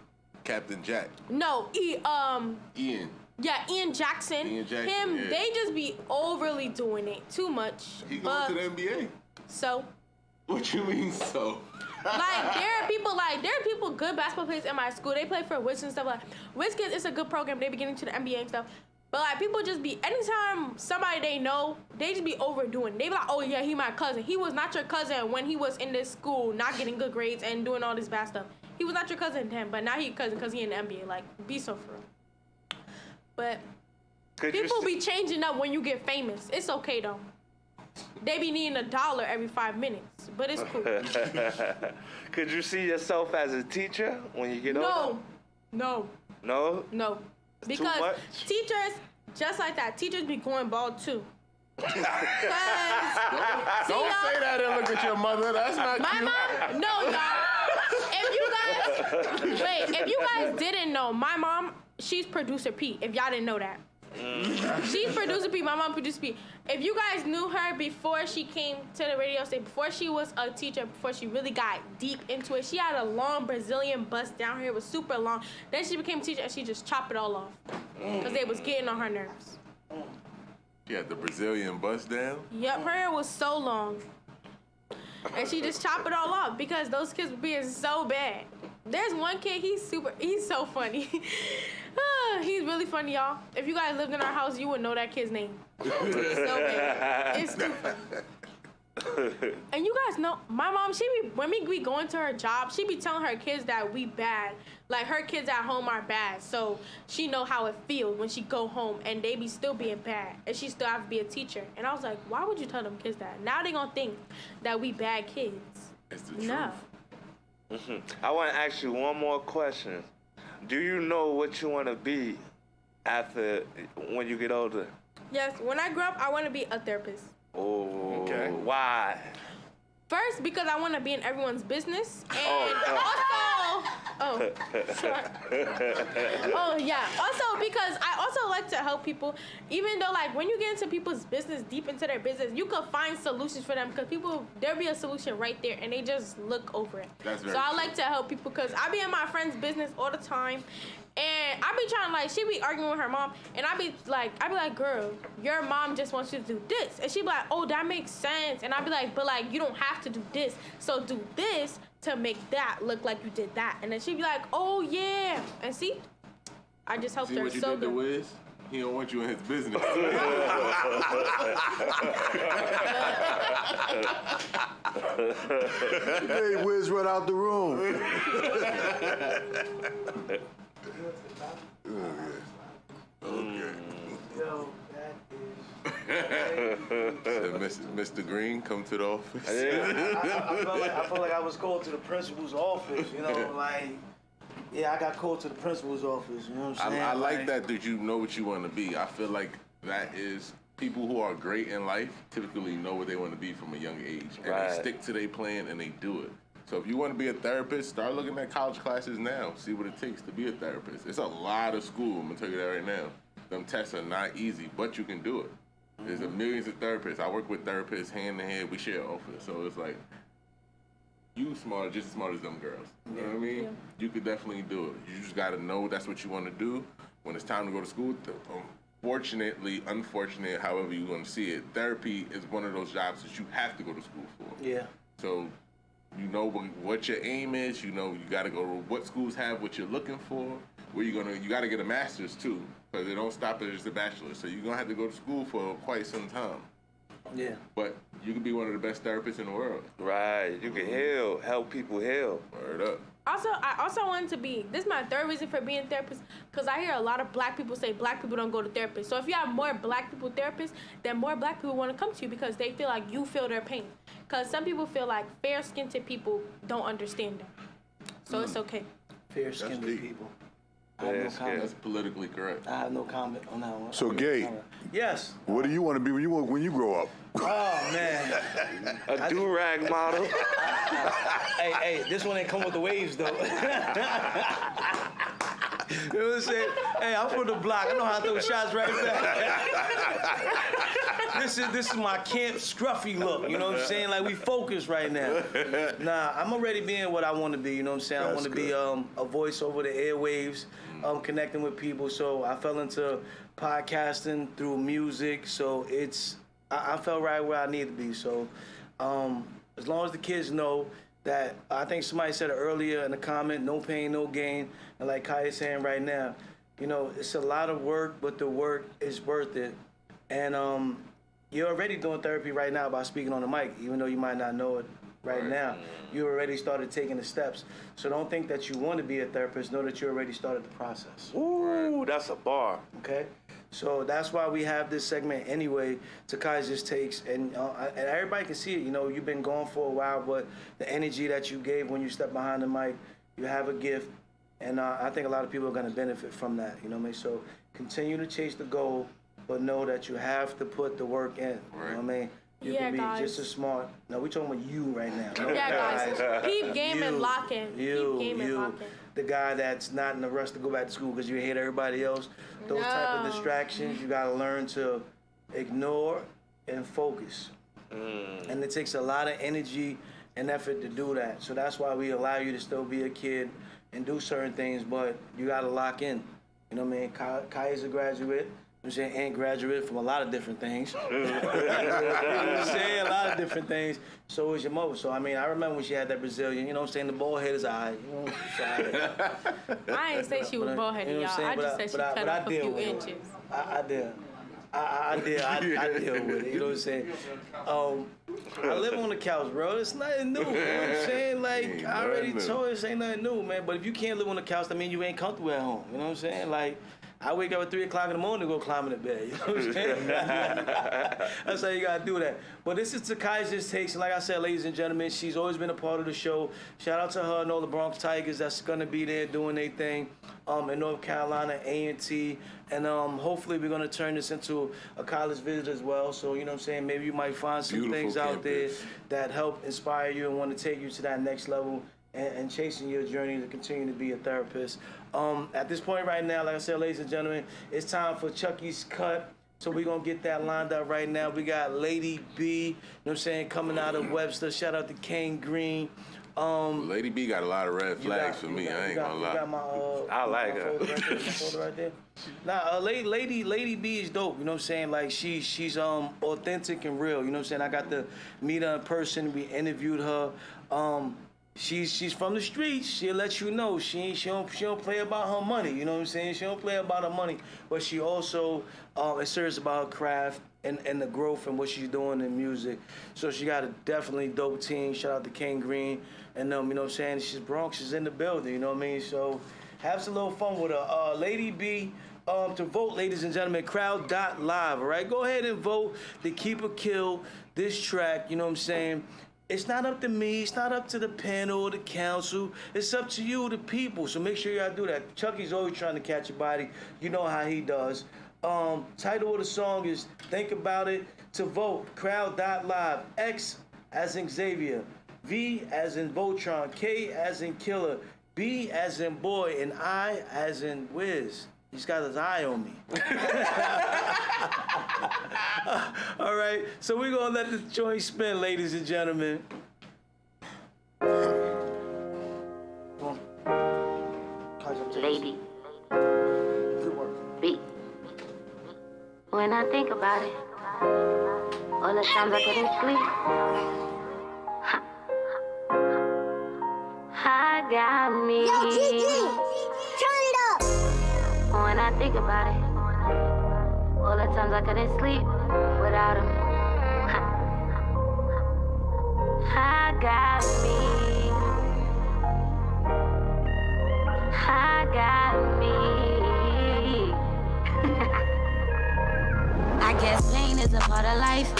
Captain Jack? No, Ian. Yeah, Ian Jackson. Ian Jackson, Him, yeah. they just be overly doing it too much. He going to the NBA. So. What you mean so? There are people, good basketball players in my school. They play for WIZZ and stuff like. WIZZ Kids is a good program. They be getting to the NBA and stuff. But like people just be anytime somebody they know, they just be overdoing it. They be like, oh yeah, he my cousin. He was not your cousin when he was in this school, not getting good grades and doing all this bad stuff. He was not your cousin then, but now he your cousin because he in the NBA. Like, be so for real. But people be changing up when you get famous. It's okay though. They be needing $1 every 5 minutes, but it's cool. Could you see yourself as a teacher when you get older? No. No? No. It's because too much? teachers, just like that, teachers be going bald too. Don't say that and look at your mother. That's not my cute. mom, no, y'all. If you guys didn't know, my mom, she's producer P. If y'all didn't know that. She's producer P. My mom producer P. If you guys knew her before she came to the radio station, before she was a teacher, before she really got deep into it, she had a long Brazilian bust down here. It was super long. Then she became a teacher and she just chopped it all off because they was getting on her nerves. She had the Brazilian bust down? Yep, her hair was so long. And she just chopped it all off because those kids were being so bad. There's one kid, he's so funny. He's really funny, y'all. If you guys lived in our house, you would know that kid's name. So bad. It's too funny. And you guys know, my mom, when we be going to her job, she be telling her kids that we bad. Like, her kids at home are bad. So she know how it feels when she go home and they be still being bad. And she still have to be a teacher. And I was like, why would you tell them kids that? Now they gonna think that we bad kids. It's the truth. No. I want to ask you one more question. Do you know what you want to be when you get older? Yes, when I grow up, I want to be a therapist. Oh, okay. Why? First, because I want to be in everyone's business, and also because I also like to help people. Even though, like, when you get into people's business, deep into their business, you can find solutions for them because there'll be a solution right there, and they just look over it. So I like to help people because I be in my friend's business all the time. And I be trying, like, she be arguing with her mom, and I be like, girl, your mom just wants you to do this. And she be like, oh, that makes sense. And I be like, but, like, you don't have to do this. So do this to make that look like you did that. And then she be like, oh, yeah. And see, I just helped her so good. WIZZ? He don't want you in his business. Hey, WIZZ, run out the room. Mr. Green, come to the office. I feel like I was called to the principal's office, you know, like, yeah, I got called to the principal's office, you know what I'm saying? I like that you know what you want to be. I feel like that is people who are great in life typically know what they want to be from a young age. And they stick to their plan and they do it. So if you want to be a therapist, start looking at college classes now. See what it takes to be a therapist. It's a lot of school, I'm going to tell you that right now. Them tests are not easy, but you can do it. There's millions of therapists. I work with therapists hand in hand. We share an office. So it's like, you smart, just as smart as them girls. You know what I mean? Yeah. You could definitely do it. You just got to know that's what you want to do. When it's time to go to school, unfortunate, however you want to see it, therapy is one of those jobs that you have to go to school for. Yeah. So you know what your aim is. You know you got to go to what schools have what you're looking for. where you got to get a master's too, because it don't stop at just a bachelor's. So you're gonna have to go to school for quite some time. Yeah. But you can be one of the best therapists in the world. Right. You can help people heal. Word up. Also, I also wanted to be, this is my third reason for being a therapist, because I hear a lot of black people say black people don't go to therapists. So if you have more black people therapists, then more black people want to come to you because they feel like you feel their pain. Because some people feel like fair-skinned people don't understand them. So it's okay. Fair-skinned people. I have no comment. That's politically correct. I have no comment on that one. So, Gay. Yes. What do you want to be when you grow up? Oh, man. A do-rag model. Hey, this one ain't come with the waves, though. You know what I'm saying? Hey, I'm from the block. I know how to throw shots right back. This is my camp scruffy look. You know what I'm saying? Like, we focused right now. Nah, I'm already being what I want to be. You know what I'm saying? I want to be a voice over the airwaves, connecting with people. So I fell into podcasting through music. So I felt right where I need to be. So as long as the kids know that, I think somebody said it earlier in the comment, no pain, no gain. And like Kai is saying right now, you know, it's a lot of work, but the work is worth it. And you're already doing therapy right now by speaking on the mic, even though you might not know it right now. You already started taking the steps. So don't think that you want to be a therapist. Know that you already started the process. Ooh, that's a bar. Okay? So that's why we have this segment anyway, Takai's Just Takes, and everybody can see it. You know, you've been gone for a while, but the energy that you gave when you stepped behind the mic, you have a gift, and I think a lot of people are going to benefit from that. You know what I mean? So continue to chase the goal, but know that you have to put the work in. You know what I mean? You can be just as smart. No, we're talking about you right now. Yeah, guys. Peep game and lock in. Peep game and lock in. The guy that's not in a rush to go back to school because you hate everybody else. Those type of distractions, you got to learn to ignore and focus. And it takes a lot of energy and effort to do that. So that's why we allow you to still be a kid and do certain things, but you got to lock in. You know what I mean? Kai is a graduate. I'm saying, and graduate from a lot of different things. You know what I'm saying? A lot of different things. So is your mother. So, I mean, I remember when she had that Brazilian, you know what I'm saying? The bald head is all right. You know, it's all right. I ain't say she was bald headed, y'all. I just said she cut off a few inches. I deal with it. You know what I'm saying? I live on the couch, bro. It's nothing new. You know what I'm saying? Like, I already told you, it's ain't nothing new, man. But if you can't live on the couch, that means you ain't comfortable at home. You know what I'm saying? Like, I wake up at 3 o'clock in the morning to go climb in the bed. You know what I'm saying? That's how you gotta do that. But this is Takai's Just Takes, and like I said, ladies and gentlemen, she's always been a part of the show. Shout out to her and all the Bronx Tigers that's gonna be there doing their thing in North Carolina, A&T, and hopefully we're gonna turn this into a college visit as well. So, you know what I'm saying, maybe you might find some things out there that help inspire you and want to take you to that next level and chasing your journey to continue to be a therapist. At this point right now, like I said, ladies and gentlemen, it's time for Chucky's Cut. So we're going to get that lined up right now. We got Lady B, you know what I'm saying, coming out of Webster. Shout out to Kane Green. Lady B got a lot of red flags for me. I ain't gonna lie. I like her. Right there. Nah, Lady B is dope. You know what I'm saying? Like she's authentic and real. You know what I'm saying? I got to meet her in person. We interviewed her. She's from the streets. She'll let you know. She don't play about her money. You know what I'm saying? She don't play about her money, but she also is serious about her craft and the growth and what she's doing in music. So she got a definitely dope team. Shout out to King Green and you know what I'm saying? She's Bronx. She's in the building. You know what I mean? So have some little fun with her. Lady B. To vote, ladies and gentlemen, crowd.live. All right, go ahead and vote to keep or kill this track. You know what I'm saying? It's not up to me. It's not up to the panel or the council. It's up to you, the people. So make sure y'all do that. Chucky's always trying to catch your body. You know how he does. Title of the song is Think About It. To vote, crowd.live. X as in Xavier. V as in Voltron. K as in Killer. B as in Boy. And I as in WIZZ. He's got his eye on me. All right, so we're gonna let the joint spin, ladies and gentlemen. Lady B. When I think about it, all the times I couldn't sleep, I got me. Yo, Kiki, turn it up. I think about it. All the times I couldn't sleep without him. I got me. I got me. I guess pain is a part of life.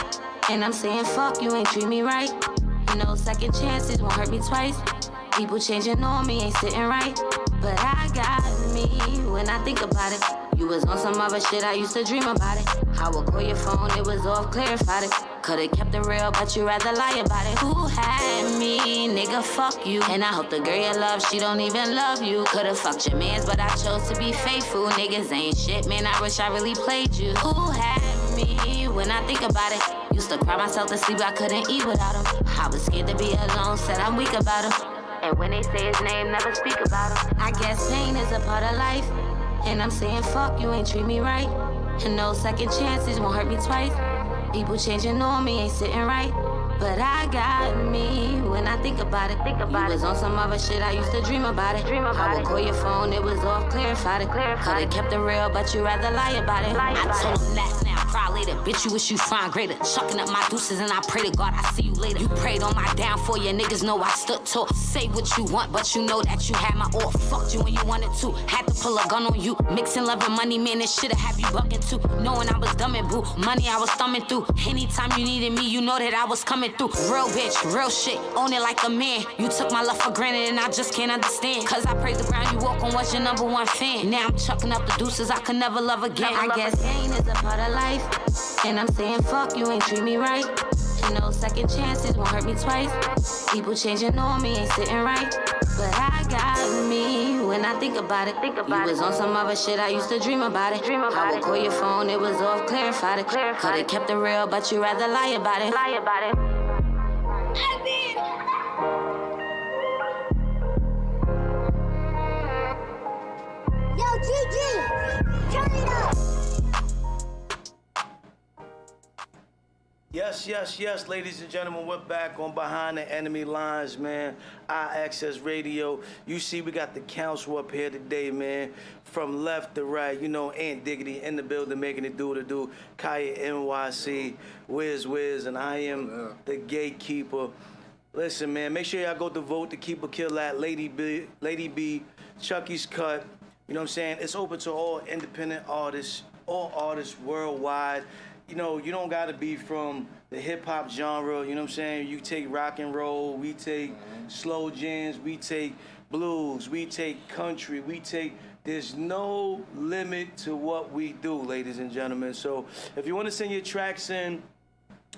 And I'm saying fuck, you ain't treat me right. You know, second chances won't hurt me twice. People changing on me ain't sitting right. But I got me when I think about it. You was on some other shit, I used to dream about it. I would call your phone, it was off, clarified it. Could've kept it real, but you rather lie about it. Who had me? Nigga, fuck you. And I hope the girl you love, she don't even love you. Could've fucked your mans, but I chose to be faithful. Niggas ain't shit, man, I wish I really played you. Who had me when I think about it? Used to cry myself to sleep, I couldn't eat without him. I was scared to be alone, said I'm weak about him. And when they say his name, never speak about him. I guess pain is a part of life. And I'm saying fuck, you ain't treat me right. And no second chances won't hurt me twice. People changing on me ain't sitting right. But I got me when I think about it. You was on some other shit, I used to dream about it. I would call your phone, it was off, clarified it. Could've kept it real, but you rather lie about it. I told him that now, cry later. Bitch, you wish you find greater. Chucking up my deuces and I pray to God I see you later. You prayed on my downfall, your niggas know I stood tall. Say what you want, but you know that you had my all. Fucked you when you wanted to, had to pull a gun on you. Mixing love and money, man, this shit'll have you bucking too. Knowing I was dumb and boo, money I was thumbing through. Anytime you needed me, you know that I was coming through. Real bitch, real shit, own it like a man. You took my love for granted and I just can't understand. Cause I praise the ground you walk on, was your #1 fan. Now I'm chucking up the deuces, I could never love again. I guess pain is a part of life. And I'm saying fuck, you ain't treat me right. And no second chances won't hurt me twice. People changing on me ain't sitting right. But I got me when I think about it. You was on some other shit, I used to dream about it. I would call your phone, it was off, clarified it. Could've kept it real, but you rather lie about it. Yo, GG, turn it up. Yes, ladies and gentlemen, we're back on Behind the Enemy Lines, man. iAccess Radio. You see, we got the council up here today, man. From left to right, you know, Aunt Diggity in the building, making it do what it do. Kaya NYC, WIZZ, and I am the gatekeeper. Listen, man, make sure y'all go to vote to keep a kill at Lady B, Chucky's Cut. You know what I'm saying? It's open to all independent artists, all artists worldwide. You know, you don't gotta be from the hip-hop genre, you know what I'm saying? You take rock and roll, we take slow jams, we take blues, we take country, there's no limit to what we do, ladies and gentlemen. So if you wanna send your tracks in,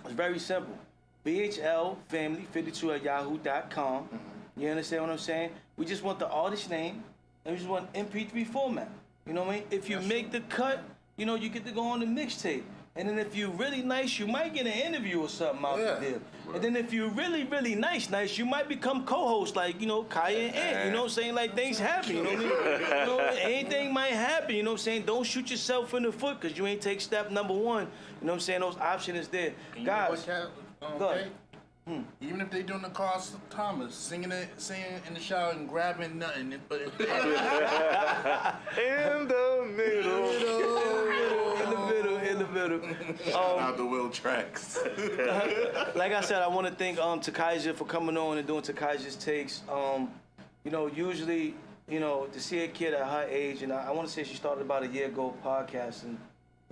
it's very simple. BHLFamily52@yahoo.com. You understand what I'm saying? We just want the artist name, and we just want MP3 format. You know what I mean? If you make the cut, you know, you get to go on the mixtape. And then if you're really nice, you might get an interview or something out there. And then if you're really, really nice, you might become co-host like, you know, Kaya and Ant. You know what I'm saying? Like, things happen, you know what I mean? You know, anything might happen, you know what I'm saying? Don't shoot yourself in the foot because you ain't take step number 1. You know what I'm saying? Those options is there. Guys, go ahead. Even if they doing the Carl Thomas, singing in the shower and grabbing nothing. In the middle. Out the Will tracks. Like I said, I want to thank Takaija for coming on and doing Takaija's takes. You know, usually, you know, to see a kid at her age, and I want to say she started about a year ago podcasting.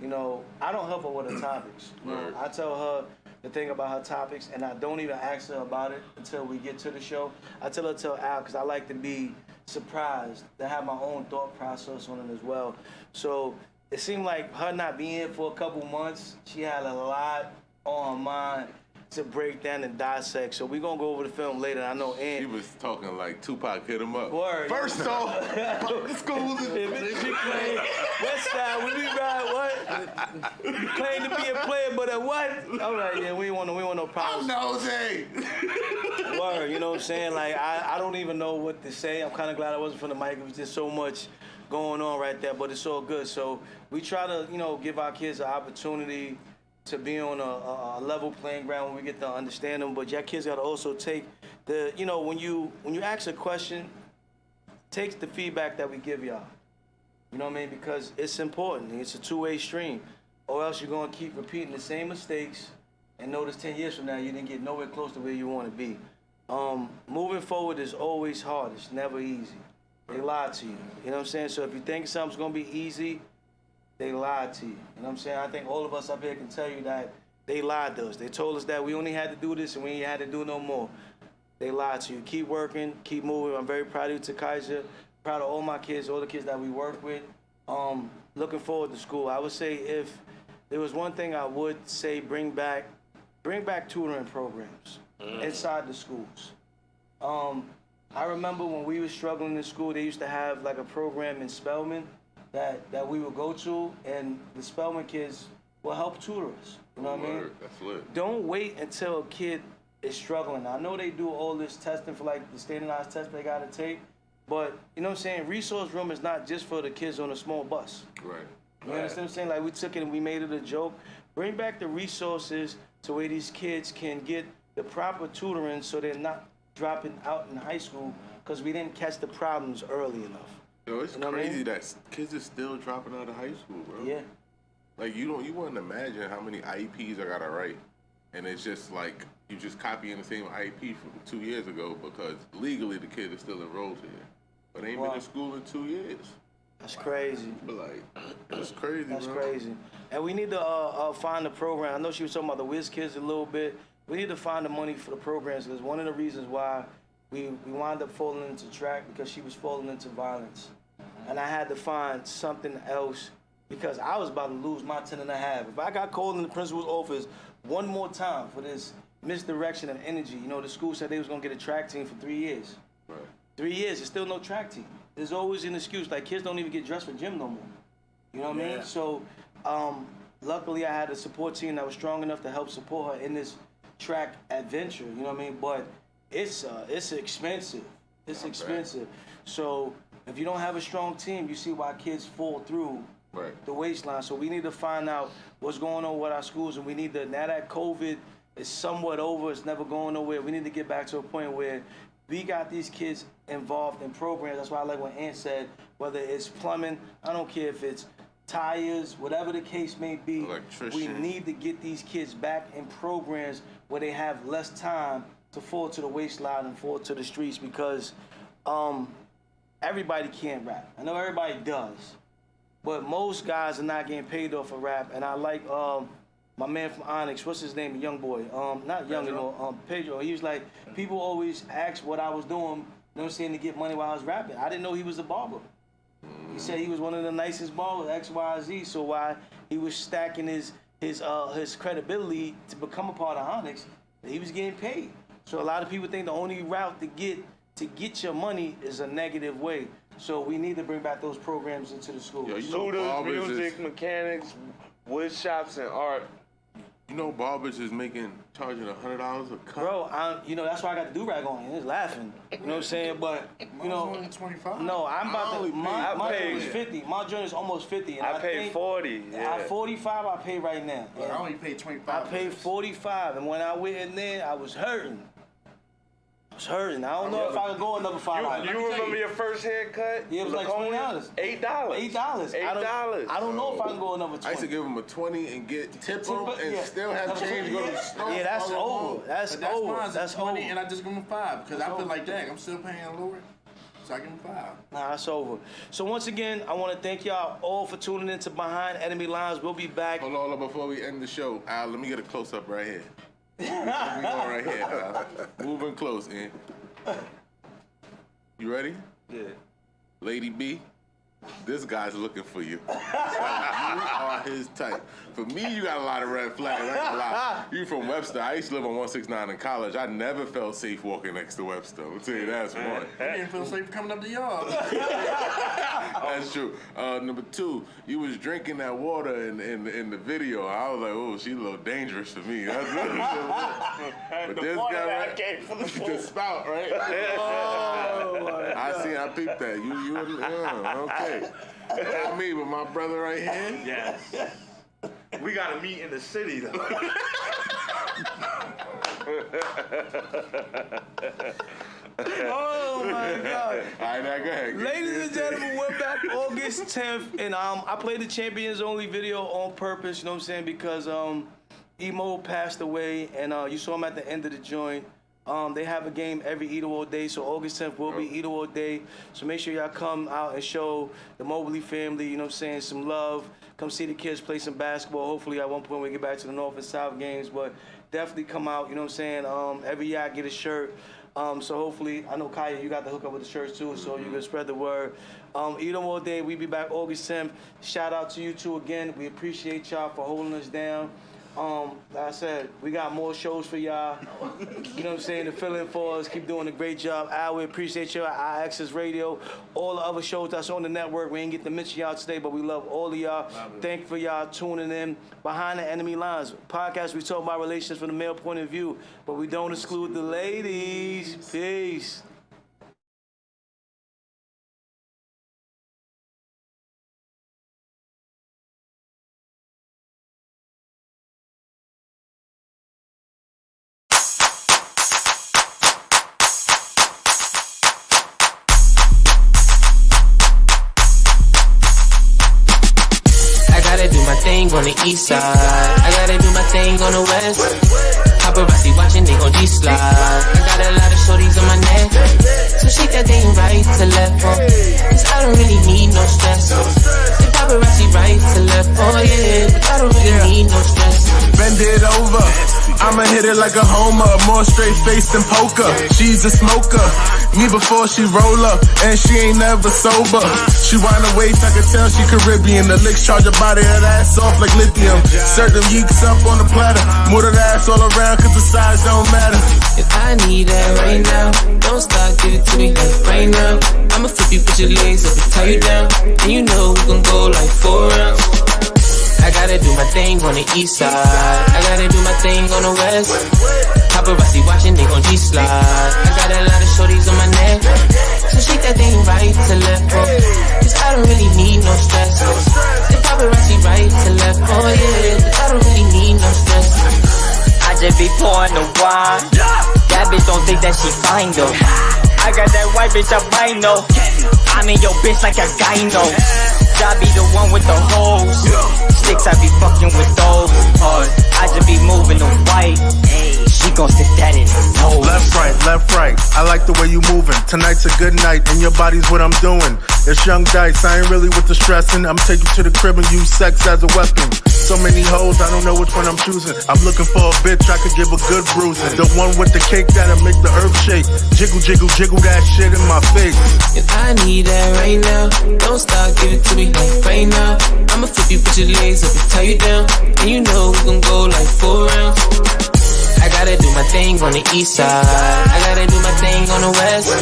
You know, I don't help her with her topics. You know, I tell her the thing about her topics, and I don't even ask her about it until we get to the show. I tell her to tell Al because I like to be surprised, to have my own thought process on it as well. So it seemed like her not being here for a couple months, she had a lot on her mind to break down and dissect. So we're going to go over the film later. I know Ant. He was talking like Tupac hit him up. Word. First off, schools and claim West Side, when we ride what? You claim to be a player, but a what? All right, yeah, we want no problems. I'm nosy. Word, you know what I'm saying? Like, I don't even know what to say. I'm kind of glad I wasn't from the mic. It was just so much going on right there, but it's all good. So we try to, you know, give our kids an opportunity to be on a level playing ground when we get to understand them. But your kids got to also take the, you know, when you ask a question, take the feedback that we give y'all. You know what I mean? Because it's important. It's a two-way stream. Or else you're going to keep repeating the same mistakes and notice 10 years from now you didn't get nowhere close to where you want to be. Moving forward is always hard. It's never easy. They lie to you. You know what I'm saying? So if you think something's going to be easy, they lied to you. You know what I'm saying? I think all of us up here can tell you that they lied to us. They told us that we only had to do this and we ain't had to do no more. They lied to you. Keep working, keep moving. I'm very proud of you, Takaiza. Proud of all my kids, all the kids that we work with. Looking forward to school. I would say if there was one thing I would say, bring back tutoring programs inside the schools. I remember when we were struggling in school, they used to have like a program in Spelman that we would go to, and the Spelman kids will help tutor us. You know what I mean? That's lit. Don't wait until a kid is struggling. I know they do all this testing for like the standardized test they gotta take, but you know what I'm saying? Resource room is not just for the kids on a small bus. Right. You understand what I'm saying? Like we took it and we made it a joke. Bring back the resources to where these kids can get the proper tutoring so they're not dropping out in high school because we didn't catch the problems early enough. Yo, it's You know what I crazy mean? that kids are still dropping out of high school, bro. Yeah. Like you wouldn't imagine how many IEPs I gotta write, and it's just like you just copying the same IEP from 2 years ago because legally the kid is still enrolled here, but they ain't been in school in 2 years. That's crazy. But like, that's crazy. That's bro. crazy. And we need to find a program. I know she was talking about the WIZZ kids a little bit. We need to find the money for the programs because one of the reasons why we wound up falling into track because she was falling into violence. And I had to find something else because I was about to lose my 10.5. If I got called in the principal's office one more time for this misdirection of energy, you know, the school said they was going to get a track team for 3 years. Right. 3 years, there's still no track team. There's always an excuse, like kids don't even get dressed for gym no more. You know what I mean? So, luckily I had a support team that was strong enough to help support her in this track adventure, you know what I mean? But it's expensive. It's expensive. So, if you don't have a strong team, you see why kids fall through the waistline. So we need to find out what's going on with our schools, and we need to, now that COVID is somewhat over, it's never going nowhere, we need to get back to a point where we got these kids involved in programs. That's why I like what Ant said, whether it's plumbing, I don't care if it's tires, whatever the case may be, we need to get these kids back in programs where they have less time to fall to the waistline and fall to the streets because everybody can't rap. I know everybody does, but most guys are not getting paid off of rap. And I like my man from Onyx, what's his name, a young boy, not young anymore, Pedro. He was like, people always ask what I was doing, you know what I'm saying, to get money while I was rapping. I didn't know he was a barber. He said he was one of the nicest barbers, X, Y, Z. So while he was stacking his credibility to become a part of Onyx, he was getting paid. So a lot of people think the only route to get your money is a negative way. So we need to bring back those programs into the schools. Tutors, music, mechanics, wood shops, and art. You know, barbers is charging $100 a cut. Bro, you know that's why I got the do-rag on. He's laughing. You know what I'm saying? But you know, only 25. No, I'm about to. My joint is 50. My joint is almost 50. And I paid 40. At 45, I pay right now. But I only paid 25. I paid 45, and when I went in there, I was hurting. I don't know if I could go another $5. You remember your first haircut? Yeah, it was like $20. $8. $8. I don't know if I can go another 20. I used to give him a 20 and tip him and still have change go to the store. Yeah, that's over. That's over. That's 20, and I just give him 5 because I feel like, dang, I'm still paying lower. So I give him 5. Nah, that's over. So once again, I want to thank y'all all for tuning in to Behind Enemy Lines. We'll be back. Hold on, before we end the show, Al, let me get a close-up right here. We going right here, Al. Moving close, Ian. You ready? Yeah. Lady B, this guy's looking for you. You are his type. For me, you got a lot of red flags. I ain't gonna lie. You from Webster. I used to live on 169 in college. I never felt safe walking next to Webster. I'll tell you that's one. I didn't feel safe coming up the yard. That's true. Number 2, you was drinking that water in the video. I was like, oh, she's a little dangerous for me. But this guy, right? Came from the spout, right? I peeped that. You okay. Not me, but my brother right here. Yes. We gotta meet in the city though. Oh my God. All right, now go ahead. Ladies and gentlemen, we're back August 10th, and I played the Champions Only video on purpose, you know what I'm saying, because Emo passed away, and you saw him at the end of the joint. They have a game every Eat All Day, so August 10th will be Eat All Day. So make sure y'all come out and show the Mobley family, you know what I'm saying, some love. Come see the kids play some basketball. Hopefully at one point we get back to the North and South games, but definitely come out, you know what I'm saying. Every year I get a shirt. So hopefully, I know Kaya, you got the hook up with the shirts too, so you can spread the word. Eat them all day. We be back August 10th. Shout out to you two again. We appreciate y'all for holding us down. Like I said, we got more shows for y'all. You know what I'm saying? To fill in for us. Keep doing a great job. We appreciate you at iAccess Radio. All the other shows that's on the network. We ain't get to mention y'all today, but we love all of y'all. Thank you for y'all tuning in. Behind the Enemy Lines podcast, we talk about relationships from the male point of view, but we don't exclude the ladies. Peace. Thing on the east side, I gotta do my thing on the west. Paparazzi watching, they gon' G-slide. I got a lot of shorties on my neck, so shake that thing right to left, cause I don't really need no stress. The paparazzi right to left, oh yeah, but I don't really need no stress. Bend it over, I'ma hit it like a homer, more straight face than poker. She's a smoker, me before she roll up, and she ain't never sober. She wind her waist, I can tell she Caribbean. The licks charge her body, that ass off like lithium. Serve them yeeks up on the platter, move that ass all around, cause the size don't matter. If I need that right now, don't stop, give it to me like right now. I'ma flip you, put your legs up and tie you down, and you know we gon' go like 4 rounds. I gotta do my thing on the east side, I gotta do my thing on the west. Paparazzi watching, they gon' G-slide. I got a lot of shorties on my neck, so shake that thing right to left, cause I don't really need no stress. The paparazzi right to left, oh yeah, cause I don't really need no stress. I just be pouring the wine, that bitch don't think that she fine though. I got that white bitch albino, I'm in your bitch like a gyno. I be the one with the hoes, sticks I be fucking with those. I just be moving the white, she gon' stick that in her nose. Left, right, I like the way you moving. Tonight's a good night, and your body's what I'm doing. It's young dice, I ain't really with the stressing. I'm taking you to the crib and use sex as a weapon. So many hoes, I don't know which one I'm choosing. I'm looking for a bitch I could give a good bruising. The one with the cake that'll make the earth shake. Jiggle, jiggle, jiggle that shit in my face. If I need that right now, don't stop, give it to me like right now. I'ma flip you, put your legs up and tie you down, and you know we gon' go like 4 rounds. I gotta do my thing on the east side, I gotta do my thing on the west.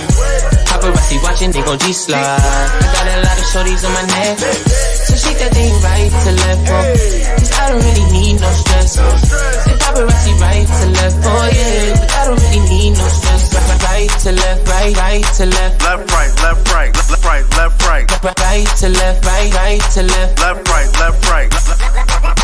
Paparazzi watching, they gon' G-slide. I got a lot of shorties on my neck, so shake that thing right to left, cause I don't really need no stress. The paparazzi right to left, oh yeah, but I don't really need no stress. Right to left, right to left. Left, right, left, right, left, right, left, right. Right to left, right to left. Left, right, left, right.